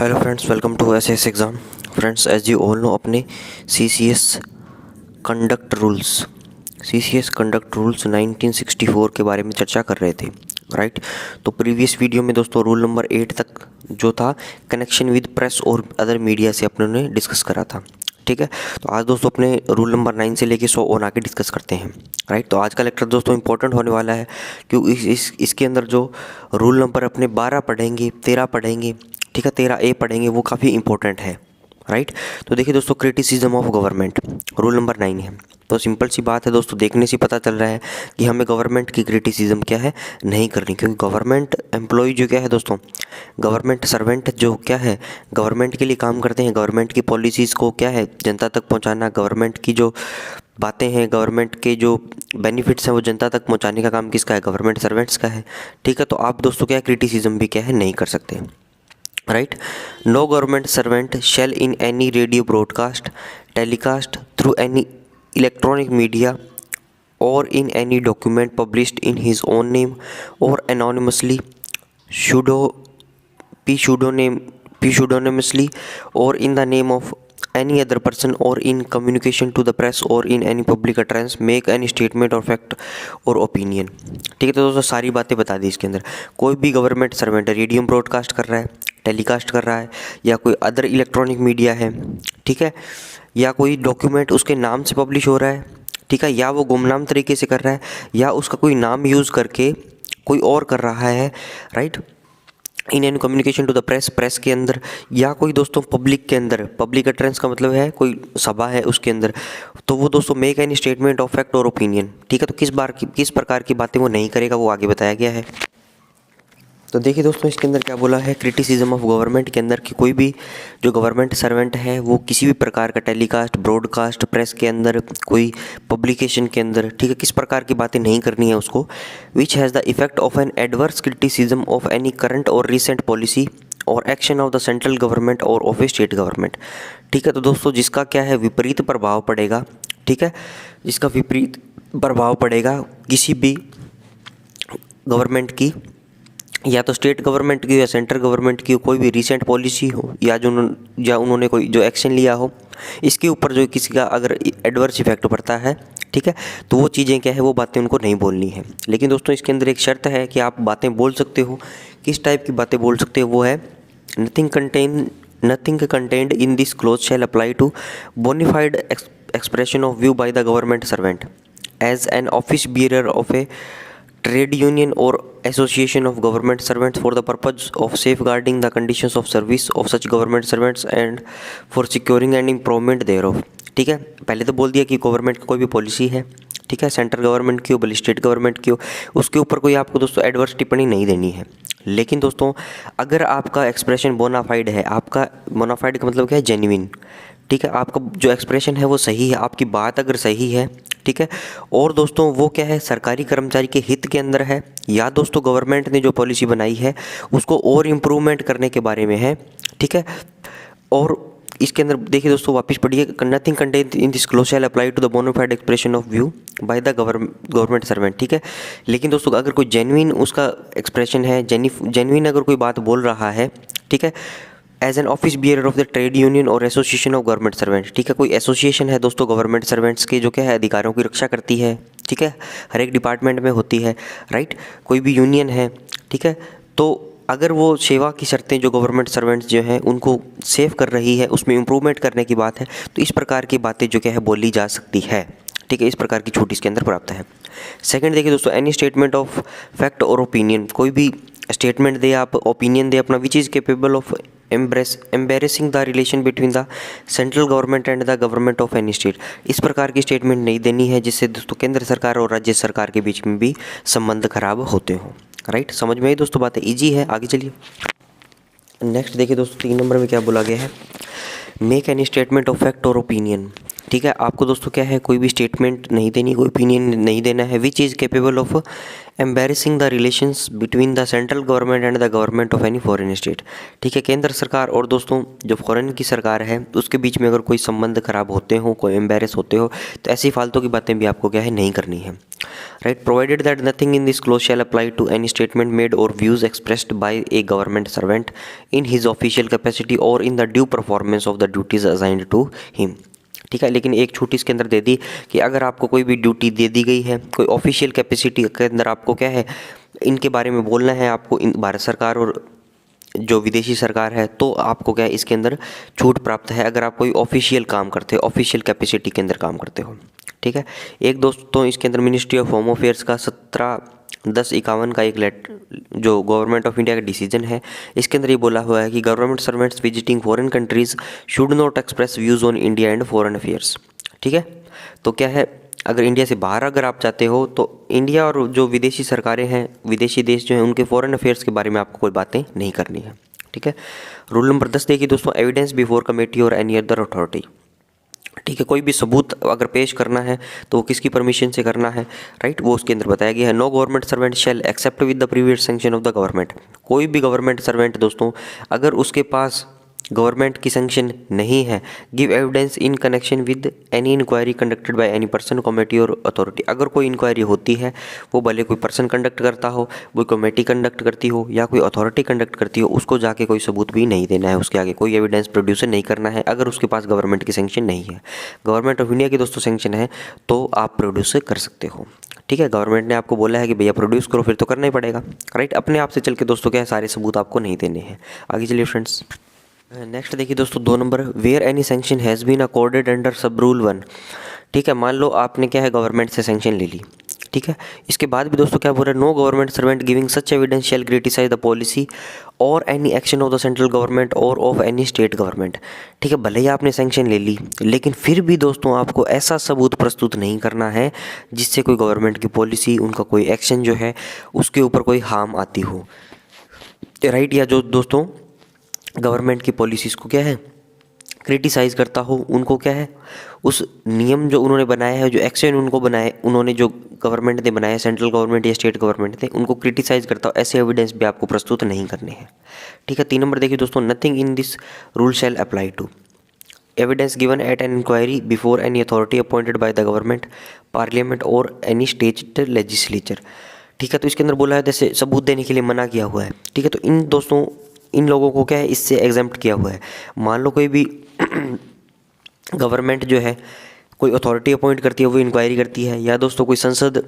Hello friends, welcome to SS exam. Friends, as you all know, अपने CCS conduct rules CCS conduct rules 1964 के बारे में चर्चा कर रहे थे, राइट। तो प्रीवियस वीडियो में दोस्तों रूल नंबर 8 तक जो था कनेक्शन विद प्रेस और अदर मीडिया से अपने ने डिस्कस करा था, ठीक है। तो आज दोस्तों अपने रूल नंबर 9 से लेके 100 ऑन आके डिस्कस करते हैं, राइट। तो आज का लेक्चर दोस्तों इंपॉर्टेंट होने वाला है, क्योंकि इसके अंदर जो रूल नंबर अपने 12 पढ़ेंगे, 13 पढ़ेंगे, ठीक है, 13A पढ़ेंगे, वो काफ़ी इंपॉर्टेंट है, राइट। तो देखिए दोस्तों, criticism of government rule number 9 है। तो सिंपल सी बात है दोस्तों, देखने से पता चल रहा है कि हमें गवर्नमेंट की क्रिटिसिज्म क्या है नहीं करनी, क्योंकि गवर्नमेंट एम्प्लॉय जो क्या है दोस्तों, गवर्नमेंट सर्वेंट जो क्या है, गवर्नमेंट के लिए काम करते हैं। गवर्नमेंट की पॉलिसीज़ को क्या है जनता तक पहुंचाना, गवर्नमेंट की जो बातें हैं, गवर्नमेंट के जो बेनिफिट्स हैं वो जनता तक पहुंचाने का काम किसका है, गवर्नमेंट सर्वेंट्स का है, ठीक है। तो आप दोस्तों क्या क्रिटिसिज्म भी क्या है नहीं कर सकते, right. No government servant shall in any radio broadcast, telecast through any electronic media और in any document published in his own name or anonymously, pseudonymously or in the name of any other person or in communication to the press or in any public utterance make any statement or fact or opinion। ठीक है, तो दोस्तों सारी बातें बता दी इसके अंदर। कोई भी गवर्नमेंट सर्वेंट रेडियो ब्रॉडकास्ट कर रहा है, टेलीकास्ट कर रहा है, या कोई अदर इलेक्ट्रॉनिक मीडिया है, ठीक है, या कोई डॉक्यूमेंट उसके नाम से पब्लिश हो रहा है, ठीक है, या वो गुमनाम तरीके से कर रहा है, या उसका कोई नाम यूज़ करके कोई और कर रहा है, right. In any communication to the press के अंदर, या कोई दोस्तों पब्लिक के अंदर, पब्लिक अटरेंस का मतलब है कोई सभा है उसके अंदर, तो वो दोस्तों make any statement of fact और ओपिनियन, ठीक है। तो किस प्रकार की बातें वो नहीं करेगा वो आगे बताया गया है। तो देखिए दोस्तों, इसके अंदर क्या बोला है, क्रिटिसिज्म ऑफ गवर्नमेंट के अंदर कि कोई भी जो गवर्नमेंट सर्वेंट है वो किसी भी प्रकार का टेलीकास्ट, ब्रॉडकास्ट, प्रेस के अंदर, कोई पब्लिकेशन के अंदर, ठीक है, किस प्रकार की बातें नहीं करनी है उसको। Which has the effect of an adverse criticism of any current और रिसेंट पॉलिसी और action of the central government और ऑफ ए स्टेट गवर्नमेंट, ठीक है। तो दोस्तों जिसका क्या है विपरीत प्रभाव पड़ेगा, ठीक है, जिसका विपरीत प्रभाव पड़ेगा किसी भी गवर्नमेंट की, या तो स्टेट गवर्नमेंट की या सेंट्रल गवर्नमेंट की कोई भी रिसेंट पॉलिसी हो, या उन्होंने कोई जो एक्शन लिया हो, इसके ऊपर जो किसी का अगर एडवर्स इफेक्ट पड़ता है, ठीक है, तो वो चीज़ें क्या है, वो बातें उनको नहीं बोलनी है। लेकिन दोस्तों इसके अंदर एक शर्त है कि आप बातें बोल सकते हो। किस टाइप की बातें बोल सकते हो, वो है nothing contained in this clause shall apply to bonafide expression of view by the government servant as an office bearer of a trade union or association of government servants for the purpose of safeguarding the conditions of service of such government servants and for securing and improvement thereof। ठीक है, पहले तो बोल दिया कि government की कोई भी पॉलिसी है, ठीक है, सेंट्रल गवर्नमेंट की हो भले स्टेट गवर्नमेंट की हो, उसके ऊपर कोई आपको दोस्तों एडवर्स टिप्पणी नहीं देनी है। लेकिन दोस्तों अगर आपका एक्सप्रेशन बोनाफाइड है, आपका बोनाफाइड का मतलब क्या है, जेन्युइन, ठीक है, आपका जो एक्सप्रेशन है वो सही है, आपकी बात अगर सही है, ठीक है, और दोस्तों वो क्या है सरकारी कर्मचारी के हित के अंदर है, या दोस्तों गवर्नमेंट ने जो पॉलिसी बनाई है उसको और इम्प्रूवमेंट करने के बारे में है, ठीक है। और इसके अंदर देखिए दोस्तों, वापस पढ़िए, nothing contained in this clause shall apply to the bonafide expression of view by the government servant, ठीक है। लेकिन दोस्तों अगर कोई जेन्युइन उसका एक्सप्रेशन है, जेन्युइन अगर कोई बात बोल रहा है, ठीक है, as an office bearer of the trade union और एसोसिएशन ऑफ गवर्नमेंट सर्वेंट्स, ठीक है, कोई एसोसिएशन है दोस्तों गवर्नमेंट सर्वेंट्स के जो क्या है अधिकारों की रक्षा करती है, ठीक है, हर एक डिपार्टमेंट में होती है, राइट, कोई भी यूनियन है, ठीक है। तो अगर वो सेवा की शर्तें जो गवर्नमेंट सर्वेंट्स जो हैं उनको सेव कर रही है, उसमें इम्प्रूवमेंट करने की बात है, तो इस प्रकार की बातें जो क्या है बोली जा सकती है, ठीक है, इस प्रकार की छूट इसके अंदर प्राप्त है। सेकंड देखिए दोस्तों, एनी स्टेटमेंट ऑफ फैक्ट और ओपिनियन, कोई भी स्टेटमेंट दे, आप ओपिनियन दे अपना, which is capable of embarrassing the relation between the central government and the government of any state, इस प्रकार की स्टेटमेंट नहीं देनी है जिससे दोस्तों केंद्र सरकार और राज्य सरकार के बीच में भी संबंध खराब होते हो, राइट। समझ में आई दोस्तों, बातें ईजी है। आगे चलिए, नेक्स्ट देखिए दोस्तों 3 नंबर में क्या बोला गया है, make any statement of fact और ओपिनियन, ठीक है, आपको दोस्तों क्या है कोई भी स्टेटमेंट नहीं देनी, कोई ओपिनियन नहीं देना है, which is capable of embarrassing the relations between the central government and the government of any foreign state, ठीक है, केंद्र सरकार और दोस्तों जो फॉरेन की सरकार है उसके बीच में अगर कोई संबंध खराब होते हो, कोई एम्बेरस होते हो, तो ऐसी फालतू की बातें भी आपको क्या है नहीं करनी है। Right. Provided that nothing in this clause shall apply to any statement made और views expressed by a government servant in his official capacity और in the due performance of the duties assigned to him. ठीक है, लेकिन एक छूट इसके अंदर दे दी कि अगर आपको कोई भी ड्यूटी दे दी गई है, कोई ऑफिशियल कैपेसिटी के अंदर आपको क्या है, इनके बारे में बोलना है आपको, इन भारत सरकार और जो विदेशी सरकार है, तो आपको क्या है इसके अंदर छूट प्राप्त है अगर आप कोई ऑफिशियल काम करते हो, ऑफिशियल कैपेसिटी के अंदर काम करते हो। ठीक है, एक दोस्तों इसके अंदर मिनिस्ट्री ऑफ होम अफेयर्स का 17/10/51 का एक लेटर जो गवर्नमेंट ऑफ इंडिया का डिसीजन है, इसके अंदर ये बोला हुआ है कि government servants visiting foreign countries should not express views on India and foreign affairs. ठीक है, तो क्या है, अगर इंडिया से बाहर अगर आप जाते हो तो इंडिया और जो विदेशी सरकारें हैं, विदेशी देश जो हैं, उनके फॉरेन अफेयर्स के बारे में आपको कोई बातें नहीं करनी है। ठीक है, रूल नंबर 10 देखिए दोस्तों, एविडेंस बिफोर कमेटी और एनी अदर अथॉरिटी। ठीक है, कोई भी सबूत अगर पेश करना है तो वो किसकी परमिशन से करना है, राइट, वो उसके अंदर बताया गया है। No government servant shall accept with the previous sanction of the government. कोई भी गवर्नमेंट सर्वेंट दोस्तों अगर उसके पास गवर्नमेंट की सैंक्शन नहीं है, give evidence in connection with any inquiry conducted by any person, committee और अथॉरिटी। अगर कोई इंक्वायरी होती है, वो भले कोई पर्सन कंडक्ट करता हो, वो कमेटी कंडक्ट करती हो या कोई अथॉरिटी कंडक्ट करती हो, उसको जाके कोई सबूत भी नहीं देना है, उसके आगे कोई एविडेंस प्रोड्यूस नहीं करना है अगर उसके पास गवर्नमेंट की सैंक्शन नहीं है। गवर्नमेंट ऑफ इंडिया की दोस्तों सैंक्शन है तो आप प्रोड्यूस कर सकते हो। ठीक है, गवर्नमेंट ने आपको बोला है कि भैया प्रोड्यूस करो, फिर तो करना ही पड़ेगा, राइट। अपने आप से चल के दोस्तों क्या है, सारे सबूत आपको नहीं देने हैं। आगे चलिए फ्रेंड्स, नेक्स्ट देखिए दोस्तों 2 number, where any sanction has been accorded under sub rule 1। ठीक है, मान लो आपने क्या है गवर्नमेंट से सैंक्शन ले ली। ठीक है, इसके बाद भी दोस्तों क्या बोल रहा है, no government servant giving such evidence shall criticise the policy और any action of the central government और ऑफ एनी स्टेट गवर्नमेंट। ठीक है, भले ही आपने सैंक्शन ले ली, लेकिन फिर भी दोस्तों आपको ऐसा सबूत प्रस्तुत नहीं करना है जिससे कोई गवर्नमेंट की पॉलिसी, उनका कोई एक्शन जो है उसके ऊपर कोई हार्म आती हो, राइट। या जो दोस्तों गवर्नमेंट की पॉलिसीज़ को क्या है क्रिटिसाइज़ करता हो, उनको क्या है उस नियम जो उन्होंने बनाया है, जो एक्शन उनको बनाए, उन्होंने जो गवर्नमेंट ने बनाया, सेंट्रल गवर्नमेंट या स्टेट गवर्नमेंट ने, उनको क्रिटिसाइज़ करता हो, ऐसे एविडेंस भी आपको प्रस्तुत नहीं करने हैं। ठीक है, 3 नंबर देखिए दोस्तों, nothing in this rule shall apply to evidence given at an inquiry before any authority appointed by the government, parliament और एनी स्टेट लेजिस्लेचर। ठीक है, तो इसके अंदर बोला है जैसे सबूत देने के लिए मना किया हुआ है। ठीक है, तो इन दोस्तों इन लोगों को क्या है इससे एग्जेम्प्ट किया हुआ है। मान लो कोई भी गवर्नमेंट जो है कोई अथॉरिटी अपॉइंट करती है, वो इंक्वायरी करती है, या दोस्तों कोई संसद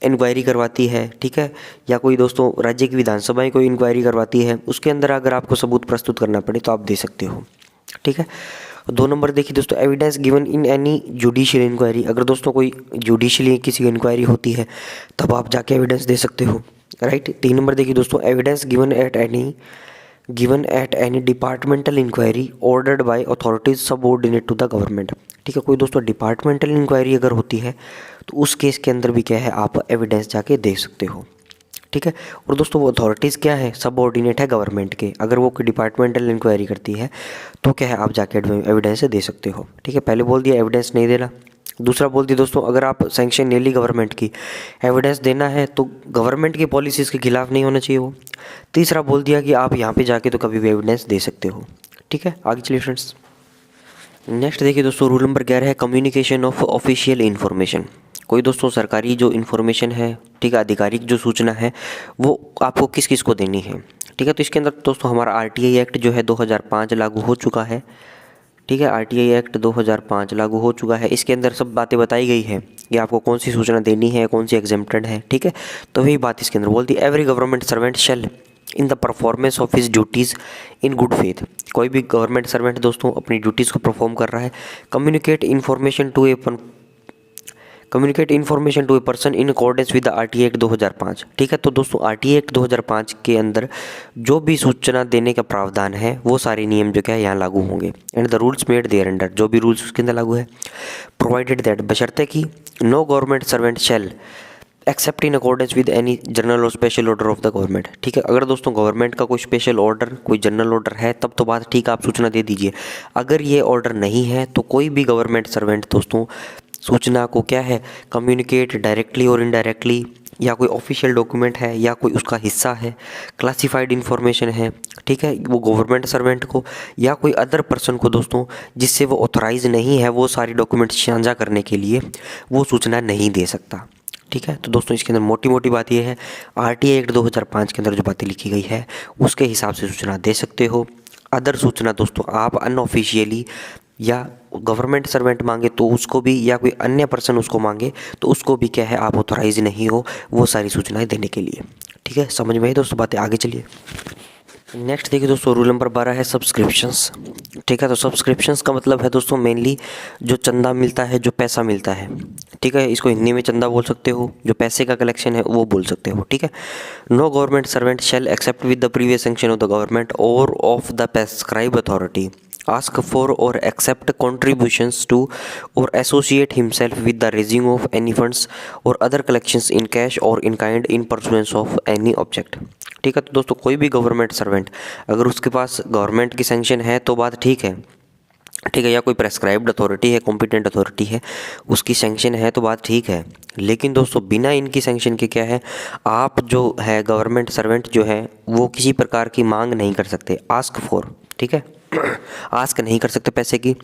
इंक्वायरी करवाती है। ठीक है, या कोई दोस्तों राज्य की विधानसभाएं कोई इंक्वायरी करवाती है, उसके अंदर अगर आपको सबूत प्रस्तुत करना पड़े तो आप दे सकते हो। ठीक है, 2 नंबर देखिए दोस्तों, evidence given in any judicial inquiry. अगर दोस्तों कोई जुडिशियली किसी की इंक्वायरी होती है तब आप जाके एविडेंस दे सकते हो, राइट। 3 नंबर देखिए दोस्तों, evidence given at any departmental inquiry ordered by authorities subordinate to the government. ठीक है, कोई दोस्तों डिपार्टमेंटल इंक्वायरी अगर होती है तो उस केस के अंदर भी क्या है आप एविडेंस जाके दे सकते हो। ठीक है, और दोस्तों वो अथॉरिटीज़ क्या है, सबऑर्डिनेट है गवर्नमेंट के। अगर वो कोई डिपार्टमेंटल इंक्वायरी करती है तो क्या है आप जाके एविडेंस दे सकते हो। ठीक है, पहले बोल दिया एविडेंस नहीं देना। दूसरा बोल दिया दोस्तों, अगर आप सैंक्शन ले ली गवर्नमेंट की, एविडेंस देना है तो गवर्नमेंट की पॉलिसीज़ के खिलाफ नहीं होना चाहिए वो। तीसरा बोल दिया कि आप यहाँ पे जाके तो कभी भी एविडेंस दे सकते हो। ठीक है, आगे चलिए फ्रेंड्स, नेक्स्ट देखिए दोस्तों, रूल नंबर 11 है कम्युनिकेशन ऑफ ऑफिशियल इन्फॉर्मेशन। कोई दोस्तों सरकारी जो इन्फॉर्मेशन है, ठीक है, आधिकारिक जो सूचना है वो आपको किस किस को देनी है। ठीक है, तो इसके अंदर दोस्तों हमारा RTI एक्ट जो है 2005 लागू हो चुका है। ठीक है, RTI एक्ट 2005 लागू हो चुका है। इसके अंदर सब बातें बताई गई है कि आपको कौन सी सूचना देनी है, कौन सी एग्जेम्प्टेड है। ठीक है, तो वही बात इसके अंदर बोलती है, every government servant shall in the performance of his duties in good faith. कोई भी गवर्नमेंट सर्वेंट दोस्तों अपनी ड्यूटीज़ को परफॉर्म कर रहा है, communicate information to a person in accordance with the RTI act 2005। ठीक है, तो दोस्तों RTI एक्ट 2005 के अंदर जो भी सूचना देने का प्रावधान है वो सारे नियम जो क्या है यहाँ लागू होंगे। And the rules made thereunder, जो भी रूल्स उसके अंदर लागू है। प्रोवाइडेड दैट, बशर्ते कि no government servant shall accept in accordance with any general और special order of the government. ठीक है, अगर दोस्तों गवर्नमेंट का कोई स्पेशल ऑर्डर, कोई जनरल ऑर्डर है तब तो बात ठीक, आप सूचना दे दीजिए। अगर ये ऑर्डर नहीं है तो कोई भी गवर्नमेंट सर्वेंट दोस्तों सूचना को क्या है कम्युनिकेट डायरेक्टली और इनडायरेक्टली, या कोई ऑफिशियल डॉक्यूमेंट है या कोई उसका हिस्सा है, क्लासिफाइड इन्फॉर्मेशन है, ठीक है, वो गवर्नमेंट सर्वेंट को या कोई अदर पर्सन को दोस्तों जिससे वो ऑथराइज नहीं है वो सारी डॉक्यूमेंट साझा करने के लिए, वो सूचना नहीं दे सकता। ठीक है। तो दोस्तों इसके अंदर मोटी मोटी बात ये है, आरटीआई एक्ट 2005 के अंदर जो बातें लिखी गई है उसके हिसाब से सूचना दे सकते हो। अदर सूचना दोस्तों आप अनऑफिशियली या गवर्नमेंट सर्वेंट मांगे तो उसको भी, या कोई अन्य पर्सन उसको मांगे तो उसको भी क्या है, आप ऑथोराइज नहीं हो वो सारी सूचनाएं देने के लिए। ठीक है, समझ में आई दोस्तों बातें? आगे चलिए। नेक्स्ट देखिए दोस्तों, रूल नंबर 12 है सब्सक्रिप्शंस। ठीक है, तो सब्सक्रिप्शंस का मतलब है दोस्तों मेनली जो चंदा मिलता है, जो पैसा मिलता है। ठीक है, इसको हिंदी में चंदा बोल सकते हो, जो पैसे का कलेक्शन है वो बोल सकते हो। ठीक है, no government servant shall accept with the previous sanction of the government और of the prescribe authority ask for or accept contributions to or associate himself with the raising of any funds or other collections in cash or in kind in pursuance of any object। ठीक है, तो दोस्तों कोई भी government servant अगर उसके पास government की sanction है तो बात ठीक है। ठीक है, या कोई प्रेस्क्राइब्ड अथॉरिटी है, कॉम्पिटेंट अथॉरिटी है, उसकी सैंक्शन है तो बात ठीक है। लेकिन दोस्तों बिना इनकी सैंक्शन के क्या है, आप जो है गवर्नमेंट सर्वेंट जो है वो किसी प्रकार की मांग नहीं कर सकते। आस्क फॉर, ठीक है, आस्क नहीं कर सकते पैसे की,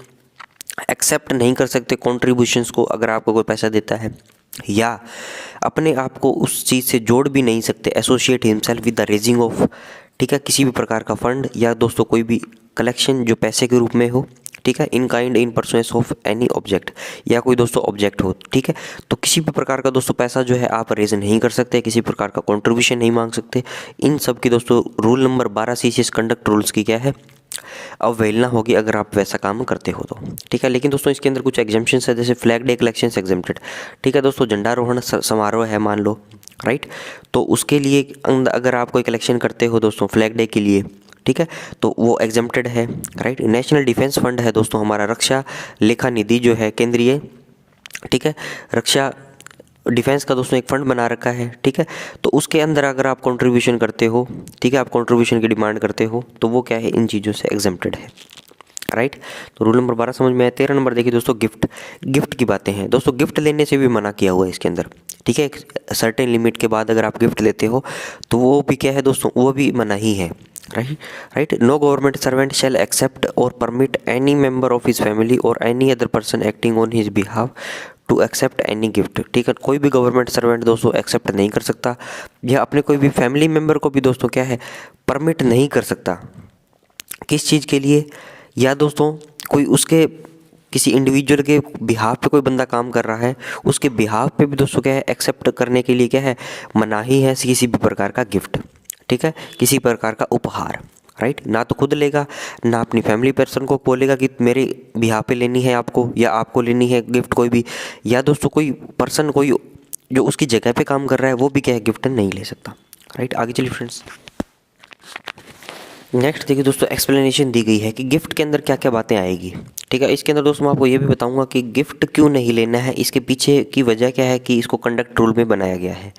एक्सेप्ट नहीं कर सकते कॉन्ट्रीब्यूशंस को अगर आपको कोई पैसा देता है, या अपने आप को उस चीज़ से जोड़ भी नहीं सकते, associate himself with the raising of, ठीक है, किसी भी प्रकार का फंड या दोस्तों कोई भी कलेक्शन जो पैसे के रूप में हो। ठीक है, in kind in pursuance of any object, या कोई दोस्तों ऑब्जेक्ट हो। ठीक है, तो किसी भी प्रकार का दोस्तों पैसा जो है आप रेज नहीं कर सकते, किसी प्रकार का कॉन्ट्रीब्यूशन नहीं मांग सकते। इन सब की दोस्तों rule number 12 CCS conduct rules की क्या है, अवहेलना होगी अगर आप वैसा काम करते हो तो। ठीक है, लेकिन दोस्तों इसके अंदर कुछ एग्जाम्पशंस है, जैसे फ्लैग डे कलेक्शंस एग्जेम्प्टेड। ठीक है दोस्तों, झंडारोहण समारोह है मान लो, राइट, तो उसके लिए अगर आप कोई कलेक्शन करते हो दोस्तों फ्लैग डे के लिए, ठीक है, तो वो एग्जेम्प्टेड है, राइट। नेशनल डिफेंस फंड है दोस्तों हमारा, रक्षा लेखा निधि जो है केंद्रीय, ठीक है, रक्षा डिफेंस का दोस्तों एक फ़ंड बना रखा है। ठीक है, तो उसके अंदर अगर आप कंट्रीब्यूशन करते हो, ठीक है, आप कंट्रीब्यूशन की डिमांड करते हो तो वो क्या है, इन चीज़ों से एग्जेम्प्टेड है, राइट। तो रूल नंबर 12 समझ में आया। 13 नंबर देखिए दोस्तों, गिफ्ट। गिफ्ट की बातें हैं दोस्तों, गिफ्ट लेने से भी मना किया हुआ है इसके अंदर। ठीक है, एक सर्टेन लिमिट के बाद अगर आप गिफ्ट लेते हो तो वो भी क्या है दोस्तों, वो भी मना ही है, right. No government servant shall accept और permit any member of his family और any other person acting on his behalf to accept any gift. ठीक है, कोई भी गवर्नमेंट सर्वेंट दोस्तों एक्सेप्ट नहीं कर सकता, या अपने कोई भी फैमिली मेंबर को भी दोस्तों क्या है, परमिट नहीं कर सकता। किस चीज़ के लिए, या दोस्तों कोई उसके किसी इंडिविजुअल के बिहाफ पे कोई बंदा काम कर रहा है, उसके बिहाफ पे भी दोस्तों क्या है, एक्सेप्ट करने के लिए क्या है, मनाही है किसी भी प्रकार का गिफ्ट। ठीक है, किसी प्रकार का उपहार, राइट, ना तो खुद लेगा, ना अपनी फैमिली पर्सन को बोलेगा कि मेरे बिहाफ पे लेनी है आपको, या आपको लेनी है गिफ्ट कोई भी, या दोस्तों कोई पर्सन कोई जो उसकी जगह पे काम कर रहा है वो भी क्या है, गिफ्ट नहीं ले सकता, राइट। आगे चलिए फ्रेंड्स। नेक्स्ट देखिए दोस्तों, एक्सप्लेनेशन दी गई है कि गिफ्ट के अंदर क्या क्या बातें आएगी। ठीक है, इसके अंदर दोस्तों मैं आपको ये भी बताऊंगा कि गिफ्ट क्यों नहीं लेना है, इसके पीछे की वजह क्या है कि इसको कंडक्ट रूल में बनाया गया है।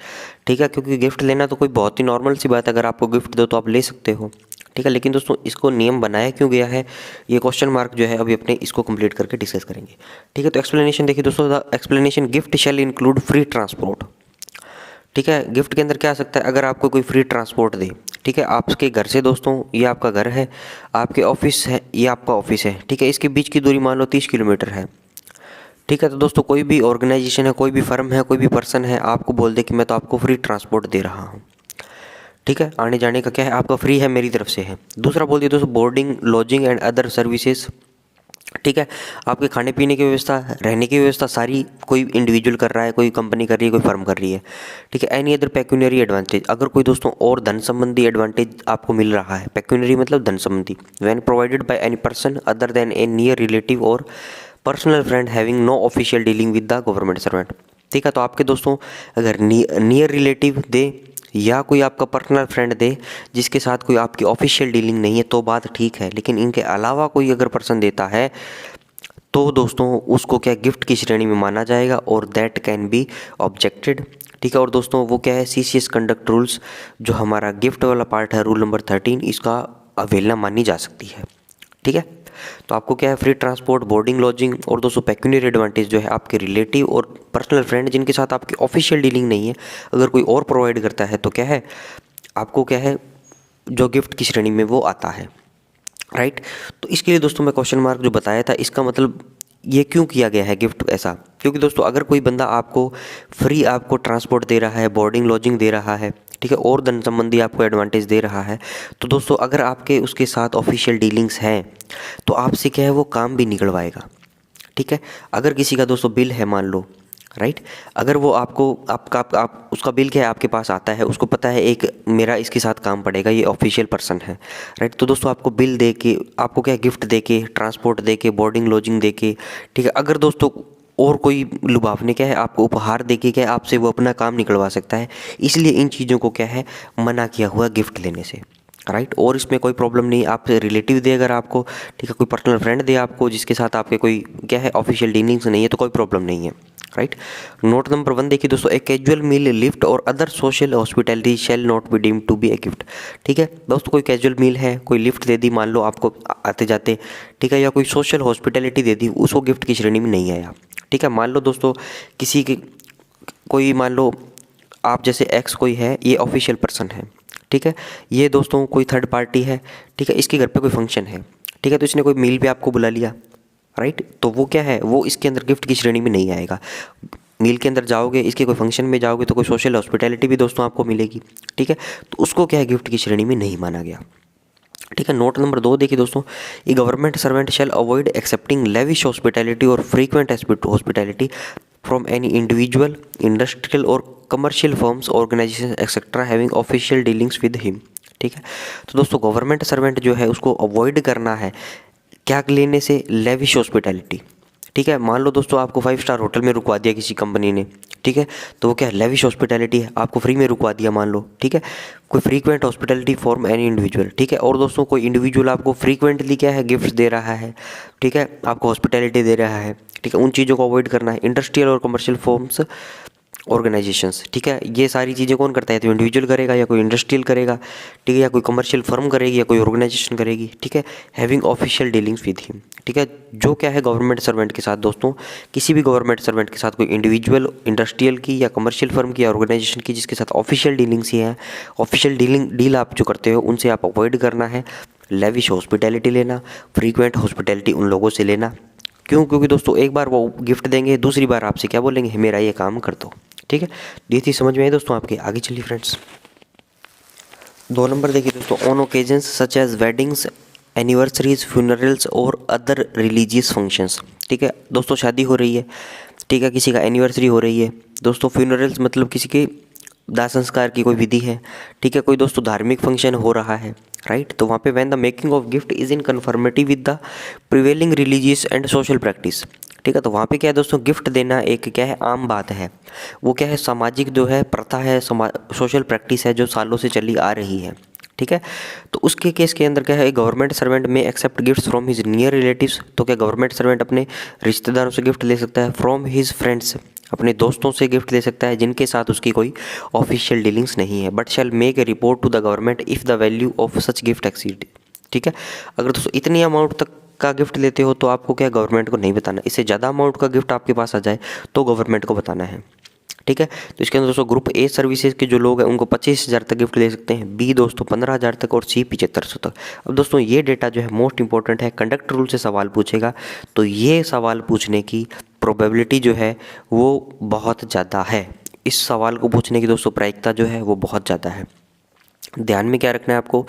ठीक है, क्योंकि गिफ्ट लेना तो कोई बहुत ही नॉर्मल सी बात है, अगर आपको गिफ्ट दो तो आप ले सकते हो। ठीक है, लेकिन दोस्तों इसको नियम बनाया क्यों गया है, ये क्वेश्चन मार्क जो है अभी अपने इसको कंप्लीट करके डिस्कस करेंगे। ठीक है, तो एक्सप्लेनेशन देखिए दोस्तों, the explanation, gift shall include free transport. ठीक है, गिफ्ट के अंदर क्या आ सकता है, अगर आपको कोई फ्री ट्रांसपोर्ट दे, ठीक है, आपके घर से दोस्तों, ये आपका घर है, आपके ऑफिस है, ये आपका ऑफिस है, ठीक है, इसके बीच की दूरी मान लो 30 किलोमीटर है। ठीक है, तो दोस्तों कोई भी ऑर्गेनाइजेशन है, कोई भी फर्म है, कोई भी पर्सन है, आपको बोल दे कि मैं तो आपको फ्री ट्रांसपोर्ट दे रहा हूँ। ठीक है, आने जाने का क्या है आपका फ्री है, मेरी तरफ से है। दूसरा बोल दिया दोस्तों, boarding lodging and other services. ठीक है, आपके खाने पीने की व्यवस्था, रहने की व्यवस्था सारी कोई इंडिविजुअल कर रहा है, कोई कंपनी कर रही है, कोई फर्म कर रही है। ठीक है, एनी अदर पेक्यूनरी एडवांटेज, अगर कोई दोस्तों और धन संबंधी एडवांटेज आपको मिल रहा है, पेक्यूनरी मतलब धन संबंधी, when provided by any person other than a near relative और personal friend having no official dealing with the government servant. ठीक है, तो आपके दोस्तों अगर नियर रिलेटिव दे या कोई आपका पर्सनल फ्रेंड दे जिसके साथ कोई आपकी ऑफिशियल डीलिंग नहीं है तो बात ठीक है, लेकिन इनके अलावा कोई अगर पर्सन देता है तो दोस्तों उसको क्या गिफ्ट की श्रेणी में माना जाएगा और दैट कैन बी ऑब्जेक्टेड। ठीक है, और दोस्तों वो क्या है, सीसीएस कंडक्ट रूल्स जो हमारा गिफ्ट वाला पार्ट है, रूल नंबर 13, इसका अवहेलना मानी जा सकती है। ठीक है, तो आपको क्या है, फ्री ट्रांसपोर्ट, बोर्डिंग लॉजिंग और दोस्तों पेक्यूनियरी एडवांटेज जो है आपके रिलेटिव और पर्सनल फ्रेंड जिनके साथ आपकी ऑफिशियल डीलिंग नहीं है, अगर कोई और प्रोवाइड करता है तो क्या है, आपको क्या है, जो गिफ्ट की श्रेणी में वो आता है, राइट। तो इसके लिए दोस्तों मैं क्वेश्चन मार्क जो बताया था, इसका मतलब ये क्यों किया गया है गिफ्ट ऐसा? क्योंकि दोस्तों अगर कोई बंदा आपको फ्री आपको ट्रांसपोर्ट दे रहा है, बोर्डिंग लॉजिंग दे रहा है, ठीक है, और धन संबंधी आपको एडवांटेज दे रहा है, तो दोस्तों अगर आपके उसके साथ ऑफिशियल डीलिंग्स हैं तो आपसे क्या है वो काम भी निकलवाएगा। ठीक है, अगर किसी का दोस्तों बिल है मान लो, राइट, अगर वो आपको आप उसका बिल क्या है आपके पास आता है, उसको पता है एक मेरा इसके साथ काम पड़ेगा, ये ऑफिशियल पर्सन है, राइट, तो दोस्तों आपको बिल दे के, आपको क्या गिफ्ट दे के, ट्रांसपोर्ट दे के, बोर्डिंग लॉजिंग दे के, ठीक है, अगर दोस्तों और कोई लुभावने क्या है आपको उपहार दे के क्या है आपसे वो अपना काम निकलवा सकता है। इसलिए इन चीज़ों को क्या है मना किया हुआ गिफ्ट लेने से, राइट। और इसमें कोई प्रॉब्लम नहीं, आप रिलेटिव दे अगर आपको, ठीक है, कोई पर्सनल फ्रेंड दे आपको जिसके साथ आपके कोई क्या है ऑफिशियल डीलिंग्स नहीं है तो कोई प्रॉब्लम नहीं है, राइट। नोट नंबर 1 देखिए दोस्तों, ए कैजुअल मील, लिफ्ट और other social hospitality shall not be deemed to be a gift. ठीक है दोस्तों, कोई कैजुअल मील है, कोई लिफ्ट दे दी मान लो आपको आते जाते, ठीक है, या कोई सोशल हॉस्पिटैलिटी दे दी, उसको गिफ्ट की श्रेणी में नहीं आया। ठीक है, मान लो दोस्तों किसी की कोई मान लो आप जैसे एक्स कोई है, ये ऑफिशियल पर्सन है, ठीक है, ये दोस्तों कोई थर्ड पार्टी है, ठीक है, इसके घर पे कोई फंक्शन है, ठीक है, तो इसने कोई मील पे आपको बुला लिया, राइट, तो वो क्या है वो इसके अंदर गिफ्ट की श्रेणी में नहीं आएगा। मील के अंदर जाओगे, इसके कोई फंक्शन में जाओगे तो कोई सोशल हॉस्पिटैलिटी भी दोस्तों आपको मिलेगी, ठीक है, तो उसको क्या है गिफ्ट की श्रेणी में नहीं माना गया। ठीक है, नोट नंबर 2 देखिए दोस्तों, ये government servant shall avoid accepting lavish hospitality और frequent hospitality from any individual, industrial और commercial firms, organisation etcetera having official dealings with him. ठीक है, तो दोस्तों गवर्नमेंट सर्वेंट जो है उसको अवॉइड करना है क्या लेने से, लेविश हॉस्पिटैलिटी। ठीक है, मान लो दोस्तों आपको 5 स्टार होटल में रुकवा दिया किसी कंपनी ने, ठीक है, तो वो क्या है लेविश हॉस्पिटैलिटी है, आपको फ्री में रुकवा दिया मान लो, ठीक है। कोई frequent hospitality form any individual, ठीक है, और दोस्तों कोई इंडिविजुअल आपको फ्रीक्वेंटली क्या है गिफ्ट दे रहा है, ठीक है, आपको हॉस्पिटैलिटी दे रहा है, ठीक है, उन चीज़ों को अवॉइड करना है। इंडस्ट्रियल और कमर्शियल फॉर्म्स, ऑर्गेनाइजेशंस, ठीक है, ये सारी चीज़ें कौन करता है, तो इंडिविजुअल करेगा या कोई इंडस्ट्रियल करेगा, ठीक है, या कोई कमर्शियल फर्म करेगी या कोई ऑर्गेनाइजेशन करेगी, ठीक है, having official dealings with him. ठीक है, जो क्या है गवर्नमेंट सर्वेंट के साथ दोस्तों, किसी भी गवर्नमेंट सर्वेंट के साथ कोई इंडिविजुअल, इंडस्ट्रियल की या कमर्शियल फर्म की या ऑर्गेनाइजेशन की जिसके साथ ऑफिशियल डीलिंग्स ही है, ऑफिशियल डील आप जो करते हो उनसे आप अवॉइड करना है लेविश हॉस्पिटैलिटी लेना, फ्रीक्वेंट हॉस्पिटैलिटी उन लोगों से लेना। क्यों? क्योंकि दोस्तों एक बार वो गिफ्ट देंगे, दूसरी बार आपसे क्या बोलेंगे, मेरा ये काम कर दो। ठीक है, ये चीज़ समझ में आई दोस्तों आपके। आगे चलिए फ्रेंड्स, 2 नंबर देखिए दोस्तों, on occasions such as weddings, anniversaries, funerals और अदर रिलीजियस फंक्शंस। ठीक है दोस्तों, शादी हो रही है, ठीक है, किसी का एनिवर्सरी हो रही है दोस्तों, फ्यूनरल्स मतलब किसी के दाह संस्कार की कोई विधि है, ठीक है, कोई दोस्तों धार्मिक फंक्शन हो रहा है, राइट, तो वहाँ पे when the making of gift is in conformity with the prevailing religious and social practice. ठीक है, तो वहाँ पे क्या है दोस्तों, गिफ्ट देना एक क्या है आम बात है, वो क्या है सामाजिक जो है प्रथा है, सोशल प्रैक्टिस है जो सालों से चली आ रही है। ठीक है, तो उसके केस के अंदर क्या है, government servant may accept gifts from his near relatives, तो क्या गवर्नमेंट सर्वेंट अपने रिश्तेदारों से गिफ्ट ले सकता है, फ्रॉम हिज फ्रेंड्स, अपने दोस्तों से गिफ्ट ले सकता है जिनके साथ उसकी कोई ऑफिशियल डीलिंग्स नहीं है, but shall make a report to the government if the value of such gift exceed. ठीक है, अगर दोस्तों इतनी अमाउंट तक का गिफ्ट लेते हो तो आपको क्या गवर्नमेंट को नहीं बताना, इससे ज़्यादा अमाउंट का गिफ्ट आपके पास आ जाए तो गवर्नमेंट को बताना है। ठीक है, तो इसके अंदर दोस्तों ग्रुप ए सर्विसेज के जो लोग हैं उनको 25,000 तक गिफ्ट ले सकते हैं, बी दोस्तों 15,000 तक और सी 7500 तक। अब दोस्तों ये डेटा जो है मोस्ट इंपॉर्टेंट है, कंडक्ट रूल से सवाल पूछेगा तो ये सवाल पूछने की प्रोबेबिलिटी जो है वो बहुत ज़्यादा है, इस सवाल को पूछने की दोस्तों प्रायिकता जो है वो बहुत ज़्यादा है। ध्यान में क्या रखना है आपको,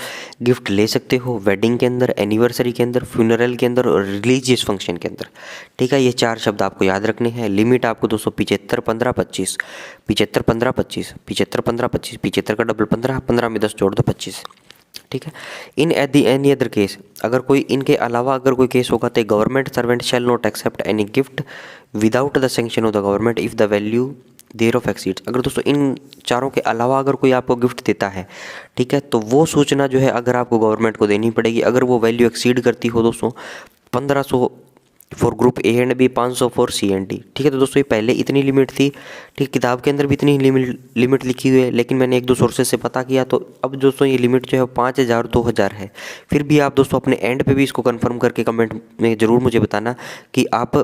गिफ्ट ले सकते हो वेडिंग के अंदर, एनिवर्सरी के अंदर, फ्यूनरल के अंदर और रिलीजियस फंक्शन के अंदर। ठीक है, ये 4 शब्द आपको याद रखने हैं। लिमिट आपको दोस्तों 75 15 25, 75 15 25, 75 15 25, 75 का डबल 15, 15 में 10 जोड़ दो 25। ठीक है, इन एनी अदर केस, अगर कोई इनके अलावा अगर कोई केस होगा तो government servant shall not accept any gift without the sanction of the government if the value thereof exceeds. अगर दोस्तों इन चारों के अलावा अगर कोई आपको गिफ्ट देता है, ठीक है, तो वो सूचना जो है अगर आपको गवर्नमेंट को देनी पड़ेगी, अगर वो वैल्यू एक्सीड करती हो दोस्तों 1500 for group A and B, 500 for C and D. ठीक है, तो दोस्तों ये पहले इतनी लिमिट थी, ठीक, किताब के अंदर भी इतनी लिमिट लिखी हुई है, लेकिन मैंने 1-2 सोर्सेज से पता किया तो अब दोस्तों ये लिमिट जो है 5,000 2000 है। फिर भी आप दोस्तों अपने एंड पे भी इसको कंफर्म करके कमेंट में ज़रूर मुझे बताना कि आप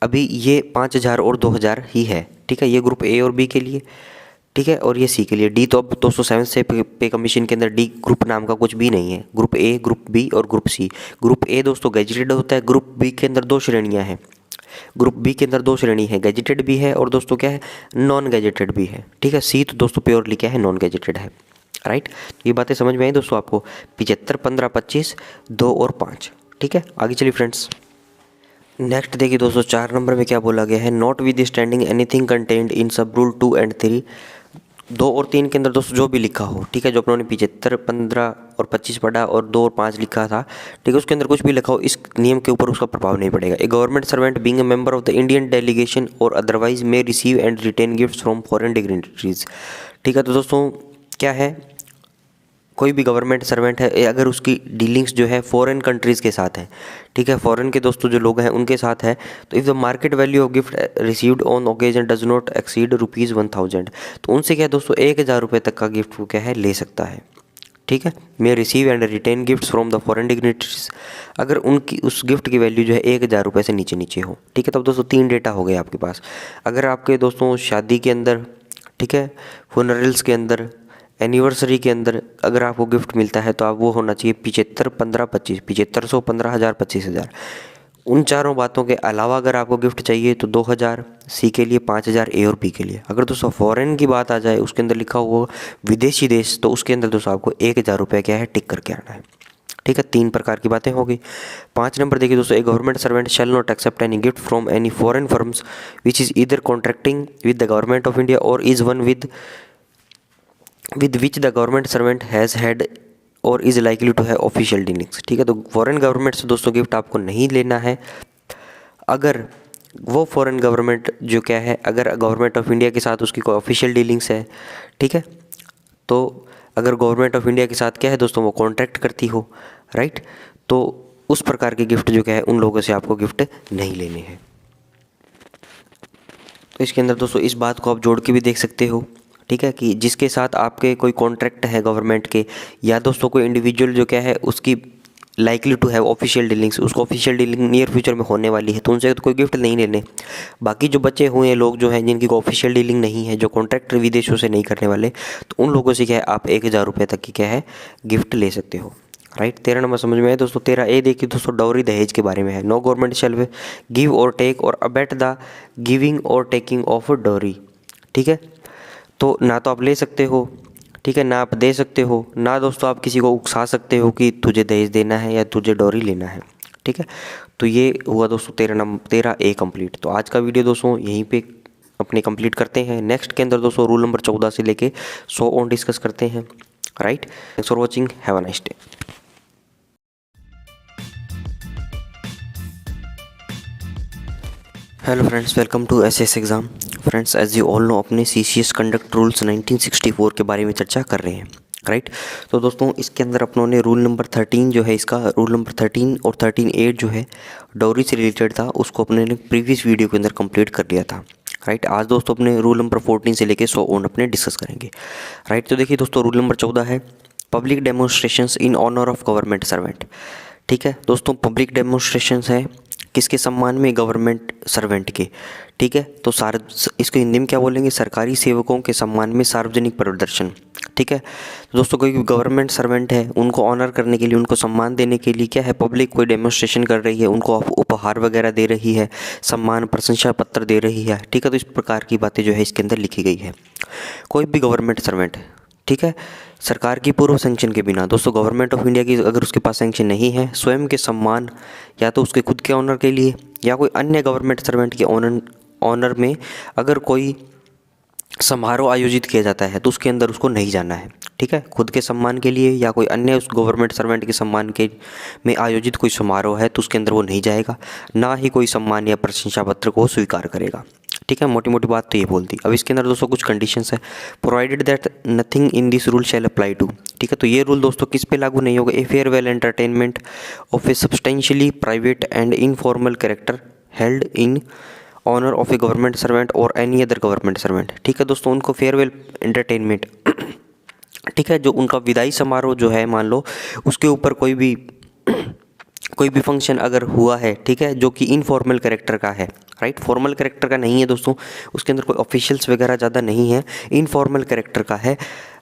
अभी ये 5,000 और 2,000 ही है। ठीक है, ये ग्रुप ए और बी के लिए, ठीक है, और ये सी के लिए। डी तो अब 207 से पे कमीशन के अंदर डी ग्रुप नाम का कुछ भी नहीं है। ग्रुप ए, ग्रुप बी और ग्रुप सी। ग्रुप ए दोस्तों गैजेटेड होता है, ग्रुप बी के अंदर 2 श्रेणियां हैं, ग्रुप बी के अंदर दो श्रेणी है, गैजेटेड भी है और दोस्तों क्या है, नॉन गैजेटेड भी है। ठीक है, सी तो दोस्तों प्योरली क्या है, नॉन गैजेटेड है। राइट, ये बातें समझ में आई दोस्तों आपको, 75, 15, 25, 2 और 5। ठीक है, आगे चलिए फ्रेंड्स। नेक्स्ट देखिए दोस्तों 4 नंबर में क्या बोला गया है, not with standing anything content in sub rule 2 and 3। 2 और 3 के अंदर दोस्तों जो भी लिखा हो, ठीक है, जो अपनों ने 75, 15 और 25 पढ़ा और 2 और 5 लिखा था, ठीक है, उसके अंदर कुछ भी लिखा हो, इस नियम के ऊपर उसका प्रभाव नहीं पड़ेगा। A government servant being a member of the Indian delegation और otherwise may receive and retain gifts from foreign dignitaries. ठीक है, तो दोस्तों क्या है, कोई भी गवर्नमेंट सर्वेंट है अगर उसकी डीलिंग्स जो है फॉरेन कंट्रीज़ के साथ है, ठीक है, फॉरेन के दोस्तों जो लोग हैं उनके साथ है, तो if the market value of gift received on occasion does not exceed ₹1000, तो उनसे क्या है दोस्तों 1000 रुपये तक का गिफ्ट वो क्या है ले सकता है। ठीक है, may receive and retain gifts from the foreign dignitaries, अगर उनकी उस गिफ्ट की वैल्यू जो है 1000 रुपये से नीचे नीचे हो। ठीक है, तब दोस्तों 3 डेटा हो गए आपके पास। अगर आपके दोस्तों शादी के अंदर, ठीक है, फ्यूनरल्स के अंदर, एनिवर्सरी के अंदर अगर आपको गिफ्ट मिलता है तो आप वो होना चाहिए 75, 15, 25, 7500, 15,000, 25,000। उन चारों बातों के अलावा अगर आपको गिफ्ट चाहिए तो 2000 सी के लिए, 5000 ए और बी के लिए। अगर दोस्तों फॉरेन की बात आ जाए, उसके अंदर लिखा हुआ विदेशी देश, तो उसके अंदर दोस्तों आपको 1000 रुपये क्या है टिक करके आना है। ठीक है, 3 प्रकार की बातें होगी। 5 नंबर देखिए दोस्तों, a government servant shall not accept any gift from any foreign firms which is either contracting with the government of India और is one with which the government servant has had और is likely to है official dealings. ठीक है, तो foreign government से दोस्तों gift आपको नहीं लेना है अगर वो फॉरेन गवर्नमेंट जो क्या है, अगर गवर्नमेंट ऑफ इंडिया के साथ उसकी कोई ऑफिशियल डीलिंग्स है। ठीक है, तो अगर गवर्नमेंट ऑफ इंडिया के साथ क्या है दोस्तों वो कॉन्ट्रैक्ट करती हो, राइट, तो उस प्रकार के गिफ्ट जो क्या है उन लोगों से आपको गिफ्ट नहीं लेने हैं। तो इसके अंदर दोस्तों इस बात को आप जोड़ के भी देख सकते हो, ठीक है, कि जिसके साथ आपके कोई कॉन्ट्रैक्ट है गवर्नमेंट के, या दोस्तों कोई इंडिविजुअल जो क्या है उसकी likely to have official dealings, उसको ऑफिशियल डीलिंग नियर फ्यूचर में होने वाली है, तो उनसे तो कोई गिफ्ट नहीं लेने। बाकी जो बचे हुए लोग जो हैं जिनकी कोई ऑफिशियल डीलिंग नहीं है, जो कॉन्ट्रैक्ट विदेशों से नहीं करने वाले, तो उन लोगों से क्या है आप 1000 रुपये तक की क्या है गिफ्ट ले सकते हो। राइट, 13 नंबर समझ में है दोस्तों। 13 ए देखिए दोस्तों, डॉरी दहेज के बारे में है। नो गवर्नमेंट शैल गिव और टेक और अबेट द गिविंग और टेकिंग ऑफ डॉरी। ठीक है, तो ना तो आप ले सकते हो, ठीक है, ना आप दे सकते हो, ना दोस्तों आप किसी को उकसा सकते हो कि तुझे दहेज देना है या तुझे डॉरी लेना है। ठीक है, तो ये हुआ दोस्तों 13 ए कंप्लीट। तो आज का वीडियो दोस्तों यहीं पे अपने कंप्लीट करते हैं। नेक्स्ट के अंदर दोस्तों रूल नंबर 14 से लेके 100 ऑन डिस्कस करते हैं। Right, thanks for watching, have a nice day. Hello friends, welcome to SS exam. Friends, as you all know अपने सीसीएस कंडक्ट रूल्स 1964 के बारे में चर्चा कर रहे हैं। राइट, तो दोस्तों इसके अंदर अपनों ने रूल नंबर 13 जो है, इसका रूल नंबर 13 और 13A जो है डॉरी से रिलेटेड था, उसको अपने ने प्रीवियस वीडियो के अंदर कंप्लीट कर लिया था। राइट, आज दोस्तों अपने रूल नंबर 14 से लेके 100 ऑन अपने डिस्कस करेंगे। राइट, तो देखिए दोस्तों रूल नंबर 14 है public demonstrations in honour of government servant. ठीक है दोस्तों, पब्लिक डेमोन्स्ट्रेशंस है किसके सम्मान में, गवर्नमेंट सर्वेंट के। ठीक है, तो इसको हिंदी में क्या बोलेंगे, सरकारी सेवकों के सम्मान में सार्वजनिक प्रदर्शन। ठीक है, तो दोस्तों कोई गवर्नमेंट सर्वेंट है, उनको ऑनर करने के लिए, उनको सम्मान देने के लिए क्या है, पब्लिक कोई डेमोन्स्ट्रेशन कर रही है, उनको उपहार वगैरह दे रही है, सम्मान प्रशंसा पत्र दे रही है। ठीक है, तो इस प्रकार की बातें जो है इसके अंदर लिखी गई है। कोई भी गवर्नमेंट सर्वेंट, ठीक है, सरकार की पूर्व सैंक्शन के बिना, दोस्तों गवर्नमेंट ऑफ इंडिया की अगर उसके पास सैंक्शन नहीं है, स्वयं के सम्मान या तो उसके खुद के ऑनर के लिए या कोई अन्य गवर्नमेंट सर्वेंट के ऑनर में अगर कोई समारोह आयोजित किया जाता है तो उसके अंदर उसको नहीं जाना है। ठीक है, खुद के सम्मान के लिए या कोई अन्य उस गवर्नमेंट सर्वेंट के सम्मान के में आयोजित कोई समारोह है तो उसके अंदर वो नहीं जाएगा, ना ही कोई सम्मान या प्रशंसा पत्र को स्वीकार करेगा। ठीक है, मोटी मोटी बात तो ये बोलती। अब इसके अंदर दोस्तों कुछ कंडीशंस है। Provided that nothing in this rule shall apply to. ठीक है, तो ये रूल दोस्तों किस पे लागू नहीं होगा, a farewell entertainment of a substantially private and informal character held in honour of a government servant और एनी अदर गवर्नमेंट सर्वेंट। ठीक है दोस्तों, उनको फेयरवेल एंटरटेनमेंट, ठीक है, जो उनका विदाई समारोह जो है मान लो, उसके ऊपर कोई भी कोई भी फंक्शन अगर हुआ है, ठीक है, जो कि इनफॉर्मल कैरेक्टर का है, राइट, फॉर्मल कैरेक्टर का नहीं है दोस्तों, उसके अंदर कोई ऑफिशियल्स वगैरह ज़्यादा नहीं है, इनफॉर्मल कैरेक्टर का है,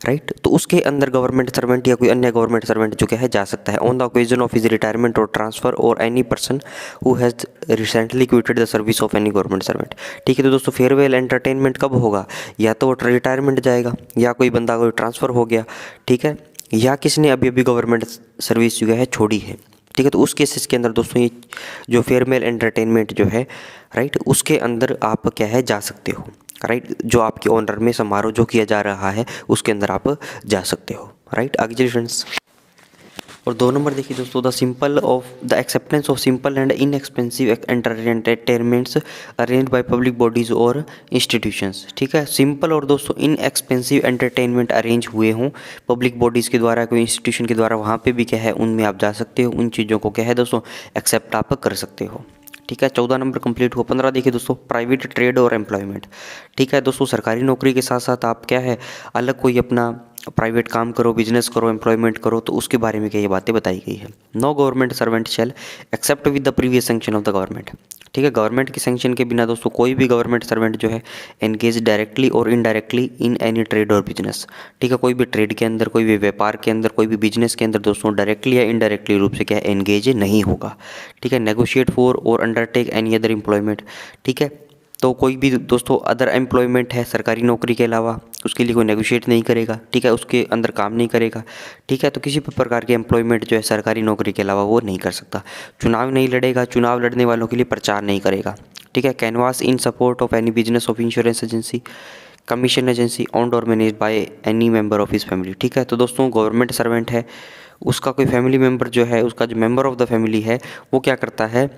राइट, तो उसके अंदर गवर्नमेंट सर्वेंट या कोई अन्य गवर्नमेंट सर्वेंट जो क्या है जा सकता है on the occasion of his retirement और ट्रांसफर और any person who has recently quitted the service of any government servant. ठीक है, तो दोस्तों फेयरवेल एंटरटेनमेंट कब होगा, या तो वो रिटायरमेंट जाएगा, या कोई बंदा कोई ट्रांसफ़र हो गया, ठीक है, या किसने अभी अभी गवर्नमेंट सर्विस जो है छोड़ी है। ठीक है, तो उस केसेस के अंदर दोस्तों ये जो फेयरवेल एंटरटेनमेंट जो है, राइट, उसके अंदर आप क्या है जा सकते हो, राइट, जो आपके ऑनर में समारोह जो किया जा रहा है उसके अंदर आप जा सकते हो, राइट। आगे चलिए फ्रेंड्स, और 2 नंबर देखिए दोस्तों, the acceptance of simple and inexpensive entertainments arrange by public bodies और इंस्टीट्यूशंस। ठीक है, सिंपल और दोस्तों इनएक्सपेंसिव एंटरटेनमेंट अरेंज हुए हों पब्लिक बॉडीज़ के द्वारा, कोई इंस्टीट्यूशन के द्वारा, वहाँ पे भी क्या है उनमें आप जा सकते हो, उन चीज़ों को क्या है दोस्तों एक्सेप्ट आप कर सकते हो। ठीक है, 14 नंबर कंप्लीट हुआ। 15 देखिए दोस्तों, प्राइवेट ट्रेड और एम्प्लॉयमेंट। ठीक है दोस्तों, सरकारी नौकरी के साथ साथ आप क्या है अलग कोई अपना प्राइवेट काम करो, बिजनेस करो, एम्प्लॉयमेंट करो, तो उसके बारे में क्या ये बातें बताई गई है। No government servant shall accept with the previous sanction of the government. ठीक है, गवर्नमेंट की सैंक्शन के बिना दोस्तों कोई भी गवर्नमेंट सर्वेंट जो है engage directly or indirectly in any trade और बिजनेस। ठीक है, कोई भी ट्रेड के अंदर, कोई भी व्यापार के अंदर, कोई भी बिजनेस के अंदर दोस्तों डायरेक्टली या इनडायरेक्टली रूप से क्या है एंगेज नहीं होगा। ठीक है, नेगोशिएट फॉर और अंडरटेक एनी अदर एम्प्लॉयमेंट। ठीक है, तो कोई भी दोस्तों अदर एम्प्लॉयमेंट है सरकारी नौकरी के अलावा, उसके लिए कोई नेगोशिएट नहीं करेगा। ठीक है, उसके अंदर काम नहीं करेगा। ठीक है, तो किसी भी प्रकार के एम्प्लॉयमेंट जो है सरकारी नौकरी के अलावा वो नहीं कर सकता। चुनाव नहीं लड़ेगा, चुनाव लड़ने वालों के लिए प्रचार नहीं करेगा। ठीक है, canvass in support of any business of insurance agency, commission agency owned और manage by any member of his family. ठीक है, तो दोस्तों गवर्नमेंट सर्वेंट है, उसका कोई फैमिली मेम्बर जो है, उसका जो मेंबर ऑफ द फैमिली है वो क्या करता है,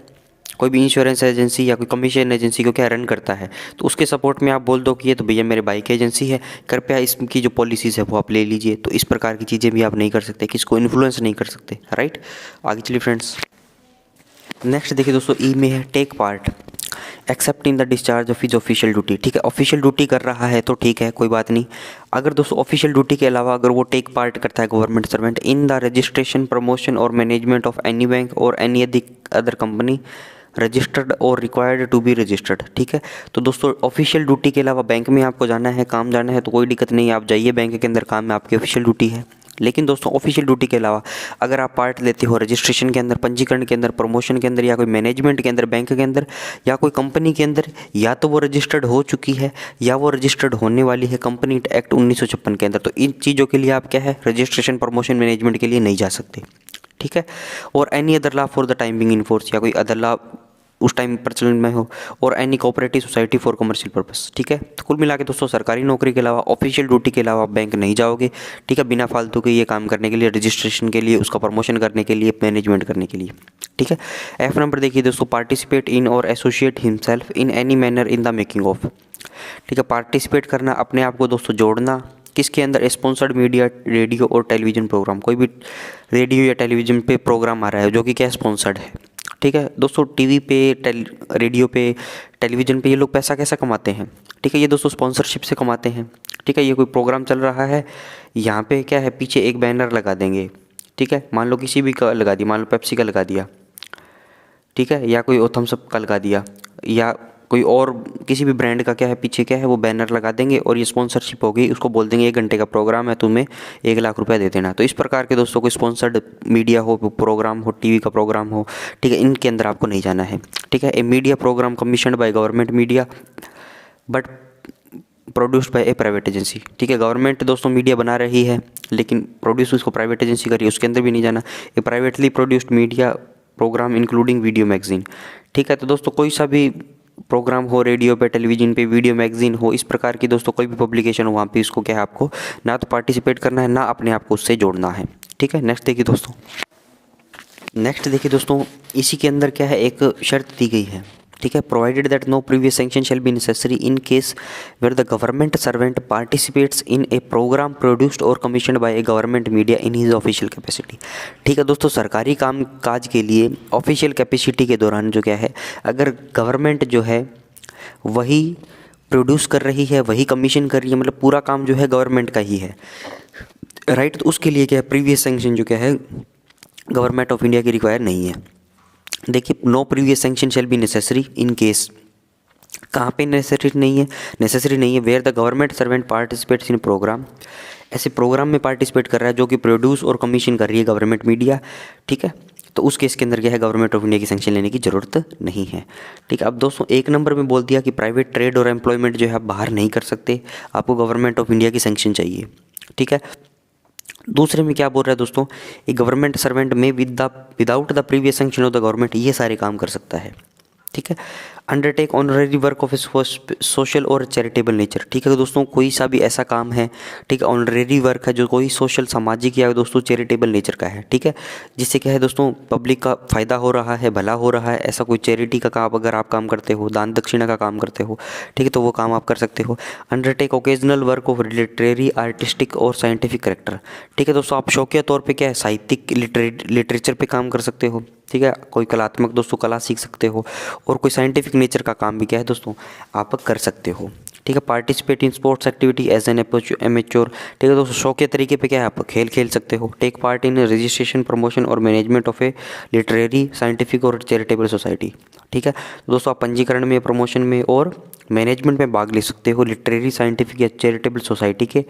कोई भी इंश्योरेंस एजेंसी या कोई कमीशन एजेंसी को क्या रन करता है, तो उसके सपोर्ट में आप बोल दो कि ये तो भैया मेरे भाई की एजेंसी है, कृपया इसकी जो पॉलिसीज़ है वो आप ले लीजिए। तो इस प्रकार की चीज़ें भी आप नहीं कर सकते, किसको इन्फ्लुएंस नहीं कर सकते, राइट। आगे चलिए फ्रेंड्स, नेक्स्ट देखिए दोस्तों, ई में है take part except in the discharge of his official duty. ठीक है, ऑफिशियल ड्यूटी कर रहा है तो ठीक है, कोई बात नहीं। अगर दोस्तों ऑफिशियल ड्यूटी के अलावा अगर वो टेक पार्ट करता है government servant in the registration, promotion और मैनेजमेंट ऑफ एनी बैंक और एनी अदर कंपनी रजिस्टर्ड और रिक्वायर्ड टू बी रजिस्टर्ड। ठीक है, तो दोस्तों ऑफिशियल ड्यूटी के अलावा बैंक में आपको जाना है, काम जाना है, तो कोई दिक्कत नहीं है, आप जाइए बैंक के अंदर, काम में आपकी ऑफिशियल ड्यूटी है। लेकिन दोस्तों ऑफिशियल ड्यूटी के अलावा अगर आप पार्ट लेते हो रजिस्ट्रेशन के अंदर, पंजीकरण के अंदर, प्रमोशन के अंदर, या कोई मैनेजमेंट के अंदर बैंक के अंदर, या कोई कंपनी के अंदर, या तो वो रजिस्टर्ड हो चुकी है या वो रजिस्टर्ड होने वाली है कंपनी एक्ट 1956 के अंदर, तो इन चीज़ों के लिए आप क्या है रजिस्ट्रेशन, प्रमोशन, मैनेजमेंट के लिए नहीं जा सकते। ठीक है, और any other law for the time being in force, या कोई अदर लॉ उस टाइम प्रचलन में हो, और any cooperative society for commercial purpose. ठीक है, तो कुल मिला के दोस्तों सरकारी नौकरी के अलावा, ऑफिशियल ड्यूटी के अलावा बैंक नहीं जाओगे। ठीक है, बिना फालतू के ये काम करने के लिए, रजिस्ट्रेशन के लिए, उसका प्रमोशन करने के लिए, मैनेजमेंट करने के लिए। ठीक है, एफ नंबर देखिए दोस्तों, पार्टिसिपेट इन और associate himself in any manner in the making of. ठीक है, पार्टिसिपेट करना, अपने आप को दोस्तों जोड़ना, किसके अंदर, स्पॉन्सर्ड मीडिया, रेडियो और टेलीविज़न प्रोग्राम। कोई भी रेडियो या टेलीविज़न पे प्रोग्राम आ रहा है जो कि क्या स्पॉन्सर्ड है। ठीक है दोस्तों, टीवी पे, रेडियो पे, टेलीविज़न पे ये लोग पैसा कैसे कमाते हैं। ठीक है, ये दोस्तों स्पॉन्सरशिप से कमाते हैं। ठीक है, ये कोई प्रोग्राम चल रहा है, यहाँ पे क्या है पीछे एक बैनर लगा देंगे। ठीक है, मान लो किसी भी का लगा दिया, मान लो पेप्सी का लगा दिया, ठीक है, या कोई थम्स अप का लगा दिया, या कोई और किसी भी ब्रांड का क्या है पीछे क्या है वो बैनर लगा देंगे, और ये स्पॉन्सरशिप होगी, उसको बोल देंगे 1 घंटे का प्रोग्राम है, तुम्हें 1 लाख रुपया दे देना। तो इस प्रकार के दोस्तों कोई स्पॉन्सर्ड मीडिया हो, प्रोग्राम हो, टीवी का प्रोग्राम हो, ठीक है, इनके अंदर आपको नहीं जाना है। ठीक है, a media programme commissioned by government media but produced by a private agency. ठीक है, गवर्नमेंट दोस्तों मीडिया बना रही है लेकिन प्रोड्यूस उसको प्राइवेट एजेंसी करी, उसके अंदर भी नहीं जाना। A privately produced media programme including video magazine. ठीक है, तो दोस्तों कोई सा भी प्रोग्राम हो, रेडियो पे, टेलीविज़न पे, वीडियो मैगजीन हो, इस प्रकार की दोस्तों कोई भी पब्लिकेशन हो, वहाँ पे इसको क्या है आपको ना तो पार्टिसिपेट करना है, ना अपने आप को उससे जोड़ना है। ठीक है, नेक्स्ट देखिए दोस्तों, इसी के अंदर क्या है एक शर्त दी गई है। ठीक है, provided that no previous sanction shall be necessary in case where the government servant participates in a programme produced और commissioned by a government media in his official capacity. ठीक है दोस्तों, सरकारी काम काज के लिए ऑफिशियल कैपेसिटी के दौरान जो क्या है, अगर गवर्नमेंट जो है वही प्रोड्यूस कर रही है, वही कमीशन कर रही है, मतलब पूरा काम जो है गवर्नमेंट का ही है, राइट, तो उसके लिए क्या है प्रीवियस सैंक्शन जो क्या है गवर्नमेंट ऑफ इंडिया की रिक्वायर नहीं है। देखिए, no previous sanction shall be necessary in case, कहाँ पे नेसेसरी नहीं है where the government servant participates in programme, ऐसे प्रोग्राम में पार्टिसिपेट कर रहा है जो कि प्रोड्यूस और कमीशन कर रही है गवर्नमेंट मीडिया, ठीक है। तो उस केस के अंदर क्या है, गवर्नमेंट ऑफ इंडिया की सैंक्शन लेने की ज़रूरत नहीं है, ठीक है। अब दोस्तों एक नंबर में बोल दिया कि प्राइवेट ट्रेड और एम्प्लॉयमेंट जो है आप बाहर नहीं कर सकते, आपको गवर्नमेंट ऑफ इंडिया की सैंक्शन चाहिए, ठीक है। दूसरे में क्या बोल रहा है दोस्तों, एक गवर्नमेंट सर्वेंट में without the previous sanction of the government ये सारे काम कर सकता है, ठीक है। Undertake honorary work of social और चैरिटेबल नेचर, ठीक है दोस्तों, कोई सा भी ऐसा काम है, ठीक है, ऑनररी वर्क है जो कोई सोशल सामाजिक या दोस्तों चैरिटेबल नेचर का है, ठीक है, जिससे क्या है दोस्तों पब्लिक का फ़ायदा हो रहा है, भला हो रहा है, ऐसा कोई चैरिटी का काम अगर आप काम करते हो, दान दक्षिणा का काम करते हो, ठीक है, तो वो काम आप कर सकते हो। Undertake occasional work of literary artistic और साइंटिफिक करेक्टर, ठीक है दोस्तों, आप शौकिया तौर पे क्या है साहित्यिक लिटरेचर पे काम कर सकते हो, ठीक है, कोई कलात्मक दोस्तों कला सीख सकते हो, और कोई साइंटिफिक नेचर का काम भी क्या है दोस्तों आप कर सकते हो, ठीक है। Participate in sports activity as an amateur, ठीक है दोस्तों, शौक के तरीके पे क्या है आप खेल खेल सकते हो। Take part in registration promotion और management of a literary scientific और चैरिटेबल सोसाइटी, ठीक है। तो दोस्तों आप पंजीकरण में, प्रमोशन में और मैनेजमेंट में भाग ले सकते हो लिटरेरी साइंटिफिक या चैरिटेबल सोसाइटी के,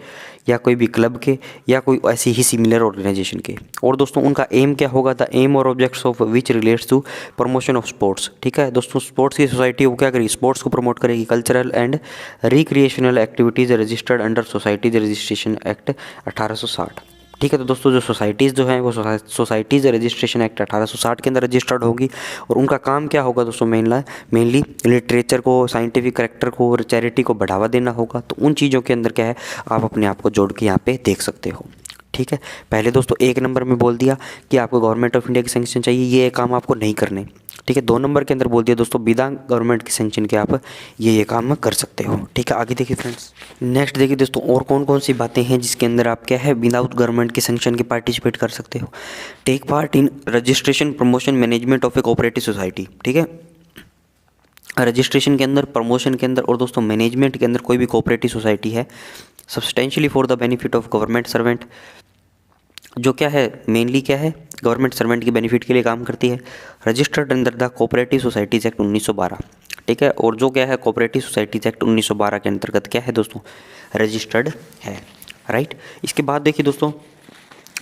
या कोई भी क्लब के, या कोई ऐसी ही सिमिलर ऑर्गेनाइजेशन के। और दोस्तों उनका एम क्या होगा, द एम और objects of which relates to promotion of sports, ठीक है दोस्तों, स्पोर्ट्स की सोसाइटी वो क्या करेगी, स्पोर्ट्स को प्रमोट करेगी। Cultural and recreational activities registered under societies registration act 1860, ठीक है। तो दोस्तों जो सोसाइटीज़ जो हैं वो सोसाइटीज़ रजिस्ट्रेशन एक्ट 1860 के अंदर रजिस्टर्ड होगी, और उनका काम क्या होगा दोस्तों मेनली लिटरेचर को, साइंटिफिक करेक्टर को और चैरिटी को बढ़ावा देना होगा। तो उन चीज़ों के अंदर क्या है आप अपने आप को जोड़ के यहाँ पे देख सकते हो, ठीक है। पहले दोस्तों एक नंबर में बोल दिया कि आपको गवर्नमेंट ऑफ इंडिया की सैंक्शन चाहिए, ये काम आपको नहीं करने, ठीक है। 2 नंबर के अंदर बोल दिया दोस्तों बिना गवर्नमेंट की सैंक्शन के आप ये काम कर सकते हो, ठीक है। आगे देखिए फ्रेंड्स, नेक्स्ट देखिए दोस्तों और कौन कौन सी बातें हैं जिसके अंदर आप क्या है विदाउट गवर्नमेंट की सैंक्शन के पार्टिसिपेट कर सकते हो। Take part in registration promotion management of a cooperative society, ठीक है, रजिस्ट्रेशन के अंदर, प्रमोशन के अंदर और दोस्तों मैनेजमेंट के अंदर कोई भी कोऑपरेटिव सोसाइटी है, substantially for the benefit of government servant, जो क्या है मेनली क्या है गवर्नमेंट सर्वेंट की बेनिफिट के लिए काम करती है, registered under the cooperative societies act 1912, ठीक है। और जो क्या है कोऑपरेटिव सोसाइटीज़ एक्ट 1912 के अंतर्गत क्या है दोस्तों रजिस्टर्ड है, राइट। इसके बाद देखिए दोस्तों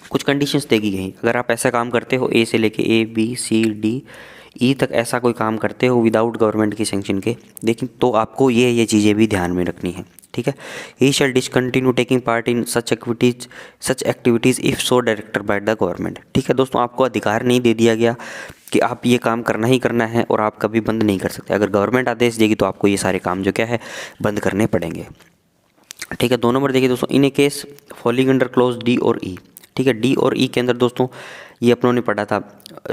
कुछ कंडीशंस देगी गई, अगर आप ऐसा काम करते हो ए से लेके ABCDE तक ऐसा कोई काम करते हो विदाउट गवर्नमेंट की सैंक्शन के, देखिए तो आपको ये चीज़ें भी ध्यान में रखनी है, ठीक है। He shall discontinue taking part in such activities if so directed by the government, ठीक है दोस्तों, आपको अधिकार नहीं दे दिया गया कि आप ये काम करना ही करना है और आप कभी बंद नहीं कर सकते। अगर गवर्नमेंट आदेश देगी तो आपको ये सारे काम जो क्या है बंद करने पड़ेंगे, ठीक है। 2 नंबर देखिए दोस्तों, in a case falling under clause D और E, ठीक है। D और E के अंदर दोस्तों ये अपनों ने पढ़ा था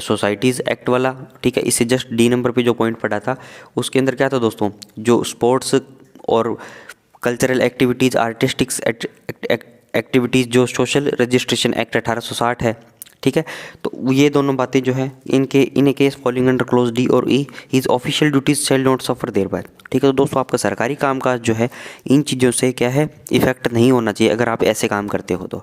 सोसाइटीज़ एक्ट वाला, ठीक है। इससे जस्ट D नंबर पे जो पॉइंट पढ़ा था उसके अंदर क्या था दोस्तों, जो स्पोर्ट्स और कल्चरल एक्टिविटीज़ आर्टिस्टिक्स एक्टिविटीज़ जो सोशल रजिस्ट्रेशन एक्ट 1860 है, ठीक है। तो ये दोनों बातें जो है in a case falling under clause D और E his official duties shall not suffer thereby, ठीक है। तो दोस्तों आपका सरकारी कामकाज जो है इन चीज़ों से क्या है इफेक्ट नहीं होना चाहिए अगर आप ऐसे काम करते हो तो,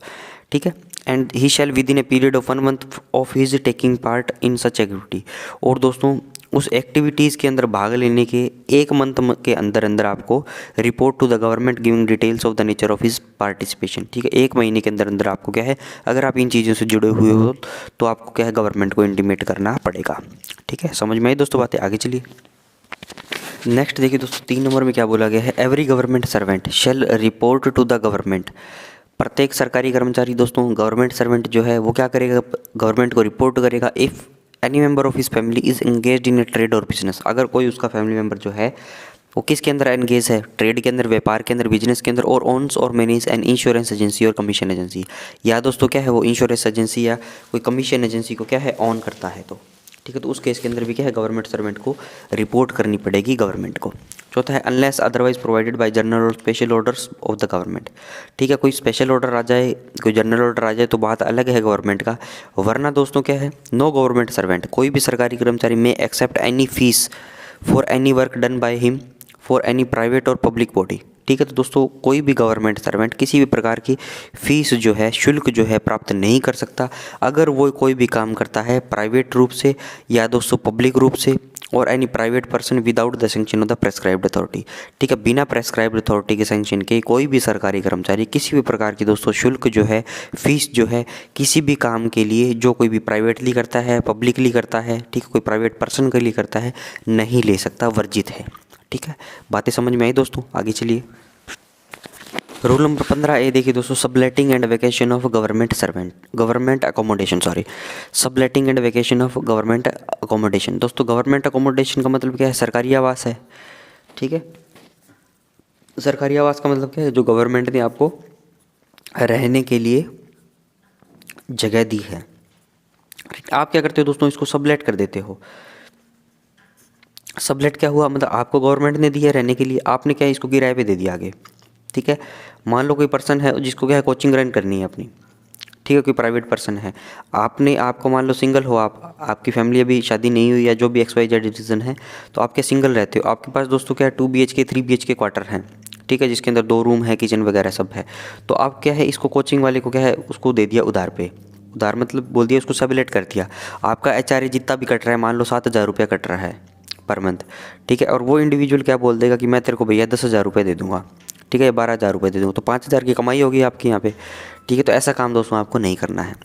ठीक है। And he shall within a period of 1 month of his taking part in such activity, और दोस्तों उस एक्टिविटीज़ के अंदर भाग लेने के 1 मंथ के अंदर अंदर आपको report to the government giving details of the nature of his participation, ठीक है। 1 महीने के अंदर अंदर आपको क्या है अगर आप इन चीज़ों से जुड़े हुए हो तो आपको क्या है गवर्नमेंट को इंटीमेट करना पड़ेगा, ठीक है। समझ में आई दोस्तों बातें, आगे चलिए। नेक्स्ट देखिए दोस्तों 3 नंबर में क्या बोला गया है, every government servant shall report to the government, प्रत्येक सरकारी कर्मचारी दोस्तों गवर्नमेंट सर्वेंट जो है वो क्या करेगा गवर्नमेंट को रिपोर्ट करेगा if any member of his family is engaged in A trade और बिजनेस, अगर कोई उसका फैमिली मेंबर जो है वो किसके अंदर एंगेज है, ट्रेड के अंदर, व्यापार के अंदर, बिजनेस के अंदर, और ओन्स और मैनेज एन इंश्योरेंस एजेंसी और कमीशन एजेंसी, या दोस्तों क्या है वो इंश्योरेंस एजेंसी या कोई कमीशन एजेंसी को क्या है ऑन करता है तो, ठीक है। तो उस केस के अंदर भी क्या है गवर्नमेंट सर्वेंट को रिपोर्ट करनी पड़ेगी गवर्नमेंट को। चौथा है unless otherwise provided by general और special orders of the government, ठीक है। कोई स्पेशल ऑर्डर आ जाए, कोई जनरल ऑर्डर आ जाए तो बात अलग है गवर्नमेंट का, वरना दोस्तों क्या है नो गवर्नमेंट सर्वेंट, कोई भी सरकारी कर्मचारी में accept any fees for any work done by him for any private or public body, ठीक है। तो दोस्तों कोई भी गवर्नमेंट सर्वेंट किसी भी प्रकार की फीस जो है, शुल्क जो है प्राप्त नहीं कर सकता अगर वो कोई भी काम करता है प्राइवेट रूप से या दोस्तों पब्लिक रूप से, और any private person without the sanction of the prescribed authority. ठीक है, बिना प्रेस्क्राइब्ड अथॉरिटी के सैंक्शन के कोई भी सरकारी कर्मचारी किसी भी प्रकार की दोस्तों शुल्क जो है, फीस जो है, किसी भी काम के लिए जो कोई भी प्राइवेटली करता है, पब्लिकली करता है, ठीक है, कोई प्राइवेट पर्सन के लिए करता है, नहीं ले सकता, वर्जित है। ठीक है, बातें समझ में आई दोस्तों? आगे चलिए। रूल नंबर 15A देखिए दोस्तों, subletting and vacation of government accommodation, subletting and vacation of government accommodation. दोस्तों गवर्नमेंट अकोमोडेशन का मतलब क्या है? सरकारी आवास है। ठीक है, सरकारी आवास का मतलब क्या है? जो गवर्नमेंट ने आपको रहने के लिए जगह दी है। आप क्या करते हो दोस्तों? इसको सबलेट कर देते हो। सबलेट क्या हुआ? मतलब आपको गवर्नमेंट ने दी है रहने के लिए, आपने क्या इसको किराए पे दे दिया आगे। ठीक है, मान लो कोई पर्सन है जिसको क्या है, कोचिंग रन करनी है अपनी। ठीक है, कोई प्राइवेट पर्सन है, आपको मान लो सिंगल हो आप, आपकी फैमिली अभी शादी नहीं हुई या जो भी XYZ रीज़न है, तो आप क्या सिंगल रहते हो, आपके पास दोस्तों क्या है 2 BHK 3 BHK क्वार्टर हैं। ठीक है, जिसके अंदर 2 रूम है, किचन वगैरह सब है। तो आप क्या है, इसको कोचिंग वाले को क्या है, उसको दे दिया उधार पे। उधार मतलब बोल दिया, उसको सबलेट कर दिया। आपका HRA जितना भी कट रहा है, मान लो 7,000 रुपया कट रहा है पर मंथ। ठीक है, और वो इंडिविजुअल क्या बोल देगा कि मैं तेरे को भैया 10,000 रुपये दे दूंगा। ठीक है, 12,000 रुपये दे दूँगा, तो 5,000 की कमाई होगी आपकी यहाँ पे। ठीक है, तो ऐसा काम दोस्तों आपको नहीं करना है।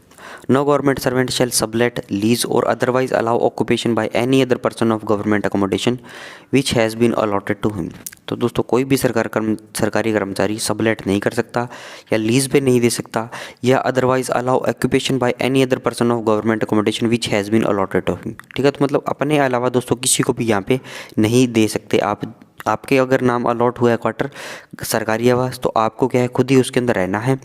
No government servant shall sublet, lease और otherwise allow occupation by any other person of government accommodation which has been allotted to him. तो दोस्तों कोई भी सरकारी कर्मचारी सबलेट नहीं कर सकता या लीज पे नहीं दे सकता या otherwise allow occupation by any other person of government accommodation which has been allotted to him. ठीक है, तो मतलब अपने अलावा दोस्तों किसी को भी यहाँ पे नहीं दे सकते आप। आपके अगर नाम अलॉट हुआ है क्वार्टर सरकारी आवास, तो आपको क्या है, खुद ही उसके अंदर रहना है।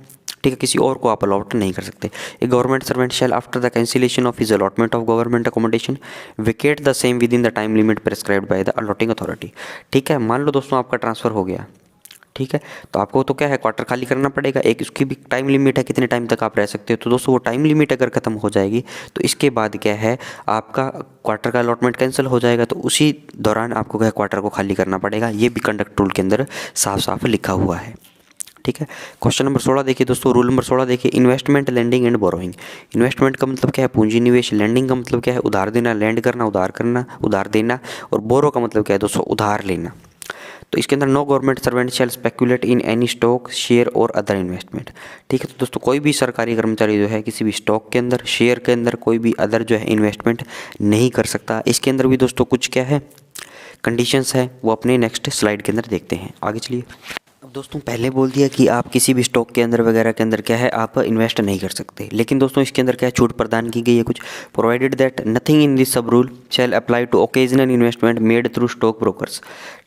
ठीक है, किसी और को आप अलॉट नहीं कर सकते। A government servant shall after the cancellation of his allotment of government accommodation vacate the same within the time limit prescribed by the allotting authority. ठीक है, मान लो दोस्तों आपका ट्रांसफ़र हो गया। ठीक है, तो आपको तो क्या है, क्वार्टर खाली करना पड़ेगा। एक उसकी भी टाइम लिमिट है, कितने टाइम तक आप रह सकते हो। तो दोस्तों वो टाइम लिमिट अगर ख़त्म हो जाएगी तो इसके बाद क्या है, आपका क्वार्टर का अलॉटमेंट कैंसिल हो जाएगा, तो उसी दौरान आपको क्या है, क्वार्टर को खाली करना पड़ेगा। ये भी कंडक्ट रूल के अंदर साफ साफ लिखा हुआ है। ठीक है, क्वेश्चन नंबर 16 देखिए दोस्तों, रूल नंबर 16 देखिए, investment, lending and borrowing. Investment का मतलब क्या है, पूंजी निवेश। लैंडिंग का मतलब क्या है, उधार देना। लैंड करना, उधार करना, उधार देना। और बोरो का मतलब क्या है दोस्तों, उधार लेना। तो इसके अंदर no government servant shall speculate in any stock, share or other investment. ठीक है, तो दोस्तों कोई भी सरकारी कर्मचारी जो है किसी भी स्टॉक के अंदर, शेयर के अंदर, कोई भी अदर जो है इन्वेस्टमेंट नहीं कर सकता। इसके अंदर भी दोस्तों कुछ क्या है, कंडीशंस है, वो अपने नेक्स्ट स्लाइड के अंदर देखते हैं। आगे चलिए। अब दोस्तों पहले बोल दिया कि आप किसी भी स्टॉक के अंदर वगैरह के अंदर क्या है, आप इन्वेस्ट नहीं कर सकते। लेकिन दोस्तों इसके अंदर क्या छूट प्रदान की गई है कुछ, provided that nothing in this sub rule shall apply to occasional investment made through stock brokers.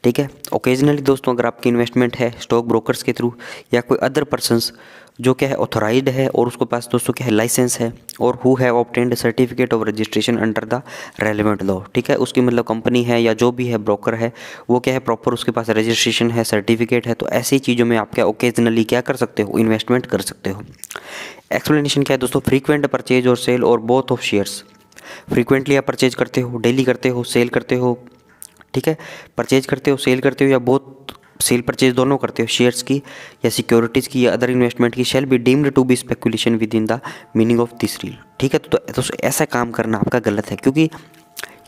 ठीक है, ओकेजनली दोस्तों अगर आपकी इन्वेस्टमेंट है स्टॉक ब्रोकर्स के थ्रू या कोई अदर पर्सनस जो क्या है ऑथोराइज्ड है और उसके पास दोस्तों क्या है लाइसेंस है, और who have obtained certificate of registration under the relevant law. ठीक है, उसकी मतलब कंपनी है या जो भी है ब्रोकर है, वो क्या है प्रॉपर उसके पास रजिस्ट्रेशन है, सर्टिफिकेट है। तो ऐसी चीज़ों में आप क्या ओकेजनली क्या कर सकते हो, इन्वेस्टमेंट कर सकते हो। एक्सप्लेनेशन क्या है दोस्तों, फ्रीक्वेंट परचेज और सेल और बोथ ऑफ शेयर्स। फ्रीक्वेंटली आप परचेज करते हो, डेली करते हो, सेल करते हो। ठीक है, परचेज करते हो, सेल करते हो, या बोथ सेल परचेज दोनों करते हो, शेयर्स की या सिक्योरिटीज़ की या अदर इन्वेस्टमेंट की, shall be deemed to be speculation within the meaning of this rule. ठीक है, तो ऐसा काम करना आपका गलत है, क्योंकि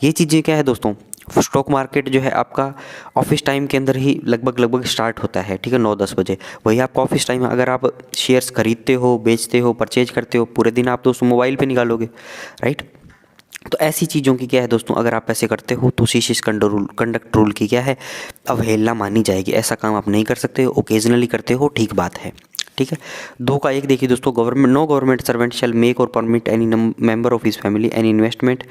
ये चीज़ें क्या है दोस्तों, स्टॉक मार्केट जो है आपका ऑफिस टाइम के अंदर ही लगभग स्टार्ट होता है। ठीक है, 9-10 बजे, वही आपका ऑफिस टाइम है। अगर आप शेयर्स खरीदते हो, बेचते हो, परचेज करते हो, पूरे दिन आप दोस्तों मोबाइल पे निकालोगे, राइट। तो ऐसी चीज़ों की क्या है दोस्तों, अगर आप ऐसे करते हो तो शीशिस कंडक्ट रूल की क्या है, अवहेलना मानी जाएगी। ऐसा काम आप नहीं कर सकते, ओकेजनली करते हो, ठीक बात है। ठीक है, 2 का 1 देखिए दोस्तों, no government servant shall make और permit any member of his family any investment.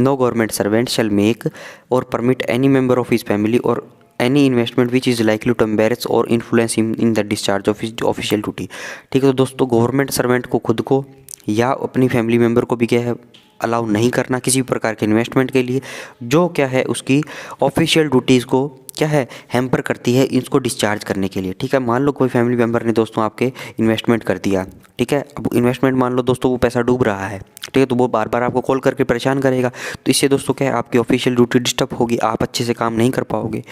No government servant shall make और permit any member of his family और any investment which is likely to embarrass और influence in the discharge of his official duty. ठीक है, तो दोस्तों government servant को खुद को या अपनी फैमिली मेम्बर को भी क्या है अलाउ नहीं करना किसी भी प्रकार के इन्वेस्टमेंट के लिए, जो क्या है उसकी ऑफिशियल ड्यूटीज़ को क्या है, हैम्पर करती है इसको डिस्चार्ज करने के लिए। ठीक है, मान लो कोई फैमिली मेम्बर ने दोस्तों आपके इन्वेस्टमेंट कर दिया, ठीक है, अब इन्वेस्टमेंट मान लो दोस्तों वो पैसा डूब रहा है, ठीक है, तो वो बार बार आपको कॉल करके परेशान करेगा, तो इससे दोस्तों क्या है, आपकी ऑफिशियल ड्यूटी डिस्टर्ब होगी, आप अच्छे से काम नहीं कर पाओगे।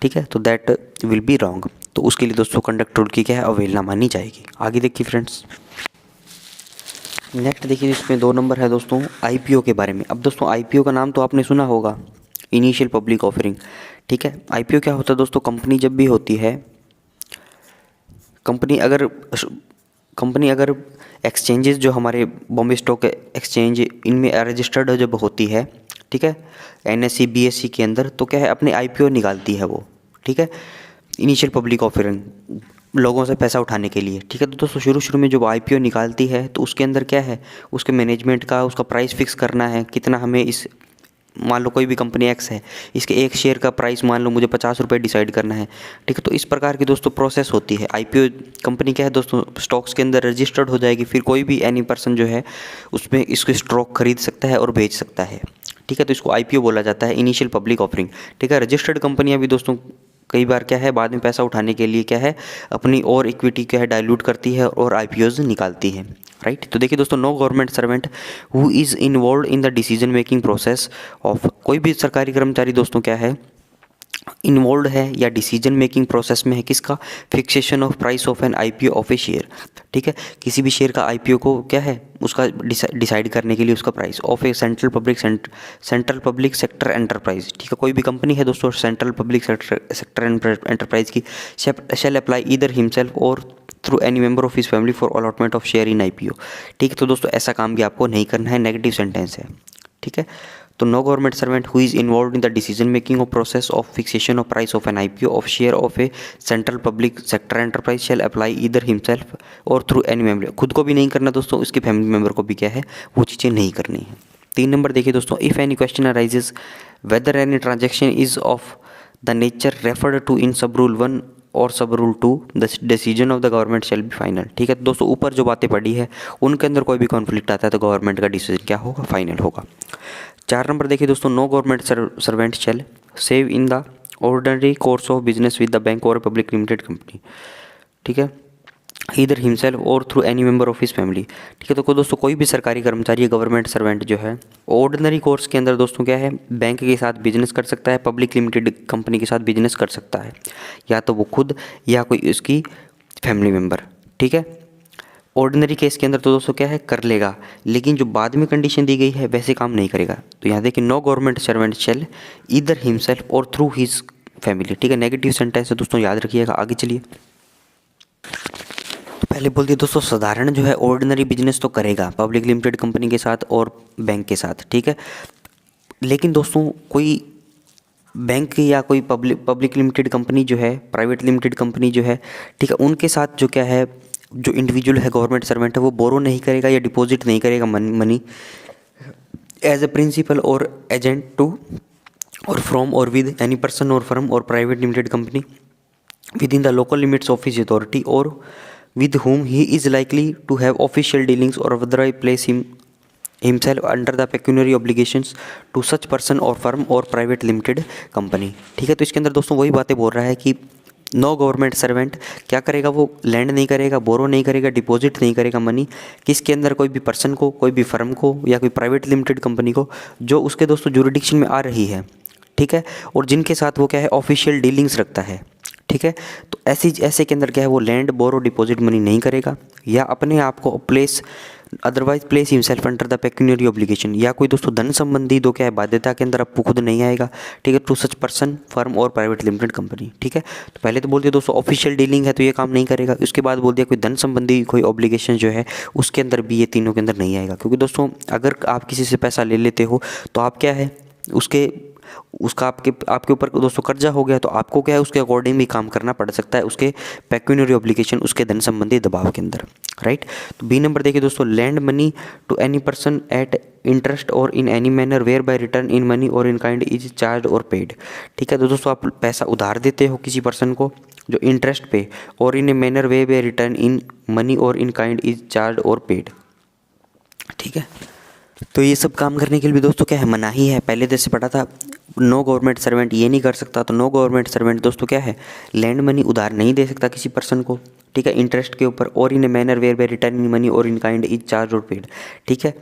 ठीक है, तो दैट विल बी रॉन्ग। तो उसके लिए दोस्तों कंडक्ट रूल की क्या है, अवहेलना मानी जाएगी। आगे देखिए फ्रेंड्स, नेक्स्ट देखिए इसमें 2 नंबर है दोस्तों आईपीओ के बारे में। अब दोस्तों आईपीओ का नाम तो आपने सुना होगा, इनिशियल पब्लिक ऑफरिंग। ठीक है, आईपीओ क्या होता है दोस्तों, कंपनी जब भी होती है, कंपनी अगर एक्सचेंजेस जो हमारे बॉम्बे स्टॉक एक्सचेंज इनमें रजिस्टर्ड जब होती है, ठीक है, एनएससी बीएससी के अंदर, तो क्या है, अपने आईपीओ निकालती है वो। ठीक है, इनिशियल पब्लिक ऑफरिंग, लोगों से पैसा उठाने के लिए। ठीक है, तो दोस्तों शुरू में जब आईपीओ निकालती है तो उसके अंदर क्या है, उसके मैनेजमेंट का उसका प्राइस फिक्स करना है, कितना हमें इस, मान लो कोई भी कंपनी एक्स है, इसके एक शेयर का प्राइस मान लो मुझे 50 रुपये डिसाइड करना है। ठीक है, तो इस प्रकार की दोस्तों प्रोसेस होती है। आईपीओ कंपनी क्या है दोस्तों, स्टॉक्स के अंदर रजिस्टर्ड हो जाएगी, फिर कोई भी एनी पर्सन जो है उसमें इसके स्टॉक खरीद सकता है और बेच सकता है। ठीक है, तो इसको आईपीओ बोला जाता है, इनिशियल पब्लिक ऑफरिंग। ठीक है, रजिस्टर्ड कंपनियां भी दोस्तों कई बार क्या है, बाद में पैसा उठाने के लिए क्या है, अपनी और इक्विटी क्या है डाइल्यूट करती है और आईपीओज निकालती है। राइट, तो देखिए दोस्तों, no government servant who is involve in the decision making process of, कोई भी सरकारी कर्मचारी दोस्तों क्या है, इन्वॉल्व है या डिसीजन मेकिंग प्रोसेस में है किसका, fixation of price of an IPO of A share. ठीक है, किसी भी शेयर का आईपीओ को क्या है, उसका डिसाइड करने के लिए उसका price of a central public sector enterprise. ठीक है, कोई भी कंपनी है दोस्तों सेंट्रल पब्लिक सेक्टर एंटरप्राइज की, शैल apply either himself or through any member of his family for allotment of share in IPO. ठीक है, तो दोस्तों ऐसा काम भी आपको नहीं करना है, नेगेटिव सेंटेंस है। ठीक है, तो no government servant who is involve in the decision making of process of fixation of price of an IPO of share of a central public sector enterprise shall apply either himself or through any member. खुद को भी नहीं करना दोस्तों, उसके family member को भी क्या है, वो चीज़ें नहीं करनी है। 3 नंबर देखिए दोस्तों, if any question arises whether any transaction is of the nature referred to in sub rule 1 or sub rule 2 the decision of the government shall be final. ठीक है, तो दोस्तों ऊपर जो बातें पढ़ी है उनके अंदर कोई भी कॉन्फ्लिक्ट आता है तो गवर्नमेंट का डिसीजन क्या होगा, फाइनल होगा। 4 नंबर देखिए दोस्तों, no government servant shall save in the ordinary course of business with the bank or public limited company. ठीक है, either himself or through any member of his family. ठीक है, तो दोस्तों कोई भी सरकारी कर्मचारी गवर्नमेंट सर्वेंट जो है ऑर्डिनरी कोर्स के अंदर दोस्तों क्या है, बैंक के साथ बिजनेस कर सकता है, पब्लिक लिमिटेड कंपनी के साथ बिजनेस कर सकता है, या तो वो खुद या कोई उसकी फैमिली मेंबर। ठीक है, ऑर्डिनरी केस के अंदर तो दोस्तों क्या है, कर लेगा, लेकिन जो बाद में कंडीशन दी गई है वैसे काम नहीं करेगा। तो यहाँ देखिए, no government servant shall either himself or through his family. ठीक है, नेगेटिव सेंटेंस है दोस्तों, याद रखिएगा। आगे चलिए, पहले बोल दिया दोस्तों, साधारण जो है ऑर्डिनरी बिजनेस तो करेगा पब्लिक लिमिटेड कंपनी के साथ और बैंक के साथ। ठीक है, लेकिन दोस्तों कोई बैंक या कोई पब्लिक लिमिटेड कंपनी जो है, प्राइवेट लिमिटेड कंपनी जो है, ठीक है, उनके साथ जो क्या है, जो इंडिविजुअल है गवर्नमेंट सर्वेंट है, वो बोरो नहीं करेगा या डिपॉजिट नहीं करेगा मनी एज ए प्रिंसिपल और एजेंट टू और फ्रॉम और विद एनी पर्सन और फर्म और private limited company with in the local limits of his authority और with whom he is likely to have official dealings or otherwise place himself under the pecuniary obligations to such person or firm or private limited company। ठीक है, तो इसके अंदर दोस्तों वही बातें बोल रहा है कि नो गवर्नमेंट सर्वेंट क्या करेगा, वो लैंड नहीं करेगा, बोरो नहीं करेगा, डिपॉजिट नहीं करेगा मनी किसके अंदर, कोई भी पर्सन को, कोई भी फर्म को या कोई प्राइवेट लिमिटेड कंपनी को जो उसके दोस्तों जुरिडिक्शन में आ रही है। ठीक है, और जिनके साथ वो क्या है, ऑफिशियल डीलिंग्स रखता है। ठीक है, तो ऐसे के अंदर क्या है, वो लैंड बोरो डिपॉजिट मनी नहीं करेगा या अपने आप को otherwise place himself under the pecuniary obligation, या कोई दोस्तों धन संबंधी दो क्या है बाध्यता के अंदर आपको खुद नहीं आएगा। ठीक है, टू सच पर्सन फर्म और प्राइवेट लिमिटेड कंपनी। ठीक है, तो पहले तो बोल दिया दोस्तों ऑफिशियल डीलिंग है तो ये काम नहीं करेगा, उसके बाद बोल दिया कोई धन संबंधी कोई ऑब्लिगेशन जो है उसके अंदर भी ये तीनों के अंदर नहीं आएगा। क्योंकि दोस्तों अगर आप किसी से पैसा ले लेते हो तो आप क्या है, उसका आपके ऊपर दोस्तों कर्जा हो गया, तो आपको क्या है उसके अकॉर्डिंग भी काम करना पड़ सकता है, उसके पेक्यूनियरी ऑब्लिगेशन, उसके धन संबंधी दबाव के अंदर। राइट, तो बी नंबर देखिए दोस्तों, lend money to any person at interest or in any manner where by return in money or in kind is charge or paid. ठीक है, तो दोस्तों आप पैसा उधार देते हो किसी पर्सन को जो इंटरेस्ट पे, or in a manner way by return in money or in kind is charge or paid. ठीक है, तो ये सब काम करने के लिए भी दोस्तों क्या है, मनाही है। पहले जैसे पढ़ा था नो गवर्नमेंट सर्वेंट ये नहीं कर सकता। तो नो गवर्नमेंट सर्वेंट दोस्तों क्या है, लैंड मनी उधार नहीं दे सकता किसी पर्सन को, ठीक है, इंटरेस्ट के ऊपर, or in a manner where by returning money or in kind is charge or paid, ठीक है।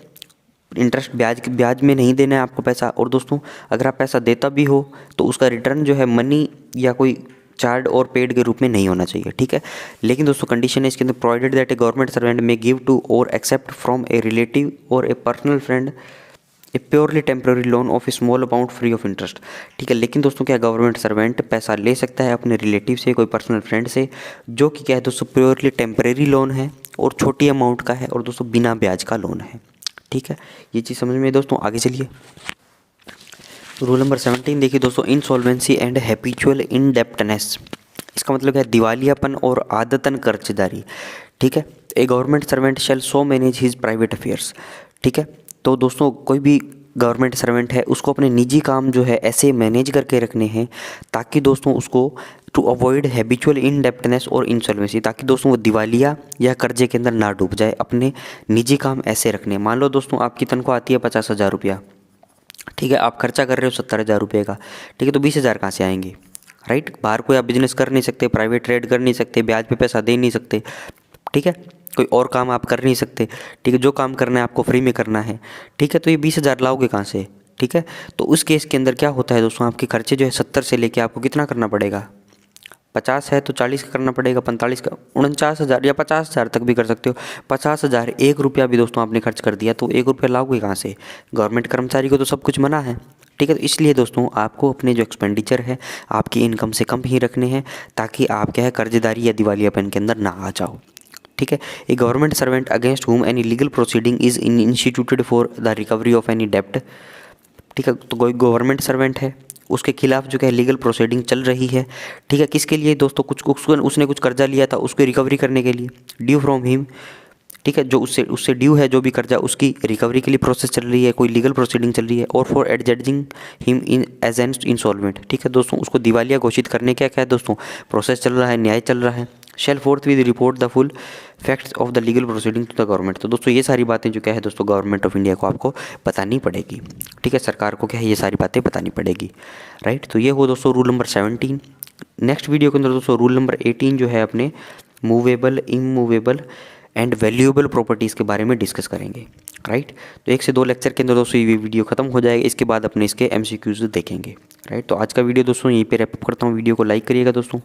इंटरेस्ट ब्याज में नहीं देना है आपको पैसा। और दोस्तों अगर आप पैसा देता भी हो तो उसका रिटर्न जो है मनी या कोई चार्ज और पेड के रूप में नहीं होना चाहिए, ठीक है। लेकिन दोस्तों कंडीशन है इसके अंदर, provided that A government servant में गिव टू और एक्सेप्ट फ्रॉम ए रिलेटिव और ए personal friend A purely temporary loan of A small amount free of interest, ठीक है। लेकिन दोस्तों क्या गवर्नमेंट सर्वेंट पैसा ले सकता है अपने रिलेटिव से, कोई पर्सनल फ्रेंड से, जो कि क्या है दोस्तों प्योरली टेम्प्रेरी लोन है और छोटी अमाउंट का है और दोस्तों बिना ब्याज का लोन है, ठीक है। ये चीज़ समझ में दोस्तों। आगे चलिए रूल नंबर 17 देखिए दोस्तों, इंसॉल्वेंसी एंड हैबिचुअल इनडेप्टनेस। इसका मतलब है दिवालियापन और आदतन कर्जदारी, ठीक है। A government servant shell so manage his private affairs, ठीक है। तो दोस्तों कोई भी गवर्नमेंट सर्वेंट है उसको अपने निजी काम जो है ऐसे मैनेज करके रखने हैं ताकि दोस्तों उसको टू अवॉइड हैबिचुअल इनडेप्टनेस और इंसॉल्वेंसी, ताकि दोस्तों वो दिवालिया या कर्जे के अंदर ना डूब जाए। अपने निजी काम ऐसे रखने, मान लो दोस्तों आपकी तनख्वाह आती है 50,000 रुपया, ठीक है, आप खर्चा कर रहे हो 70,000 रुपये का, ठीक है, तो 20,000 कहाँ से आएंगे, राइट। बाहर कोई आप बिजनेस कर नहीं सकते, प्राइवेट ट्रेड कर नहीं सकते, ब्याज पे पैसा दे नहीं सकते, ठीक है, कोई और काम आप कर नहीं सकते, ठीक है, जो काम करना है आपको फ्री में करना है, ठीक है। तो ये 20,000 लाओगे कहाँ से, ठीक है। तो उस केस के अंदर क्या होता है दोस्तों, आपके खर्चे जो है 70 से लेके आपको कितना करना पड़ेगा, 50 है तो 40 का करना पड़ेगा, 45 का, 49,000 या 50,000 तक भी कर सकते हो। 50,000 एक रुपया भी दोस्तों आपने खर्च कर दिया तो 1 रुपया लाओगे कहाँ से, गवर्नमेंट कर्मचारी को तो सब कुछ मना है, ठीक है। तो इसलिए दोस्तों आपको अपने जो एक्सपेंडिचर है आपकी इनकम से कम ही रखने हैं ताकि आप क्या है कर्जदारी या दिवालियापन के अंदर ना आ जाओ, ठीक है। A government servant against whom any legal proceeding is instituted for the recovery of any डेप्ट, ठीक है। तो कोई गवर्नमेंट सर्वेंट है उसके खिलाफ जो है लीगल प्रोसीडिंग चल रही है, ठीक है। किसके लिए दोस्तों, कुछ उसने कुछ कर्जा लिया था उसको रिकवरी करने के लिए, ड्यू फ्रॉम हिम, ठीक है, जो उससे ड्यू है जो भी कर्जा उसकी रिकवरी के लिए प्रोसेस चल रही है, कोई लीगल प्रोसीडिंग चल रही है। Or for adjudging him in as an insolvent, ठीक है दोस्तों, उसको दिवालिया घोषित करने क्या क्या है दोस्तों, प्रोसेस चल रहा है, न्याय चल रहा है। Shall forthwith report the full facts of the legal proceeding to the government. तो दोस्तों ये सारी बातें जो क्या है दोस्तों गवर्नमेंट ऑफ इंडिया को आपको बतानी पड़ेगी, ठीक है, सरकार को क्या है ये सारी बातें बतानी पड़ेगी, राइट। तो ये हो दोस्तों रूल नंबर 17। नेक्स्ट वीडियो के अंदर दोस्तों रूल नंबर 18 जो है अपने movable, immovable and valuable properties के बारे में डिस्कस करेंगे, राइट। तो 1 से 2 लेक्चर के अंदर दोस्तों ये वीडियो खत्म हो जाएगा, इसके बाद अपने इसके MCQs देखेंगे, राइट। तो आज का वीडियो दोस्तों यहीं पे रैप अप करता हूँ। वीडियो को लाइक करिएगा दोस्तों,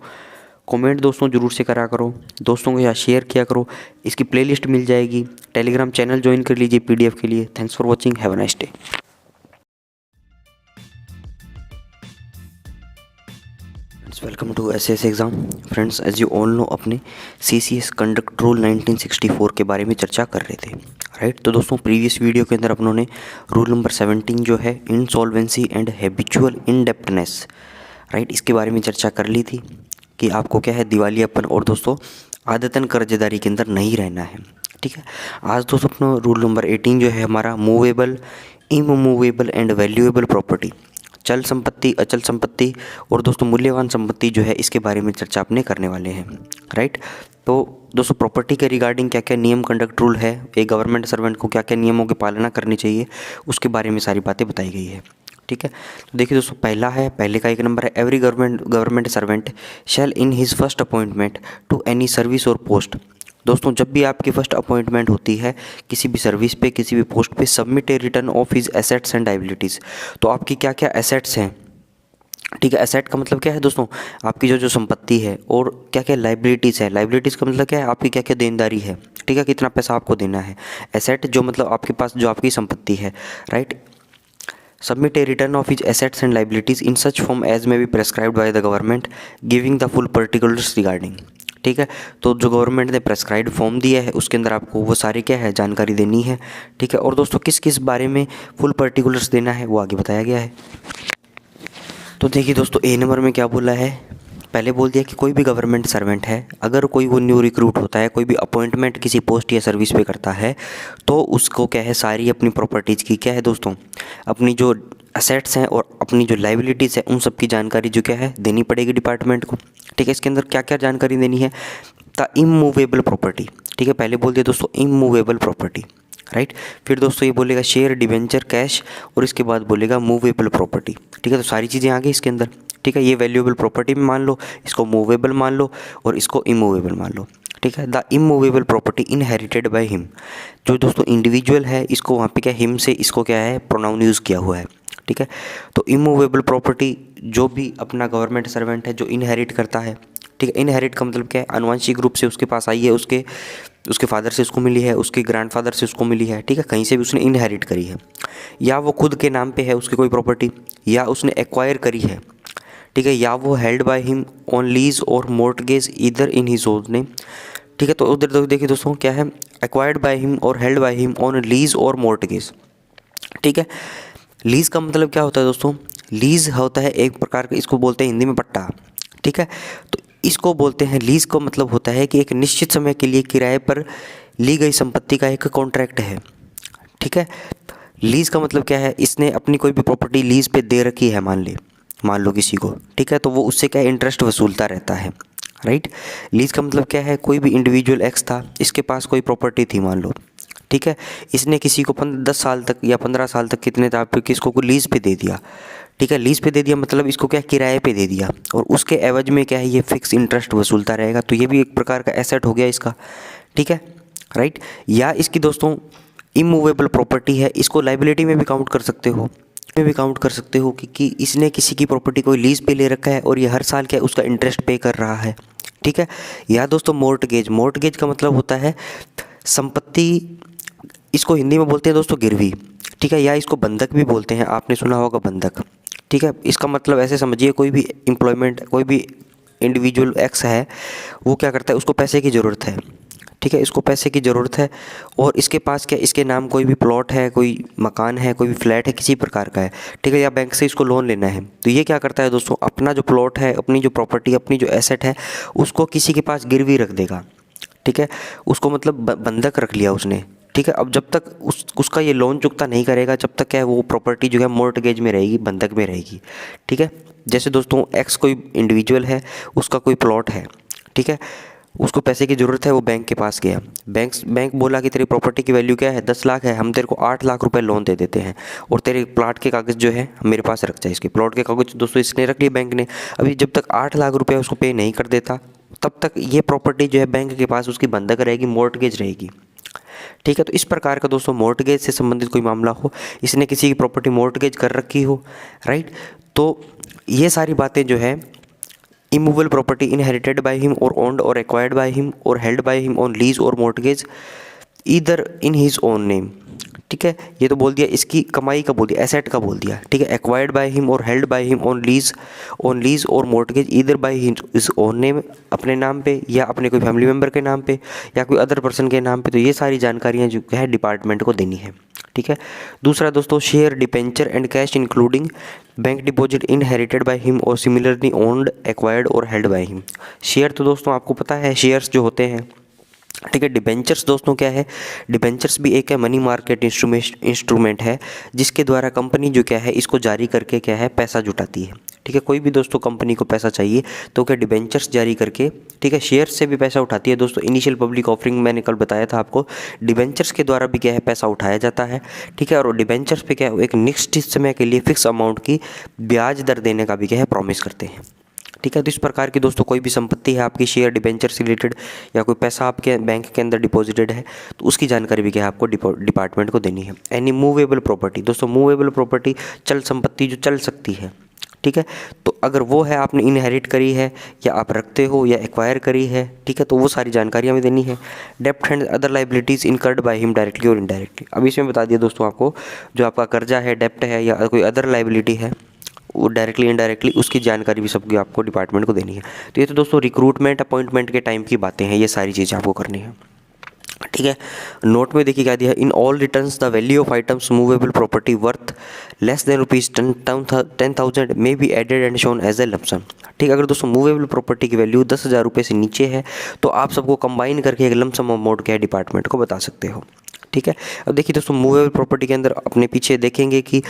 कमेंट दोस्तों ज़रूर से करा करो, दोस्तों को यहाँ शेयर किया करो, इसकी प्लेलिस्ट मिल जाएगी, टेलीग्राम चैनल ज्वाइन कर लीजिए PDF के लिए। Thanks for watching, have a nice day. Welcome to SS exam friends. As you all know अपने CCS कंडक्ट रूल 1964 के बारे में चर्चा कर रहे थे, राइट। तो दोस्तों प्रीवियस वीडियो के अंदर अपनों ने रूल नंबर 17 जो है इंसॉल्वेंसी एंड हैबिचुअल इनडेप्टनेस, राइट, इसके बारे में चर्चा कर ली थी कि आपको क्या है दिवालियापन और दोस्तों आदतन कर्जदारी के अंदर नहीं रहना है, ठीक है। आज दोस्तों अपना रूल नंबर 18 जो है हमारा movable, immovable and valuable property, चल संपत्ति, अचल संपत्ति और दोस्तों मूल्यवान संपत्ति जो है इसके बारे में चर्चा अपने करने वाले हैं, राइट। तो दोस्तों प्रॉपर्टी के रिगार्डिंग क्या क्या नियम कंडक्ट रूल है, एक गवर्नमेंट सर्वेंट को क्या क्या नियमों की पालना करनी चाहिए उसके बारे में सारी बातें बताई गई है, ठीक है। तो देखिए दोस्तों पहले का 1 नंबर है, every government servant shall in his first appointment to any service or post. दोस्तों जब भी आपकी फर्स्ट अपॉइंटमेंट होती है किसी भी सर्विस पे, किसी भी पोस्ट पे, submit a return of his assets and liabilities. तो आपकी क्या क्या एसेट्स हैं, ठीक है, एसेट का मतलब क्या है दोस्तों आपकी जो संपत्ति है, और क्या क्या लायबिलिटीज़ है, लायबिलिटीज़ का मतलब क्या है आपकी क्या क्या देनदारी है, ठीक है, कितना पैसा आपको देना है। एसेट जो मतलब आपके पास जो आपकी संपत्ति है, right. Submit a return of his assets and liabilities in such form as may be prescribed by the government giving the full particulars regarding, ठीक है। तो जो गवर्नमेंट ने प्रेस्क्राइब्ड फॉर्म दिया है उसके अंदर आपको वो सारी क्या है जानकारी देनी है, ठीक है। और दोस्तों किस किस बारे में फुल पर्टिकुलर्स देना है वो आगे बताया गया है। तो देखिए दोस्तों A नंबर में क्या बोला है, पहले बोल दिया कि कोई भी गवर्नमेंट सर्वेंट है अगर कोई वो न्यू रिक्रूट होता है, कोई भी अपॉइंटमेंट किसी पोस्ट या सर्विस पे करता है तो उसको क्या है सारी अपनी प्रॉपर्टीज़ की क्या है दोस्तों, अपनी जो असेट्स हैं और अपनी जो लायबिलिटीज़ है उन सब की जानकारी जो क्या है देनी पड़ेगी डिपार्टमेंट को, ठीक है। इसके अंदर क्या क्या जानकारी देनी है, द इमूवेबल प्रॉपर्टी, ठीक है, पहले बोल दिया दोस्तों इमूवेबल प्रॉपर्टी, राइट। फिर दोस्तों ये बोलेगा शेयर, डिवेंचर, कैश, और इसके बाद बोलेगा मूवेबल प्रॉपर्टी। ठीक है, तो सारी चीज़ें आ गई इसके अंदर। ठीक है, ये वैल्यूएबल प्रॉपर्टी में मान लो, इसको मूवेबल मान लो और इसको इमूवेबल मान लो। ठीक है, the immovable property inherited by him, जो दोस्तों इंडिविजुअल है इसको वहाँ पे क्या हिम से इसको क्या है प्रोनाउन यूज़ किया हुआ है। ठीक है, तो इमूवेबल प्रॉपर्टी जो भी अपना गवर्नमेंट सर्वेंट है जो इनहेरिट करता है। ठीक है, इनहेरिट का मतलब क्या है, आनुवंशिक रूप से उसके पास आई है, उसके फादर से उसको मिली है, उसके ग्रैंडफादर से उसको मिली है। ठीक है, कहीं से भी उसने इनहेरिट करी है, या वो खुद के नाम पे है उसकी कोई प्रॉपर्टी, या उसने एक्वायर करी है। ठीक है, या वो held by him on lease or mortgage either in his own name. ठीक है, तो उधर तो देखिए दोस्तों क्या है, acquired by him or held by him on lease or mortgage. ठीक है, लीज का मतलब क्या होता है दोस्तों, लीज होता है एक प्रकार का, इसको बोलते हैं हिंदी में पट्टा। ठीक है, तो इसको बोलते हैं लीज को मतलब होता है कि एक निश्चित समय के लिए किराए पर ली गई संपत्ति का एक कॉन्ट्रैक्ट है। ठीक है, लीज का मतलब क्या है, इसने अपनी कोई भी प्रॉपर्टी लीज पे दे रखी है, मान लो किसी को। ठीक है, तो वो उससे क्या इंटरेस्ट वसूलता रहता है। राइट, लीज का मतलब क्या है, कोई भी इंडिविजुअल एक्स था, इसके पास कोई प्रॉपर्टी थी मान लो। ठीक है, इसने किसी को 10 साल तक या 15 साल तक कितने था किसको को लीज पे दे दिया। ठीक है, लीज पे दे दिया मतलब इसको क्या किराए पे दे दिया, और उसके एवज में क्या है ये फिक्स इंटरेस्ट वसूलता रहेगा। तो ये भी एक प्रकार का एसेट हो गया इसका। ठीक है, राइट। या इसकी दोस्तों इमूवेबल प्रॉपर्टी है, इसको लाइबिलिटी में भी काउंट कर सकते हो, कि इसने किसी की प्रॉपर्टी को लीज पे ले रखा है और ये हर साल क्या उसका इंटरेस्ट पे कर रहा है। ठीक है, या दोस्तों मॉर्टगेज का मतलब होता है संपत्ति, इसको हिंदी में बोलते हैं दोस्तों गिरवी। ठीक है, या इसको बंधक भी बोलते हैं, आपने सुना होगा बंधक। ठीक है, इसका मतलब ऐसे समझिए कोई भी कोई भी इंडिविजुअल एक्स है, वो क्या करता है, उसको पैसे की ज़रूरत है। ठीक है, इसको पैसे की ज़रूरत है और इसके पास क्या इसके नाम कोई भी प्लॉट है, कोई मकान है, कोई भी फ्लैट है, किसी प्रकार का है। ठीक है, या बैंक से इसको लोन लेना है, तो ये क्या करता है दोस्तों, अपना जो प्लॉट है, अपनी जो प्रॉपर्टी, अपनी जो एसेट है, उसको किसी के पास गिरवी रख देगा। ठीक है, उसको मतलब बंधक रख लिया उसने। ठीक है, अब जब तक उसका ये लोन चुकता नहीं करेगा, जब तक क्या है वो प्रॉपर्टी जो है मॉर्टगेज में रहेगी, बंधक में रहेगी। ठीक है, जैसे दोस्तों एक्स कोई इंडिविजुअल है, उसका कोई प्लॉट है। ठीक है, उसको पैसे की ज़रूरत है, वो बैंक के पास गया, बैंक बोला कि तेरी प्रॉपर्टी की वैल्यू क्या है, 10 लाख है, हम तेरे को 8 लाख रुपए लोन दे देते हैं और तेरे प्लाट के कागज़ जो है मेरे पास रख जाए। इसके प्लॉट के कागज़ दोस्तों इसने रख लिए बैंक ने। अभी जब तक 8 लाख रुपये उसको पे नहीं कर देता, तब तक ये प्रॉपर्टी जो है बैंक के पास उसकी बंधक रहेगी, मॉर्टगेज रहेगी। ठीक है, तो इस प्रकार का दोस्तों मॉर्टगेज से संबंधित कोई मामला हो, इसने किसी की प्रॉपर्टी मॉर्टगेज कर रखी हो, राइट, तो ये सारी बातें जो है immovable property inherited by him or owned or acquired by him or held by him on lease or mortgage either in his own name. ठीक है, ये तो बोल दिया, इसकी कमाई का बोल दिया, एसेट का बोल दिया। ठीक है, acquired by him or held by him on lease or mortgage either by his own name, अपने नाम पे या अपने कोई फैमिली मेम्बर के नाम पे या कोई अदर पर्सन के नाम पे। तो ये सारी जानकारियाँ जो है डिपार्टमेंट को देनी है। ठीक है, दूसरा दोस्तों share, डिपेंचर and cash including bank deposit inherited by him और similarly owned, acquired or held by him. Share तो दोस्तों आपको पता है शेयर्स जो होते हैं। ठीक है, डिबेंचर्स दोस्तों क्या है, डिबेंचर्स भी एक है मनी मार्केट इंस्ट्रूमेंट है, जिसके द्वारा कंपनी जो क्या है इसको जारी करके क्या है पैसा जुटाती है। ठीक है, कोई भी दोस्तों कंपनी को पैसा चाहिए तो क्या डिबेंचर्स जारी करके, ठीक है, शेयर से भी पैसा उठाती है दोस्तों। इनिशियल पब्लिक ऑफरिंग मैंने कल बताया था आपको, डिबेंचर्स के द्वारा भी क्या है पैसा उठाया जाता है। ठीक है, और डिबेंचर्स पे क्या है एक निश्चित समय के लिए फिक्स अमाउंट की ब्याज दर देने का भी क्या है प्रॉमिस करते हैं। ठीक है, तो इस प्रकार की दोस्तों कोई भी संपत्ति है आपकी शेयर, डिबेंचर से रिलेटेड, या कोई पैसा आपके बैंक के अंदर डिपॉजिटेड है, तो उसकी जानकारी भी क्या है आपको डिपार्टमेंट को देनी है। एनी मूवेबल प्रॉपर्टी, दोस्तों मूवेबल प्रॉपर्टी चल संपत्ति जो चल सकती है। ठीक है, तो अगर वो है आपने इनहेरिट करी है या आप रखते हो या एक्वायर करी है, ठीक है, तो वो सारी जानकारियाँ भी देनी है। डेप्ट and other liabilities incurred by him directly or indirectly. अब इसमें बता दिया दोस्तों आपको, जो आपका कर्जा है, डेप्ट है या कोई अदर लाइबिलिटी है, वो डायरेक्टली इनडायरेक्टली उसकी जानकारी भी सबकी आपको डिपार्टमेंट को देनी है। तो ये तो दोस्तों रिक्रूटमेंट अपॉइंटमेंट के टाइम की बातें हैं, ये सारी चीज़ें आपको करनी है। ठीक है, नोट में देखिए क्या दिया, in all returns the value of items movable property worth less than ₹10,000 may be added and shown as a lump sum. ठीक है, अगर दोस्तों मूवेबल प्रॉपर्टी की वैल्यू 10,000 रुपये से नीचे है तो आप सबको कंबाइन करके एक लमसम अमाउंट क्या है डिपार्टमेंट को बता सकते हो। ठीक है। अब देखिए दोस्तों, मूवेबल प्रॉपर्टी के अंदर अपने पीछे देखेंगे कि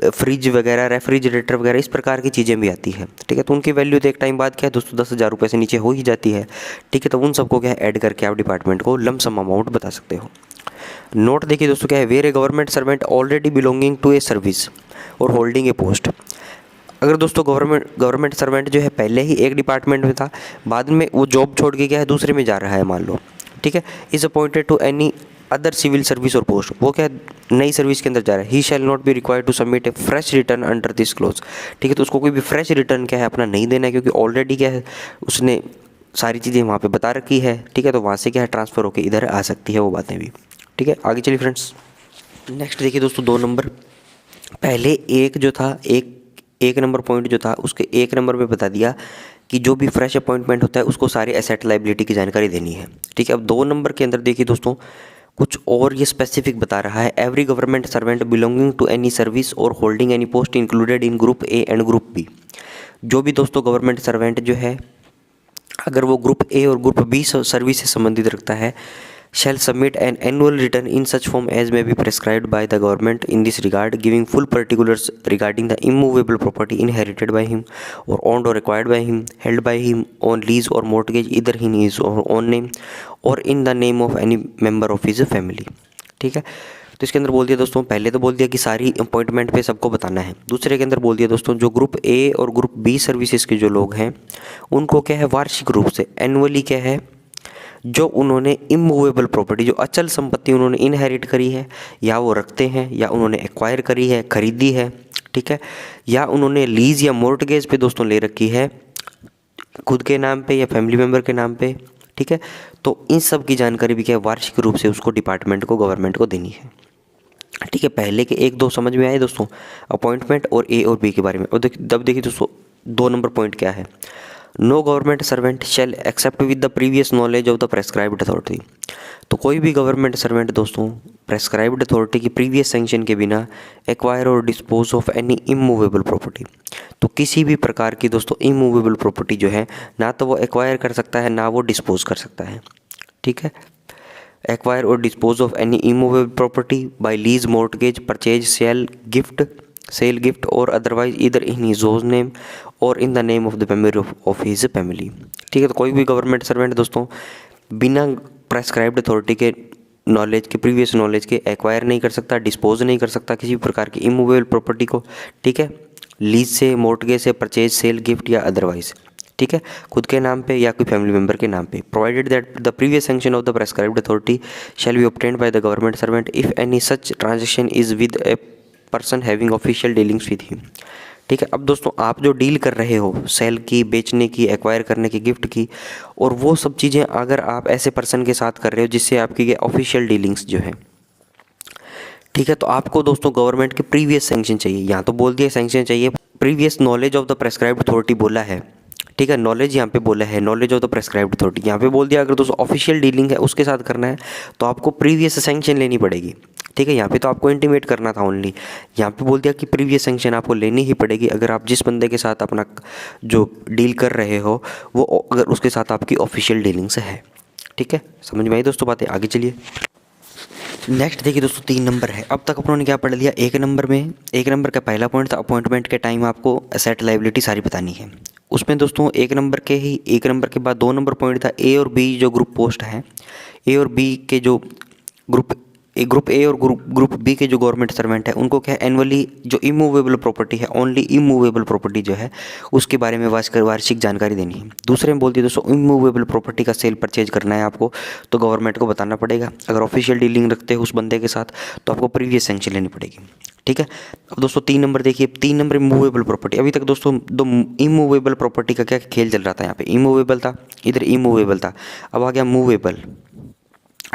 फ्रिज वगैरह, रेफ्रिजरेटर वगैरह इस प्रकार की चीज़ें भी आती है, ठीक है। तो उनकी वैल्यू तो एक टाइम बाद क्या है दोस्तों 10,000 रुपये से नीचे हो ही जाती है, ठीक है। तो उन सबको क्या है ऐड करके आप डिपार्टमेंट को लमसम अमाउंट बता सकते हो। नोट देखिए दोस्तों क्या है, where a government servant already belonging to a service or holding a post. अगर दोस्तों गवर्नमेंट सर्वेंट जो है पहले ही एक डिपार्टमेंट में था, बाद में वो जॉब छोड़ के क्या है दूसरे में जा रहा है मान लो, ठीक है, is appointed to any other civil service or post, वो क्या नई सर्विस के अंदर जा रहा है, he shall not be required to submit a fresh return under this clause, ठीक है। तो उसको कोई भी फ्रेश रिटर्न क्या है अपना नहीं देना है, क्योंकि ऑलरेडी क्या है उसने सारी चीज़ें वहाँ पे बता रखी है, ठीक है। तो वहाँ से क्या है ट्रांसफ़र होकर इधर आ सकती है वो बातें भी, ठीक है। आगे चलिए फ्रेंड्स, नेक्स्ट देखिए दोस्तों 2 नंबर। पहले एक जो था एक नंबर पॉइंट जो था उसके 1 नंबर पे बता दिया कि जो भी फ्रेश अपॉइंटमेंट होता है उसको सारी एसेट लाइबिलिटी की जानकारी देनी है, ठीक है। अब 2 नंबर के अंदर देखिए दोस्तों कुछ और ये स्पेसिफिक बता रहा है, every government servant belonging to any service or holding any post included in group A and group B. जो भी दोस्तों गवर्नमेंट सर्वेंट जो है अगर वो ग्रुप ए और ग्रुप बी सर्विस से संबंधित रखता है, shall submit an annual return in such form as may be prescribed by the government in this regard, giving full particulars regarding the immovable property inherited by him or owned or acquired by him, held by him on lease or mortgage either in his own name or in the name of any member of his family, ठीक है। तो इसके अंदर बोल दिया दोस्तों, पहले तो बोल दिया कि सारी अपॉइंटमेंट पे सबको बताना है। दूसरे के अंदर बोल दिया दोस्तों जो ग्रुप ए और ग्रुप बी सर्विसेज के जो लोग हैं उनको क्या है वार्षिक रूप से एनुअली क्या है जो उन्होंने इमूवेबल प्रॉपर्टी जो अचल संपत्ति उन्होंने इनहेरिट करी है या वो रखते हैं या उन्होंने एक्वायर करी है, खरीदी है, ठीक है, या उन्होंने लीज या मॉर्टगेज पे दोस्तों ले रखी है खुद के नाम पे या फैमिली मेम्बर के नाम पे, ठीक है। तो इन सब की जानकारी भी क्या है वार्षिक रूप से उसको डिपार्टमेंट को गवर्नमेंट को देनी है, ठीक है। पहले के 1-2 समझ में आए दोस्तों अपॉइंटमेंट और ए और बी के बारे में। और तब देखिए दोस्तों 2 नंबर पॉइंट क्या है, no government servant shall accept with the previous knowledge of the prescribed authority. तो कोई भी गवर्नमेंट सर्वेंट दोस्तों प्रेस्क्राइब्ड अथॉरिटी की प्रीवियस सैंक्शन के बिना acquire or dispose of any immovable property, तो किसी भी प्रकार की दोस्तों इमूवेबल प्रॉपर्टी जो है ना तो वो एक्वायर कर सकता है ना वो डिस्पोज कर सकता है, ठीक है। Acquire or dispose of any immovable property by lease, mortgage, purchase, sale gift or otherwise either in his own name or in the name of the member of his family, ठीक है। तो कोई भी गवर्नमेंट सर्वेंट दोस्तों बिना prescribed authority के knowledge के previous knowledge के एक्वायर नहीं कर सकता, डिस्पोज नहीं कर सकता किसी भी प्रकार की इमूवेबल प्रॉपर्टी को, ठीक है, लीज से, मॉर्टगेज से, परचेज, सेल गिफ्ट या अदरवाइज, ठीक है, खुद के नाम पे या कोई फैमिली मेम्बर के नाम पे, provided that the previous sanction of the prescribed authority shall be obtained by the government servant if any such transaction is with a person having official dealings with him, ठीक है। अब दोस्तों आप जो deal कर रहे हो सेल की, बेचने की, एक्वायर करने की, गिफ्ट की, और वो सब चीज़ें अगर आप ऐसे पर्सन के साथ कर रहे हो जिससे आपकी ये ऑफिशियल डीलिंग्स जो है, ठीक है, तो आपको दोस्तों गवर्नमेंट के प्रीवियस सैंक्शन चाहिए। यहाँ तो बोल दिया सैंक्शन चाहिए, previous knowledge of the prescribed authority बोला है, ठीक है, नॉलेज यहाँ पे बोला है, knowledge of the prescribed authority यहाँ पे बोल दिया। अगर दोस्तों ऑफिशियल डीलिंग है उसके साथ करना है तो आपको प्रीवियस सैंक्शन लेनी पड़ेगी, ठीक है। यहाँ पे तो आपको इंटीमेट करना था ओनली, यहाँ पे बोल दिया कि प्रीवियस सैंक्शन आपको लेनी ही पड़ेगी अगर आप जिस बंदे के साथ अपना जो डील कर रहे हो वो अगर उसके साथ आपकी ऑफिशियल डीलिंग्स है, ठीक है। समझ में आई दोस्तों बातें, आगे चलिए। नेक्स्ट देखिए दोस्तों 3 नंबर है। अब तक अपनों ने क्या पढ़ लिया, 1 नंबर में 1 नंबर का पहला पॉइंट था अपॉइंटमेंट के टाइम आपको एसेट लायबिलिटी सारी बतानी है। उसमें दोस्तों 1 नंबर के बाद 2 नंबर पॉइंट था ए और बी जो ग्रुप पोस्ट हैं, ए और बी के जो ग्रुप ए और ग्रुप बी के जो गवर्नमेंट सर्वेंट है उनको क्या है एनुअली जो इमूवेबल प्रॉपर्टी है, ओनली इमूवेबल प्रॉपर्टी जो है उसके बारे में वार्षिक जानकारी देनी है। दूसरे में बोलती है दोस्तों इमूवेबल प्रॉपर्टी का सेल परचेज करना है आपको तो गवर्नमेंट को बताना पड़ेगा। अगर ऑफिशियल डीलिंग रखते हो उस बंदे के साथ तो आपको प्रीवियस सैंक्शन लेनी पड़ेगी, ठीक है। अब दोस्तों 3 नंबर देखिए, 3 नंबर इमूवेबल प्रॉपर्टी। अभी तक दोस्तों 2 इमूवेबल प्रॉपर्टी का क्या खेल चल रहा था, यहाँ पे इमूवेबल था, इधर इमूवेबल था, अब आ गया मूवेबल,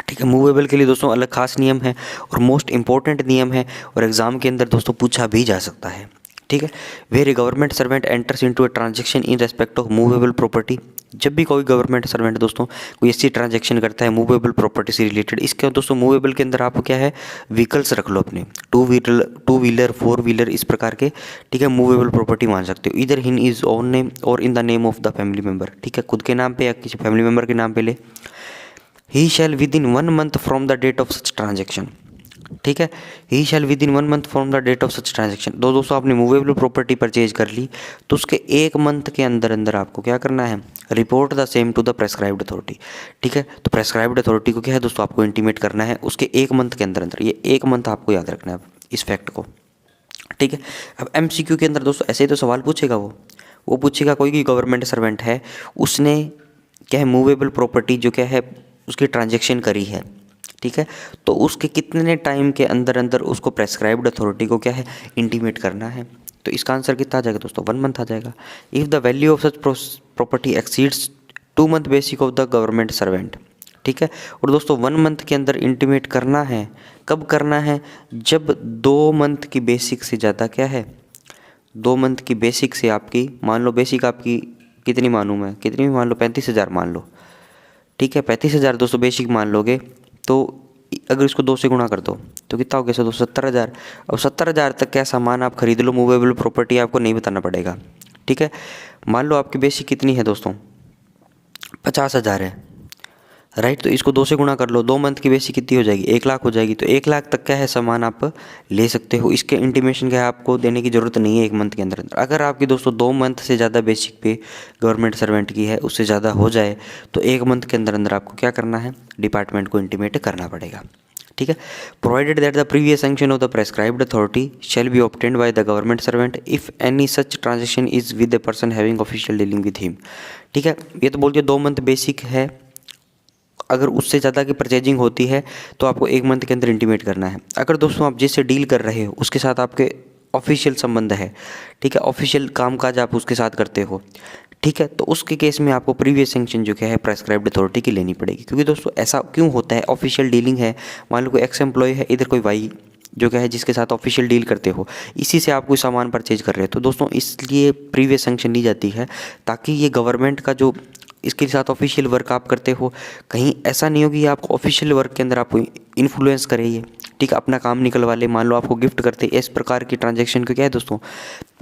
ठीक है। मूवेबल के लिए दोस्तों अलग खास नियम है और मोस्ट इंपॉर्टेंट नियम है और एग्जाम के अंदर दोस्तों पूछा भी जा सकता है, ठीक है। Where a government servant enters into a transaction in respect of movable property, जब भी कोई गवर्नमेंट सर्वेंट दोस्तों कोई ऐसी ट्रांजैक्शन करता है मूवेबल प्रॉपर्टी से रिलेटेड, इसके दोस्तों मूवेबल के अंदर आपको क्या है व्हीकल्स रख लो अपने, टू व्हीलर 4 व्हीलर इस प्रकार के, ठीक है, मूवेबल प्रॉपर्टी मान सकते हो। इधर इन is own name or in the name of the family member, ठीक है, खुद के नाम पे या किसी फैमिली मेम्बर के नाम पे ले, he shall within 1 month from the date of such transaction. ठीक है, he shall within 1 month from the date of such transaction. दोस्तों आपने मूवेबल प्रॉपर्टी परचेज कर ली तो उसके 1 मंथ के अंदर अंदर आपको क्या करना है, report the same to the prescribed authority. ठीक है, तो प्रेस्क्राइब्ड अथॉरिटी को क्या है दोस्तों, आपको इंटीमेट करना है उसके 1 मंथ के अंदर अंदर। ये 1 मंथ आपको याद रखना है इस फैक्ट को। ठीक है, अब MCQ के अंदर दोस्तों ऐसे ही तो सवाल पूछेगा, वो पूछेगा कोई भी गवर्नमेंट सर्वेंट है, उसने क्या है मूवेबल प्रॉपर्टी जो क्या है उसकी ट्रांजेक्शन करी है। ठीक है, तो उसके कितने टाइम के अंदर अंदर उसको प्रेस्क्राइब्ड अथॉरिटी को क्या है इंटीमेट करना है। तो इसका आंसर कितना आ जाएगा दोस्तों, 1 मंथ आ जाएगा। If the value of such property exceeds 2 month basic of the government servant. ठीक है, और दोस्तों 1 मंथ के अंदर इंटीमेट करना है, कब करना है, जब 2 मंथ की बेसिक से ज़्यादा क्या है, 2 मंथ की बेसिक से आपकी, मान लो बेसिक आपकी कितनी मानूँ मैं, कितनी भी मान लो 35,000 मान लो। ठीक है, 35,000 दोस्तों बेसिक मान लोगे तो अगर इसको 2 से गुणा कर दो तो कितना हो गया दोस्तों, 70,000। अब 70,000 तक क्या सामान आप खरीद लो, मूवेबल प्रॉपर्टी आपको नहीं बताना पड़ेगा। ठीक है, मान लो आपकी बेसिक कितनी है दोस्तों, 50,000 है, राइट। तो इसको 2 से गुणा कर लो, 2 मंथ की बेसिक कितनी हो जाएगी, 1 लाख हो जाएगी। तो 1 लाख तक क्या है सामान आप ले सकते हो। इसके इंटीमेशन क्या है आपको देने की ज़रूरत नहीं है 1 मंथ के अंदर अंदर। अगर आपकी दोस्तों 2 मंथ से ज़्यादा बेसिक पे गवर्नमेंट सर्वेंट की है, उससे ज़्यादा हो जाए तो 1 मंथ के अंदर अंदर आपको क्या करना है, डिपार्टमेंट को इंटीमेट करना पड़ेगा। ठीक है, provided that the previous sanction of the prescribed authority shall be obtained by the government servant if any such transaction is with the person having official dealing with him. ठीक है, ये तो बोल के 2 मंथ बेसिक है, अगर उससे ज़्यादा की परचेजिंग होती है तो आपको 1 मंथ के अंदर इंटीमेट करना है। अगर दोस्तों आप जिससे डील कर रहे हो उसके साथ आपके ऑफिशियल संबंध है, ठीक है, ऑफिशियल कामकाज आप उसके साथ करते हो, ठीक है, तो उसके केस में आपको प्रीवियस सैंक्शन जो क्या है प्रेस्क्राइब्ड अथॉरिटी की लेनी पड़ेगी। क्योंकि दोस्तों ऐसा क्यों होता है, ऑफिशियल डीलिंग है, मान लो कोई एक्स एम्प्लॉय है, इधर कोई वाई जो क्या है जिसके साथ ऑफिशियल डील करते हो, इसी से आप कोई सामान परचेज कर रहे हो, तो दोस्तों इसलिए प्रीवियस सैंक्शन ली जाती है ताकि ये गवर्नमेंट का जो इसके साथ ऑफिशियल वर्क आप करते हो, कहीं ऐसा नहीं हो कि आपको ऑफिशियल वर्क के अंदर आपको इन्फ्लुएंस करे ये, ठीक है, अपना काम निकलवा ले, मान लो आपको गिफ्ट करते, इस प्रकार की ट्रांजैक्शन को क्या है दोस्तों,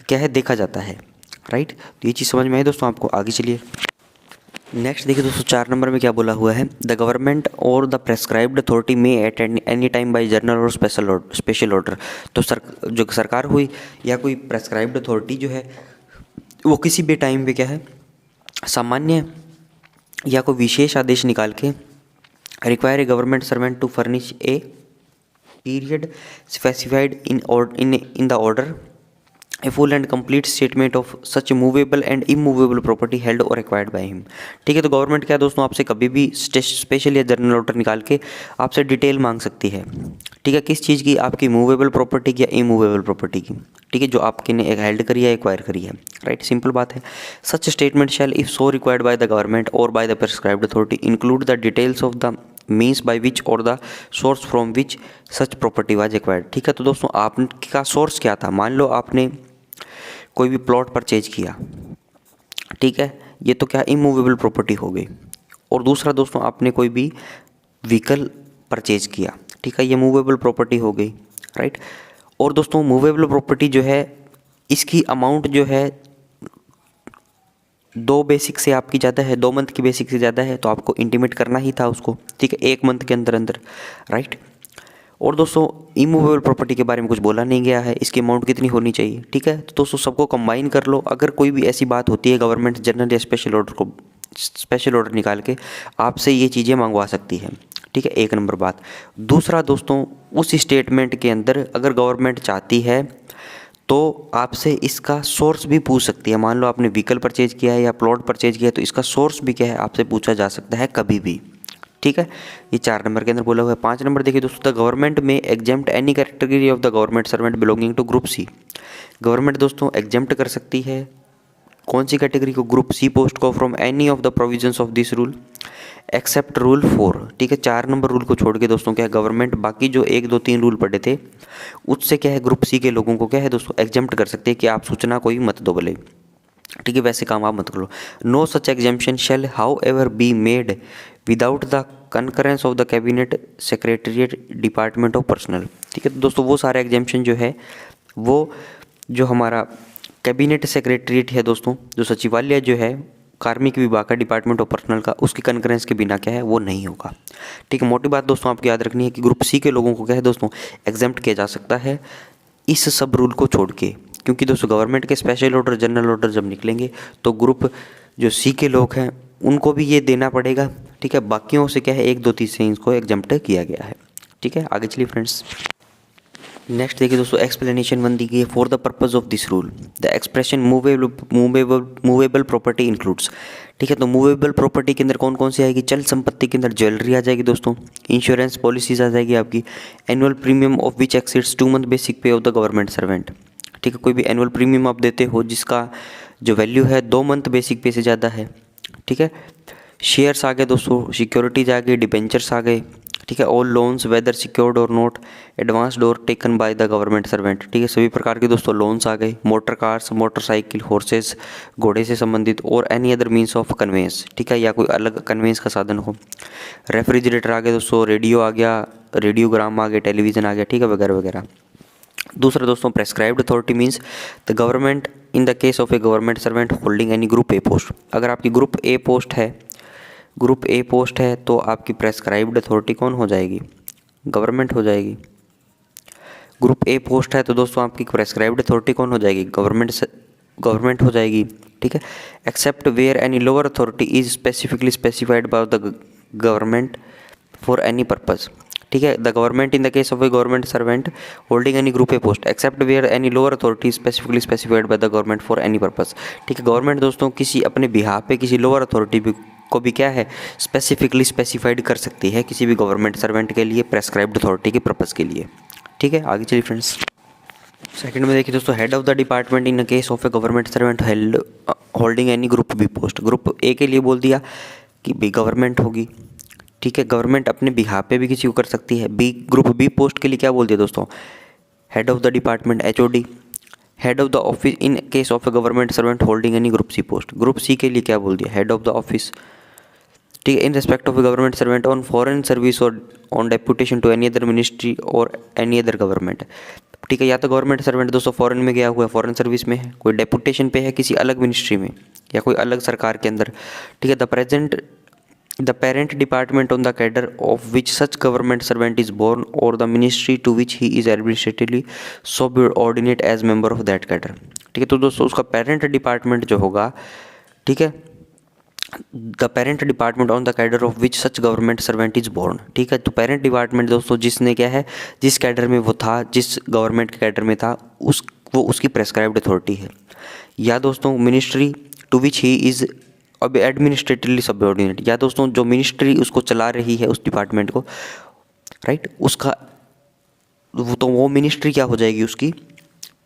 क्या है देखा जाता है, राइट। तो ये चीज़ समझ में आई दोस्तों आपको। आगे चलिए नेक्स्ट देखिए दोस्तों 4 नंबर में क्या बोला हुआ है, the government or the prescribed authority may at any time by general or special order. तो जो सरकार हुई या कोई प्रेस्क्राइब्ड अथॉरिटी जो है वो किसी भी टाइम पे क्या है सामान्य या कोई विशेष आदेश निकाल के require a government servant to furnish a period specified in the order a full and complete statement of such movable and immovable property held or acquired by him. ठीक है, तो गवर्नमेंट क्या है दोस्तों आपसे कभी भी स्पेशल या जर्नल ऑर्डर निकाल के आपसे डिटेल मांग सकती है। ठीक है, किस चीज़ की, आपकी मूवेबल प्रॉपर्टी की या इमूवेबल प्रॉपर्टी की, ठीक है, जो आपके ने एक हेल्ड करी है एक्वायर करी है, राइट, सिंपल बात है। Such statement shall if so required by the government or by the prescribed authority include the details of the means by which or the source from which such property was acquired. ठीक है, तो दोस्तों आपका source क्या था, मान लो आपने कोई भी प्लॉट परचेज किया, ठीक है, ये तो क्या इमूवेबल प्रॉपर्टी हो गई। और दूसरा दोस्तों आपने कोई भी व्हीकल परचेज किया, ठीक है, ये मूवेबल प्रॉपर्टी हो गई, राइट। और दोस्तों मूवेबल प्रॉपर्टी जो है इसकी अमाउंट जो है 2 बेसिक से आपकी ज़्यादा है, 2 मंथ की बेसिक से ज़्यादा है, तो आपको इंटीमेट करना ही था उसको, ठीक है, 1 मंथ के अंदर अंदर, राइट। और दोस्तों इमूवेबल प्रॉपर्टी के बारे में कुछ बोला नहीं गया है, इसकी अमाउंट कितनी होनी चाहिए, ठीक है। तो दोस्तों सबको कंबाइन कर लो, अगर कोई भी ऐसी बात होती है गवर्नमेंट जनरल या स्पेशल ऑर्डर निकाल के आपसे ये चीज़ें मंगवा सकती है, ठीक है, 1 नंबर बात। दूसरा दोस्तों उस स्टेटमेंट के अंदर अगर गवर्नमेंट चाहती है तो आपसे इसका सोर्स भी पूछ सकती है। मान लो आपने व्हीकल परचेज किया है या प्लॉट परचेज किया है तो इसका सोर्स भी क्या है आपसे पूछा जा सकता है कभी भी, ठीक है। ये 4 नंबर के अंदर बोला हुआ है। 5 नंबर देखिए दोस्तों, the government may exempt any category of the government servant belonging to group C. Government दोस्तों एग्जेम्प्ट कर सकती है कौन सी कैटेगरी को, ग्रुप सी पोस्ट को, from any of the provisions of this rule except rule 4। ठीक है, 4 नंबर रूल को छोड़ के दोस्तों क्या है गवर्नमेंट बाकी जो 1 2 3 रूल पढ़े थे उससे क्या है ग्रुप सी के लोगों को क्या है दोस्तों एग्जेम्प्ट कर सकते हैं कि आप सूचना कोई मत दो भले, ठीक है, वैसे काम आप मत करो। No such exemption shall however be made without the concurrence of the cabinet secretariat department of personnel. ठीक है, तो दोस्तों वो सारे एग्जेम्पशन जो है वो जो हमारा कैबिनेट सेक्रेटरीट है दोस्तों, जो सचिवालय जो है कार्मिक विभाग का, डिपार्टमेंट ऑफ पर्सनल का, उसकी कंकरेंस के बिना क्या है वो नहीं होगा। ठीक है, मोटी बात दोस्तों आपको याद रखनी है कि ग्रुप सी के लोगों को क्या है दोस्तों एग्जेम्प्ट किया जा सकता है इस सब रूल को छोड़ के, क्योंकि दोस्तों गवर्नमेंट के स्पेशल ऑर्डर, जनरल ऑर्डर जब निकलेंगे तो ग्रुप जो सी के लोग हैं उनको भी ये देना पड़ेगा। ठीक है, बाकियों से क्या है 1-2-3 से इनको एग्जेम्प्ट किया गया है। ठीक है, आगे चलिए फ्रेंड्स। नेक्स्ट देखिए दोस्तों, एक्सप्लेनेशन 1 दी गई है। For the purpose of this rule the expression movable property includes. ठीक है, तो मूवेबल प्रॉपर्टी के अंदर कौन कौन सी आएगी? चल संपत्ति के अंदर ज्वेलरी आ जाएगी दोस्तों, इंश्योरेंस पॉलिसीज आ जाएगी आपकी, annual premium of which exceeds 2 month basic पे ऑफ द गवर्नमेंट सर्वेंट। ठीक है, कोई भी एनुअल प्रीमियम आप देते हो जिसका जो वैल्यू है 2 मंथ बेसिक पे से ज़्यादा है। ठीक है, शेयर्स आ गए दोस्तों, सिक्योरिटीज आ गई, डिबेंचर्स आ गए। ठीक है, ऑल लोन्स वेदर सिक्योर्ड और नॉट, एडवांस्ड और taken by the government servant. ठीक है, सभी प्रकार के दोस्तों लोन्स आ गए, मोटर कार्स, मोटरसाइकिल, हॉर्सेस, घोड़े से संबंधित, or any other means of conveyance. ठीक है, या कोई अलग कन्वेंस का साधन हो। रेफ्रिजरेटर आ गए दोस्तों, रेडियो आ गया, रेडियोग्राम आ गए, टेलीविज़न आ गया। ठीक है, वगैरह वगैरह। दूसरा दोस्तों, prescribed authority means the government in the case of a government servant holding any group A post. अगर आपकी ग्रुप ए पोस्ट है, ग्रुप ए पोस्ट है तो आपकी प्रेस्क्राइब्ड अथॉरिटी कौन हो जाएगी? गवर्नमेंट हो जाएगी। ग्रुप ए पोस्ट है तो दोस्तों आपकी प्रेस्क्राइब्ड अथॉरिटी कौन हो जाएगी? गवर्नमेंट हो जाएगी। ठीक है, except where any lower authority is specifically specified by the government for any purpose. ठीक है, the government in the case of a government servant holding any group A post except where any lower authority specifically specified by the government for any purpose. ठीक है, government दोस्तों किसी अपने behalf पे किसी lower authority को भी क्या है स्पेसिफिकली स्पेसिफाइड कर सकती है किसी भी गवर्नमेंट सर्वेंट के लिए, प्रेस्क्राइब्ड अथॉरिटी के पर्पज़ के लिए। ठीक है, आगे चलिए फ्रेंड्स। सेकंड में देखिए दोस्तों, head of the department in case of a government servant held holding any group B post. Group A के लिए बोल दिया कि बी गवर्नमेंट होगी। ठीक है, गवर्नमेंट अपने बिहाफ पे भी किसी को कर सकती है। बी ग्रुप बी पोस्ट के लिए क्या बोल दिया दोस्तों? Head of the department HOD, head of the office in case of a government servant holding any group C post. Group C के लिए क्या बोल दिया? Head of the office. ठीक है, in respect of a government servant on foreign service or on deputation to any other ministry or any other government. ठीक है, या तो गवर्नमेंट सर्वेंट दोस्तों फॉरेन में गया हुआ है, फॉरेन सर्विस में है, कोई डेपुटेशन पे है किसी अलग मिनिस्ट्री में या कोई अलग सरकार के अंदर। ठीक है, the parent department on the cadre of which such government servant is borne or the ministry to which he is administratively subordinate as member of that cadre. ठीक है, तो दोस्तों उसका पेरेंट डिपार्टमेंट जो होगा, ठीक है, the parent department on the cadre of which such government servant is borne. ठीक है, तो पेरेंट डिपार्टमेंट दोस्तों जिसने क्या है, जिस कैडर में वो था, जिस गवर्नमेंट के कैडर में था, वो उसकी प्रेस्क्राइब्ड अथॉरिटी है। या दोस्तों ministry to which he is अब एडमिनिस्ट्रेटिवली सबऑर्डिनेट, या दोस्तों जो मिनिस्ट्री उसको चला रही है उस डिपार्टमेंट को, राइट, उसका तो वो मिनिस्ट्री क्या हो जाएगी? उसकी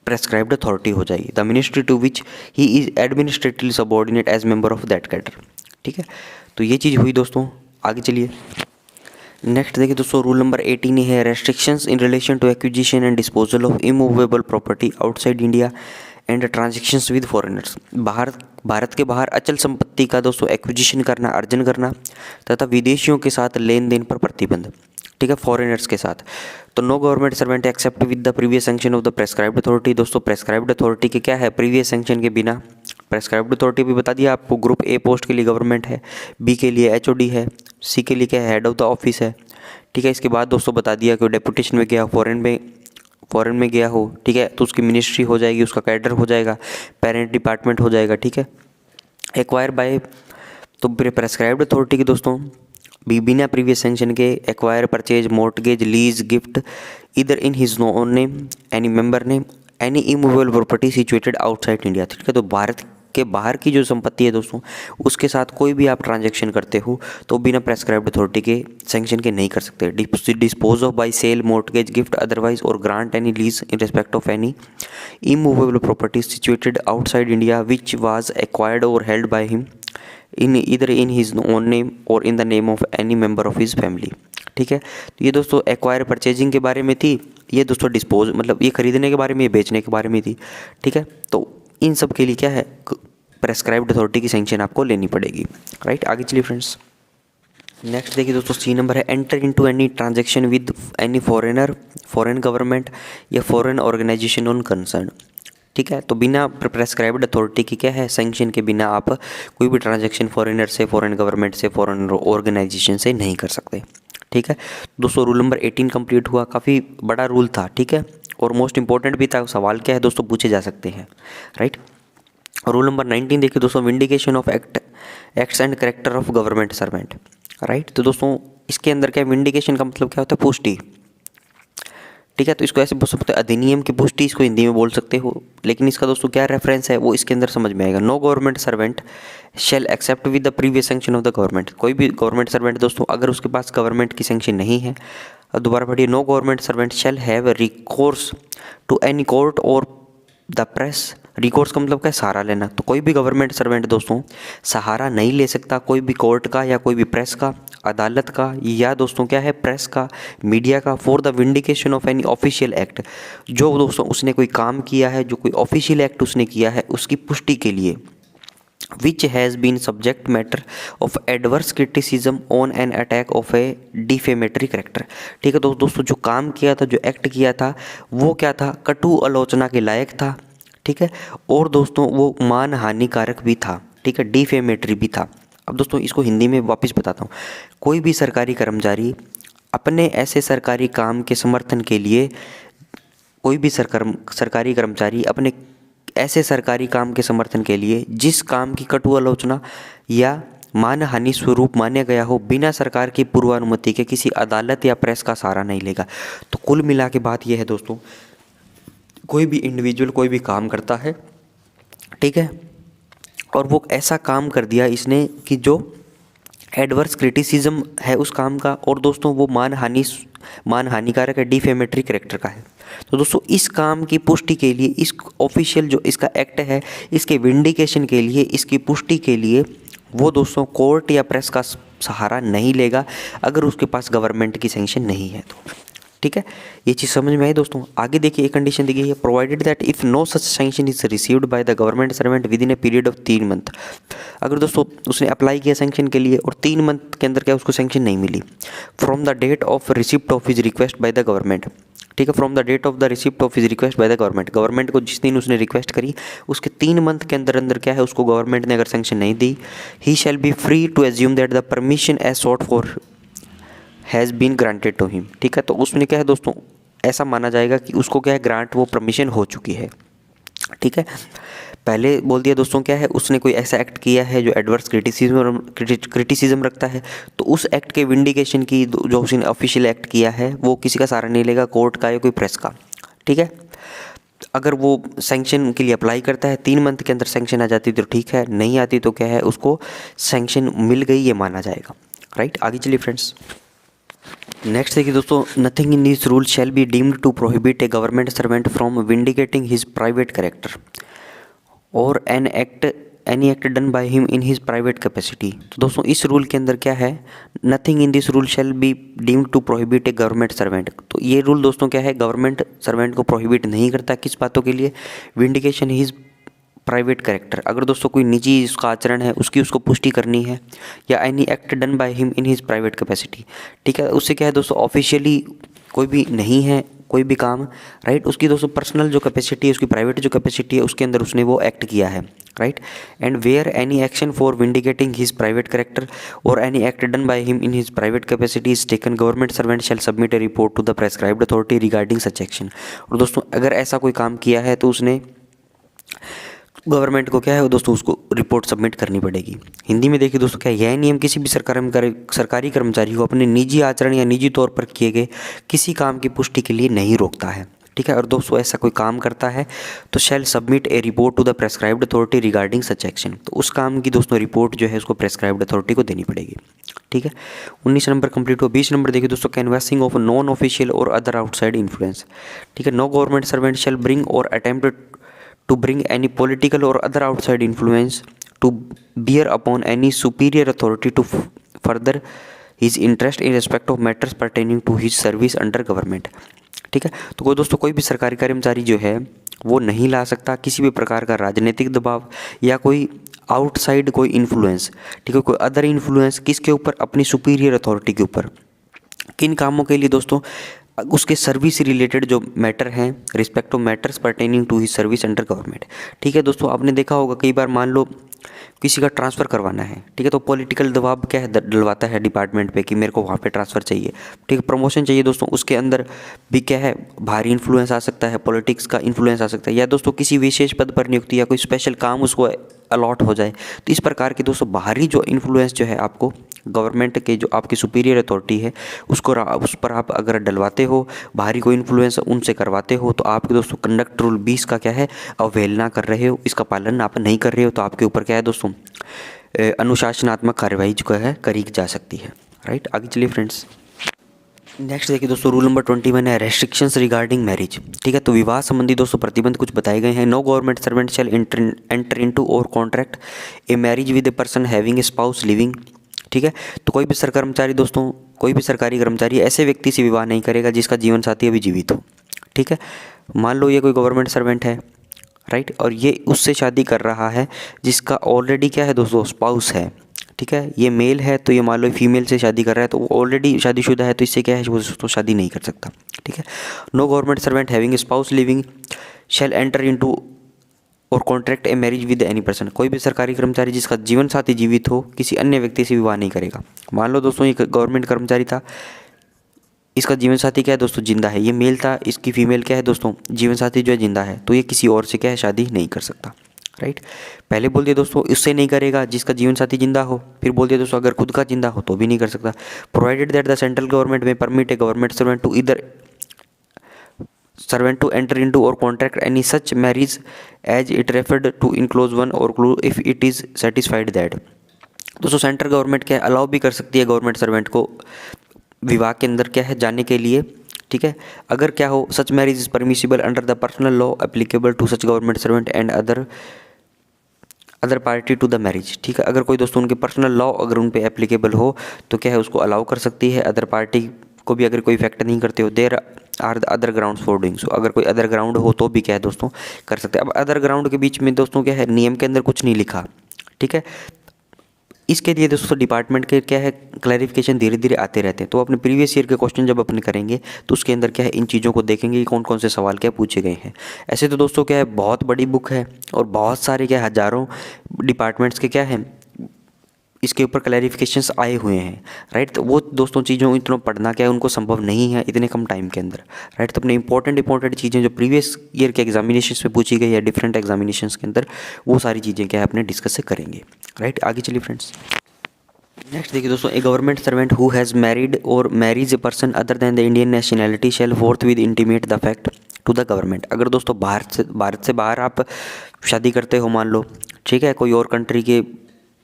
प्रेस्क्राइब्ड अथॉरिटी हो जाएगी। The ministry to which he is administratively subordinate as member of that cadre. ठीक है, तो ये चीज़ हुई दोस्तों। आगे चलिए नेक्स्ट देखिए दोस्तों, रूल नंबर 18 है restrictions in relation to acquisition and disposal of immovable property outside India and transactions with foreigners. Bharat के बाहर अचल संपत्ति का दोस्तों एक्विजिशन करना, अर्जन करना तथा विदेशियों के साथ लेन देन पर प्रतिबंध। ठीक है, फॉरेनर्स के साथ। तो no government servant except with the previous sanction of the prescribed authority. दोस्तों प्रेस्क्राइब्ड अथॉरिटी के क्या है? प्रीवियस सैंक्शन के बिना। प्रेस्क्राइब्ड अथॉरिटी भी बता दिया आपको, ग्रुप ए पोस्ट के लिए गवर्नमेंट है, बी के लिए HOD है, सी के लिए क्या है? हेड ऑफ द ऑफिस है। ठीक है, इसके बाद दोस्तों बता दिया कि डेपुटेशन में गया, फॉरेन में गया हो, ठीक है, तो उसकी मिनिस्ट्री हो जाएगी, उसका कैडर हो जाएगा, पेरेंट डिपार्टमेंट हो जाएगा। ठीक है, एक्वायर बाय, तो प्रेस्क्राइब्ड अथॉरिटी की दोस्तों बिना प्रीवियस सैंक्शन के acquire, purchase, mortgage, lease, gift either in his own name, any member name, any immovable property situated outside India. ठीक है, तो भारत के बाहर की जो संपत्ति है दोस्तों, उसके साथ कोई भी आप ट्रांजैक्शन करते हो तो बिना प्रेस्क्राइब्ड अथॉरिटी के सैंक्शन के नहीं कर सकते। Dispose of by sale, mortgage, gift otherwise or grant any lease in respect of any immovable property situated outside India which was acquired or held by him in either in his own name or in the name of any member of his family. ठीक है, तो ये दोस्तों acquire purchasing के बारे में थी, ये दोस्तों डिस्पोज मतलब ये खरीदने के बारे में, ये बेचने के बारे में थी। ठीक है, तो इन सब के लिए क्या है? प्रेस्क्राइब्ड अथॉरिटी की सैंक्शन आपको लेनी पड़ेगी। राइट, आगे चलिए फ्रेंड्स। नेक्स्ट देखिए दोस्तों, सी नंबर है enter into any transaction with any foreigner, foreign government या फॉरेन ऑर्गेनाइजेशन ऑन कंसर्न। ठीक है। तो बिना प्रेस्क्राइब्ड अथॉरिटी की क्या है, सैंक्शन के बिना आप कोई भी ट्रांजैक्शन फॉरेनर से, फॉरेन गवर्नमेंट से, फॉरेन ऑर्गेनाइजेशन से नहीं कर सकते। ठीक है दोस्तों, रूल नंबर 18 कंप्लीट हुआ। काफ़ी बड़ा रूल था, ठीक है, और मोस्ट इंपॉर्टेंट भी था। सवाल क्या है दोस्तों, पूछे जा सकते हैं, राइट। रूल नंबर 19 देखिए दोस्तों, vindication of acts and character of government servant, right. तो दोस्तों इसके अंदर क्या, विंडिकेशन का मतलब क्या होता है, पुष्टि। ठीक है, तो इसको ऐसे बोल सकते हो, अधिनियम की पुष्टि इसको हिंदी में बोल सकते हो। लेकिन इसका दोस्तों क्या रेफरेंस है वो इसके अंदर समझ में आएगा। No government servant shall except with the previous sanction of the government. कोई भी गवर्नमेंट सर्वेंट दोस्तों अगर उसके पास गवर्नमेंट की सैंक्शन नहीं है, दोबारा पढ़िए, no government servant shall have recourse to any court or the press. Recourse का मतलब क्या है, सहारा लेना। तो कोई भी गवर्नमेंट सर्वेंट दोस्तों सहारा नहीं ले सकता कोई भी कोर्ट का या कोई भी प्रेस का, अदालत का, या दोस्तों क्या है, प्रेस का, मीडिया का, for the vindication of any official act. जो दोस्तों उसने कोई काम किया है, जो कोई ऑफिशियल एक्ट उसने किया है, उसकी पुष्टि के लिए, which has been subject matter of adverse criticism on an attack of a defamatory character. ठीक है, तो दोस्तों जो काम किया था, जो एक्ट किया था, वो क्या था, कटु आलोचना के लायक था। ठीक है, और दोस्तों वो मान हानिकारक भी था। ठीक है, डिफेमेटरी भी था। अब दोस्तों इसको हिंदी में वापस बताता हूँ। कोई भी सरकारी कर्मचारी अपने ऐसे सरकारी काम के समर्थन के लिए, कोई भी सरकारी कर्मचारी अपने ऐसे सरकारी काम के समर्थन के लिए जिस काम की कटु आलोचना या मानहानि स्वरूप माना गया हो, बिना सरकार की पूर्वानुमति के किसी अदालत या प्रेस का सहारा नहीं लेगा। तो कुल मिला के बात यह है दोस्तों, कोई भी इंडिविजुअल कोई भी काम करता है, ठीक है, और वो ऐसा काम कर दिया इसने कि जो एडवर्स क्रिटिसिज्म है उस काम का, और दोस्तों वो मान हानिकारक है, डिफेमेटरी कैरेक्टर का है। तो दोस्तों इस काम की पुष्टि के लिए, इस ऑफिशियल जो इसका एक्ट है, इसके विंडिकेशन के लिए, इसकी पुष्टि के लिए वो दोस्तों कोर्ट या प्रेस का सहारा नहीं लेगा अगर उसके पास गवर्नमेंट की सैंक्शन नहीं है तो। ठीक है, ये चीज़ समझ में आई दोस्तों। आगे देखिए, एक कंडीशन दी गई है, provided that if no such sanction is received by the government servant within a period of 3 month. अगर दोस्तों उसने अप्लाई किया सैंक्शन के लिए और 3 मंथ के अंदर क्या उसको सैंक्शन नहीं मिली, from the date of receipt of his request by the government. ठीक है, from the date of the receipt of his request by the government. Government को जिस दिन उसने रिक्वेस्ट करी उसके 3 मंथ के अंदर अंदर क्या है, उसको गवर्नमेंट ने अगर सैंक्शन नहीं दी, he shall be free to assume that the permission as sought for has been granted to him. ठीक है, तो उसमें क्या है दोस्तों, ऐसा माना जाएगा कि उसको क्या है, ग्रांट, वो परमिशन हो चुकी है। ठीक है, पहले बोल दिया दोस्तों क्या है, उसने कोई ऐसा एक्ट किया है जो एडवर्स क्रिटिसिज्म रखता है, तो उस एक्ट के विंडिकेशन की जो उसने ऑफिशियल एक्ट किया है वो किसी का सहारा नहीं लेगा, कोर्ट का या कोई प्रेस का। ठीक है, अगर वो सैंक्शन के लिए अप्लाई करता है, 3 मंथ के अंदर सैंक्शन आ जाती तो ठीक है, नहीं आती तो क्या है, उसको सैंक्शन मिल गई ये माना जाएगा। राइट, आगे चलिए फ्रेंड्स। नेक्स्ट देखिए दोस्तों, nothing in this rule shall be deemed to prohibit a government servant from vindicating his private character or any act done by him in his private capacity. तो दोस्तों इस रूल के अंदर क्या है, nothing in this rule shall be deemed to prohibit a government servant. तो ये rule दोस्तों क्या है, गवर्नमेंट सर्वेंट को प्रोहिबिट नहीं करता, किस बातों के लिए, विंडिकेशन हिज प्राइवेट कैरेक्टर। अगर दोस्तों कोई निजी उसका आचरण है उसकी उसको पुष्टि करनी है, या any act done by him in his private capacity. ठीक है, उससे क्या है दोस्तों, ऑफिशियली कोई भी नहीं है कोई भी काम, राइट, उसकी दोस्तों पर्सनल जो कैपेसिटी है, उसकी प्राइवेट जो कैपेसिटी है उसके अंदर उसने वो एक्ट किया है। Right, and where any action for vindicating his private character or any act done by him in his private capacity is taken, government servant shall submit a report to the prescribed authority regarding such action. और दोस्तों अगर ऐसा कोई काम किया है तो उसने गवर्नमेंट को क्या है दोस्तों, उसको रिपोर्ट सबमिट करनी पड़ेगी। हिंदी में देखिए दोस्तों, क्या यह नियम किसी भी सरकारी कर्मचारी को अपने निजी आचरण या निजी तौर पर किए गए किसी काम की पुष्टि के लिए नहीं रोकता है। ठीक है, और दोस्तों ऐसा कोई काम करता है तो shall submit a report to the prescribed authority regarding such action. तो उस काम की दोस्तों रिपोर्ट जो है उसको प्रेस्क्राइब्ड अथॉरिटी को देनी पड़ेगी। ठीक है, 19 नंबर कंप्लीट हुआ। 20 नंबर देखिए दोस्तों, canvassing of non official or other outside influence. ठीक है, no government servant shall bring or attempt to bring any political or other outside influence to bear upon any superior authority to further his interest in respect of matters pertaining to his service under government। ठीक है, तो कोई दोस्तों कोई भी सरकारी कर्मचारी जो है वो नहीं ला सकता किसी भी प्रकार का राजनीतिक दबाव या कोई आउटसाइड कोई इन्फ्लुएंस। ठीक है, कोई अदर इन्फ्लुएंस किसके ऊपर, अपनी सुपीरियर अथॉरिटी के ऊपर। किन कामों के लिए दोस्तों, उसके सर्विस से रिलेटेड जो मैटर हैं, respect to matters pertaining to his service under government. ठीक है दोस्तों, आपने देखा होगा कई बार मान लो किसी का ट्रांसफ़र करवाना है, ठीक है, तो पॉलिटिकल दबाव क्या है डलवाता है डिपार्टमेंट पे कि मेरे को वहाँ पे ट्रांसफ़र चाहिए, ठीक है, प्रमोशन चाहिए दोस्तों, उसके अंदर भी क्या है भारी इन्फ्लुएंस आ सकता है, पॉलिटिक्स का इन्फ्लुएंस आ सकता है, या दोस्तों किसी विशेष पद पर नियुक्ति या कोई स्पेशल काम उसको अलॉट हो जाए। तो इस प्रकार के दोस्तों बाहरी जो इन्फ्लुएंस जो है आपको गवर्नमेंट के जो आपकी सुपीरियर अथॉरिटी है उसको उस पर आप अगर डलवाते हो, बाहरी कोई इन्फ्लुएंस उनसे करवाते हो, तो आपके दोस्तों कंडक्ट रूल 20 का क्या है अवहेलना कर रहे हो, इसका पालन आप नहीं कर रहे हो, तो आपके ऊपर क्या है दोस्तों अनुशासनात्मक कार्यवाही जो है करी जा सकती है। राइट, आगे चलिए फ्रेंड्स। नेक्स्ट देखिए दोस्तों, रूल नंबर 21 है रेस्ट्रिक्शंस रिगार्डिंग मैरिज। ठीक है, तो विवाह संबंधी दोस्तों प्रतिबंध कुछ बताए गए हैं। No government servant shall enter into or contract a marriage with a person having a spouse living. ठीक है, तो कोई भी सरकारी कर्मचारी दोस्तों, कोई भी सरकारी कर्मचारी ऐसे व्यक्ति से विवाह नहीं करेगा जिसका जीवन साथी अभी जीवित हो। ठीक है, मान लो ये कोई गवर्नमेंट सर्वेंट है, राइट, और ये उससे शादी कर रहा है जिसका ऑलरेडी क्या है दोस्तों स्पाउस है। ठीक है, ये मेल है तो ये मान लो फीमेल से शादी कर रहा है तो वो ऑलरेडी शादीशुदा है, तो इससे क्या है वो तो शादी नहीं कर सकता। ठीक है, no government servant having spouse living shall enter into or contract a marriage with any person. कोई भी सरकारी कर्मचारी जिसका जीवन साथी जीवित हो किसी अन्य व्यक्ति से विवाह नहीं करेगा। मान लो दोस्तों ये गवर्नमेंट कर्मचारी था, इसका जीवन साथी क्या है दोस्तों जिंदा है, ये मेल था, इसकी फीमेल क्या है दोस्तों जीवन साथी जो है जिंदा है, तो ये किसी और से क्या है शादी नहीं कर सकता। राइट, पहले बोल दिया दोस्तों इससे नहीं करेगा जिसका जीवन साथी जिंदा हो, फिर बोल दिया दोस्तों अगर खुद का जिंदा हो तो भी नहीं कर सकता। Provided that the central government may permit a government servant to either servant to enter into or contract any such marriage as it referred to in clause 1 or clause if it is satisfied that। दोस्तों central government क्या allow भी कर सकती है government servant को विवाह के अंदर क्या है जाने के लिए। ठीक है, अगर क्या हो such marriage is permissible under the personal law applicable to such government servant and other party to the marriage. ठीक है, अगर कोई दोस्तों उनके पर्सनल लॉ अगर उन पे एप्लीकेबल हो तो क्या है उसको अलाउ कर सकती है, अदर पार्टी को भी अगर कोई इफेक्ट नहीं करते हो। There are the other grounds for doing so, अगर कोई अदर ग्राउंड हो तो भी क्या है दोस्तों कर सकते हैं। अब अदर ग्राउंड के बीच में दोस्तों क्या है नियम के अंदर कुछ नहीं लिखा। ठीक है, इसके लिए दोस्तों डिपार्टमेंट के क्या है क्लैरिफिकेशन धीरे धीरे आते रहते हैं, तो अपने प्रीवियस ईयर के क्वेश्चन जब अपने करेंगे तो उसके अंदर क्या है इन चीज़ों को देखेंगे कि कौन कौन से सवाल क्या पूछे गए हैं। ऐसे तो दोस्तों क्या है बहुत बड़ी बुक है और बहुत सारे क्या हज़ारों डिपार्टमेंट्स के क्या है इसके ऊपर क्लैरिफिकेशंस आए हुए हैं। राइट, तो वो दोस्तों चीज़ों इतना पढ़ना क्या है उनको संभव नहीं है इतने कम टाइम के अंदर। राइट, तो अपने इंपॉर्टेंट चीज़ें जो प्रीवियस ईयर के एग्जामिनेशंस में पूछी गई है डिफरेंट एग्जामिनेशंस के अंदर वो सारी चीज़ें क्या है अपने डिस्कस से करेंगे। राइट, आगे चलिए फ्रेंड्स। नेक्स्ट देखिए दोस्तों, a government servant who has married or marries a person other than the Indian nationality shall forthwith intimate the fact to the government. अगर दोस्तों भारत से बाहर आप शादी करते हो मान लो, ठीक है, कोई और कंट्री के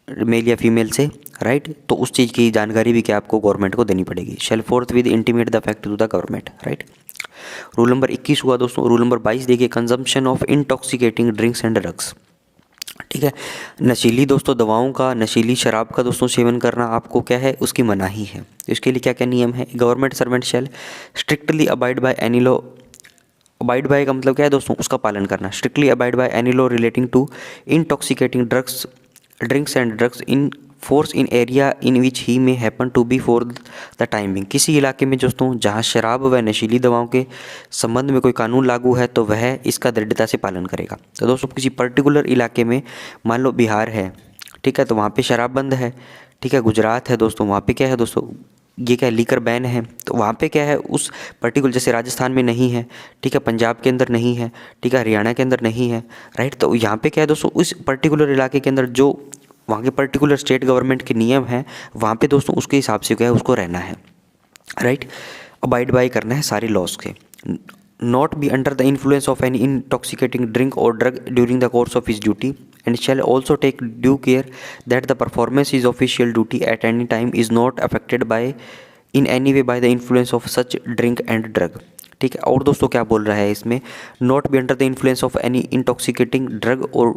मेल या फीमेल से, राइट, तो उस चीज़ की जानकारी भी क्या आपको गवर्नमेंट को देनी पड़ेगी। Shall forthwith intimate the fact to the government. Right, rule number 21 हुआ दोस्तों। रूल नंबर 22 देखिए, consumption of intoxicating drinks and drugs. ठीक है, नशीली दोस्तों दवाओं का, नशीली शराब का दोस्तों सेवन करना आपको क्या है उसकी मनाही है। तो इसके लिए क्या क्या नियम है। Government servant shall strictly abide by any law, abide by का मतलब क्या है दोस्तों उसका पालन करना। Strictly abide by any law relating to intoxicating drinks and drugs in force in area in which he may happen to be for the timing. किसी इलाके में दोस्तों जहाँ शराब व नशीली दवाओं के संबंध में कोई कानून लागू है तो वह इसका दृढ़ता से पालन करेगा। तो दोस्तों किसी पर्टिकुलर इलाके में मान लो बिहार है, ठीक है, तो वहाँ पे शराब बंद है। ठीक है, गुजरात है दोस्तों, वहाँ पे क्या है दोस्तों ये क्या लीकर बैन है, तो वहाँ पे क्या है उस पर्टिकुलर, जैसे राजस्थान में नहीं है, ठीक है, पंजाब के अंदर नहीं है, ठीक है, हरियाणा के अंदर नहीं है। राइट, तो यहाँ पे क्या है दोस्तों उस पर्टिकुलर इलाके के अंदर जो वहाँ के पर्टिकुलर स्टेट गवर्नमेंट के नियम हैं वहाँ पे दोस्तों उसके हिसाब से क्या है उसको रहना है। राइट, अबाइड बाय करना है सारे लॉज के। Not be under the influence of any intoxicating drink or drug during the course of his duty and shall also take due care that the performance is official duty at any time is not affected by in any way by the influence of such drink and drug। ठीक है, और दोस्तों क्या बोल रहा है इसमें, not be under the influence of any intoxicating drug और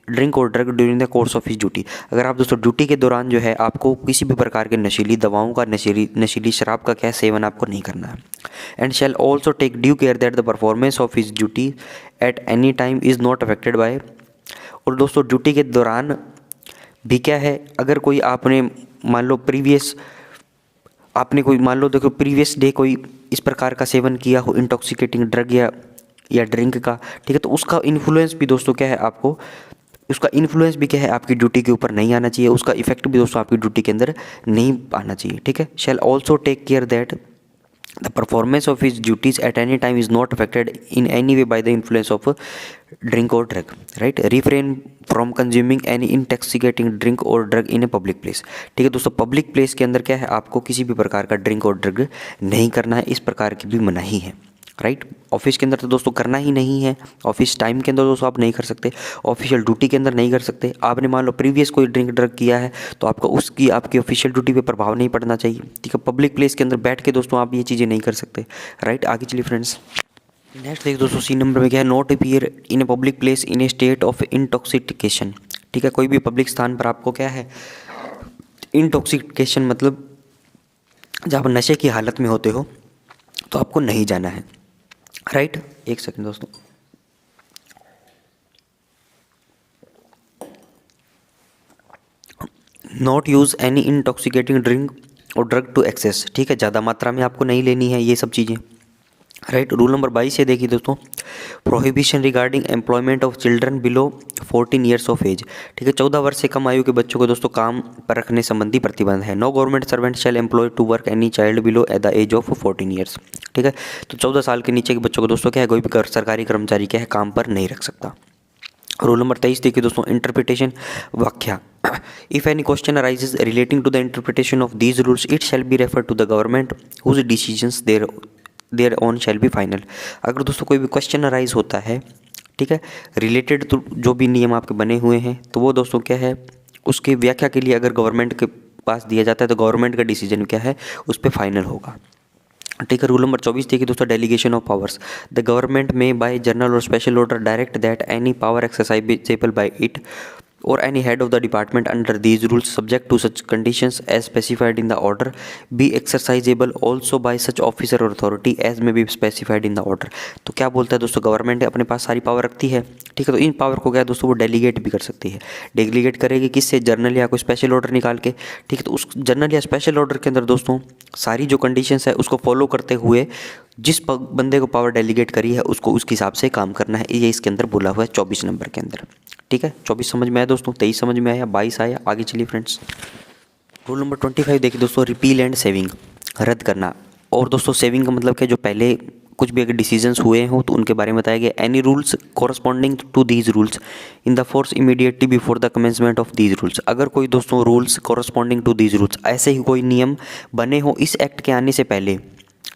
drink or drug during the course of his duty. अगर आप दोस्तों ड्यूटी के दौरान जो है आपको किसी भी प्रकार के नशीली दवाओं का, नशीली शराब का क्या सेवन आपको नहीं करना है। And shall also take due care that the performance of his duty at any time is not affected by. और दोस्तों ड्यूटी के दौरान भी क्या है अगर कोई आपने मान लो प्रीवियस आपने कोई मान लो देखो प्रीवियस डे कोई इस प्रकार का सेवन किया हो इंटॉक्सिकेटिंग ड्रग या ड्रिंक का, ठीक है, तो उसका इन्फ्लुएंस भी दोस्तों क्या है आपको, उसका इन्फ्लुएंस भी क्या है आपकी ड्यूटी के ऊपर नहीं आना चाहिए, उसका इफेक्ट भी दोस्तों आपकी ड्यूटी के अंदर नहीं आना चाहिए, ठीक है। Shall also take care that the performance of his duties at any time is not affected in any way by the influence of a drink or drug, right? Refrain from consuming any intoxicating drink or drug in a public place, ठीक है दोस्तों। Public place के अंदर क्या है आपको किसी भी प्रकार का ड्रिंक और ड्रग नहीं करना है, इस प्रकार की भी मनाही है, राइट। ऑफिस के अंदर तो दोस्तों करना ही नहीं है, ऑफिस टाइम के अंदर दोस्तों आप नहीं कर सकते, ऑफिशियल ड्यूटी के अंदर नहीं कर सकते। आपने मान लो प्रीवियस कोई ड्रिंक ड्रग किया है तो आपका उसकी आपकी ऑफिशियल ड्यूटी पे प्रभाव नहीं पड़ना चाहिए, ठीक है। पब्लिक प्लेस के अंदर बैठ के दोस्तों आप ये चीज़ें नहीं कर सकते, राइट। आगे चलिए फ्रेंड्स, नेक्स्ट देखिए दोस्तों सी नंबर में क्या है, not appear in a public place in A state of intoxication, ठीक है। कोई भी पब्लिक स्थान पर आपको क्या है इंटॉक्सिकेशन मतलब जब आप नशे की हालत में होते हो तो आपको नहीं जाना है, राइट। एक सेकंड दोस्तों, not use any intoxicating drink or drug to access, ठीक है, ज़्यादा मात्रा में आपको नहीं लेनी है ये सब चीज़ें, राइट। रूल नंबर 22 से देखिए दोस्तों, prohibition regarding employment of children below 14 years of age, ठीक है। 14 वर्ष से कम आयु के बच्चों को दोस्तों काम पर रखने संबंधी प्रतिबंध है। No government servant shall employ to work any child below at the age of 14 years, ठीक है। तो 14 साल के नीचे के बच्चों को दोस्तों क्या है कोई भी सरकारी कर्मचारी क्या है काम पर नहीं रख सकता। रूल नंबर 23 देखिए दोस्तों, इंटरप्रिटेशन व्याख्या। If any question arises relating to the interpretation of these rules it shall be refer to the government whose decisions thereon shall be final. अगर दोस्तों कोई भी क्वेश्चन अराइज होता है, ठीक है, रिलेटेड तो जो भी नियम आपके बने हुए हैं तो वो दोस्तों क्या है उसकी व्याख्या के लिए अगर गवर्नमेंट के पास दिया जाता है तो गवर्नमेंट का डिसीजन क्या है उस पर फाइनल होगा, ठीक है। रूल नंबर 24 देखिए दोस्तों, delegation of powers. The government may by general और special order direct that any power exercisable by it or any head of the department under these rules subject to such conditions as specified in the order be exercisable also by such officer or authority as may be specified in the order। तो क्या बोलता है दोस्तों, government अपने पास सारी power रखती है, ठीक है, तो इन पावर को क्या है दोस्तों वो डेलीगेट भी कर सकती है। डेलीगेट करेगी किससे, जर्नल या कोई स्पेशल ऑर्डर निकाल के, ठीक है। तो उस जर्नल या स्पेशल ऑर्डर के अंदर दोस्तों सारी जो कंडीशंस है उसको फॉलो करते हुए जिस बंदे को पावर डेलीगेट करी है उसको उसके हिसाब से काम करना है, ये इसके अंदर बोला हुआ है 24 नंबर के अंदर, ठीक है। 24 समझ में आया दोस्तों, 23 समझ में आया, 22 आया। आगे चलिए फ्रेंड्स, रूल नंबर 25 देखिए दोस्तों, रिपील एंड सेविंग, रद्द करना। और दोस्तों सेविंग का मतलब क्या, जो पहले कुछ भी अगर डिसीजंस हुए हो तो उनके बारे में बताया गया। Any rules corresponding to these rules in the force immediately before the commencement of these rules. अगर कोई दोस्तों rules corresponding to these rules ऐसे ही कोई नियम बने हो इस एक्ट के आने से पहले,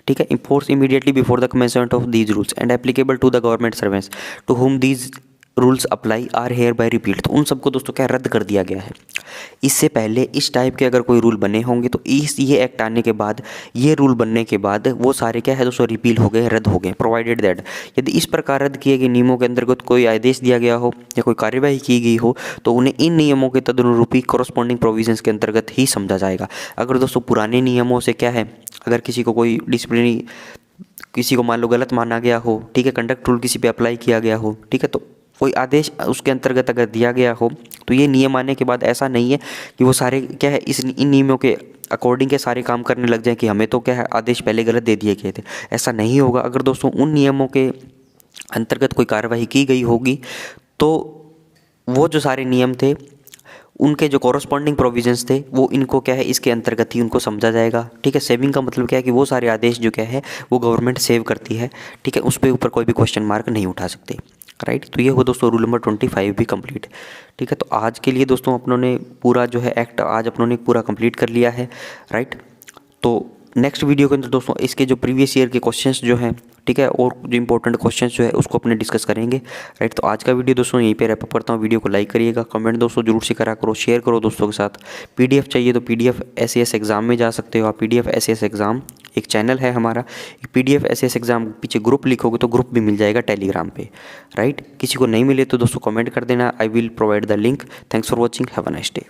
ठीक है, in force immediately before the commencement of these rules and applicable to the government servants to whom these rules apply are hereby repealed. तो उन सबको दोस्तों क्या रद्द कर दिया गया है। इससे पहले इस टाइप के अगर कोई रूल बने होंगे तो ये एक्ट आने के बाद, ये रूल बनने के बाद वो सारे क्या है दोस्तों रिपील हो गए, रद्द हो गए। प्रोवाइडेड दैट यदि इस प्रकार रद्द किए गए नियमों के अंतर्गत कोई आदेश दिया गया हो या कोई कार्यवाही की गई हो तो उन्हें इन नियमों के तदनुरूपी कॉरस्पॉन्डिंग प्रोविजंस के अंतर्गत ही समझा जाएगा। अगर दोस्तों पुराने नियमों से क्या है, अगर किसी को कोई डिसिप्लिनरी किसी को मान लो गलत माना गया हो, ठीक है, कंडक्ट रूल किसी पे अप्लाई किया गया हो, ठीक है, तो कोई आदेश उसके अंतर्गत अगर दिया गया हो तो ये नियम आने के बाद ऐसा नहीं है कि वो सारे क्या है इन नियमों के अकॉर्डिंग के सारे काम करने लग जाए कि हमें तो क्या है आदेश पहले गलत दे दिए गए थे, ऐसा नहीं होगा। अगर दोस्तों उन नियमों के अंतर्गत कोई कार्रवाई की गई होगी तो वो जो सारे नियम थे उनके जो कॉरस्पॉन्डिंग प्रोविजंस थे वो इनको क्या है इसके अंतर्गत ही उनको समझा जाएगा, ठीक है। सेविंग का मतलब क्या है कि वो सारे आदेश जो क्या है वो गवर्नमेंट सेव करती है, ठीक है, उस पर ऊपर कोई भी क्वेश्चन मार्क नहीं उठा सकते, राइट। तो ये हो दोस्तों रूल नंबर 25 भी कंप्लीट, ठीक है। तो आज के लिए दोस्तों अपनों ने पूरा जो है एक्ट आज अपनों ने पूरा कंप्लीट कर लिया है, राइट। तो नेक्स्ट वीडियो के अंदर दोस्तों इसके जो प्रीवियस ईयर के क्वेश्चंस जो हैं, ठीक है, और जो इंपॉर्टेंट क्वेश्चंस जो है उसको अपने डिस्कस करेंगे, राइट। तो आज का वीडियो दोस्तों यहीं पे रैप अप करता हूँ। वीडियो को लाइक करिएगा, कमेंट दोस्तों जरूर से करा करो, शेयर करो दोस्तों के साथ। PDF चाहिए तो PDF SAS एग्ज़ाम में जा सकते हो आप। PDF SAS एग्ज़ाम एक चैनल है हमारा, PDF SAS एग्ज़ाम पीछे ग्रुप लिखोगे तो ग्रुप भी मिल जाएगा टेलीग्राम पे, राइट। किसी को नहीं मिले तो दोस्तों कमेंट कर देना, I will provide the link. Thanks for watching, have a nice day.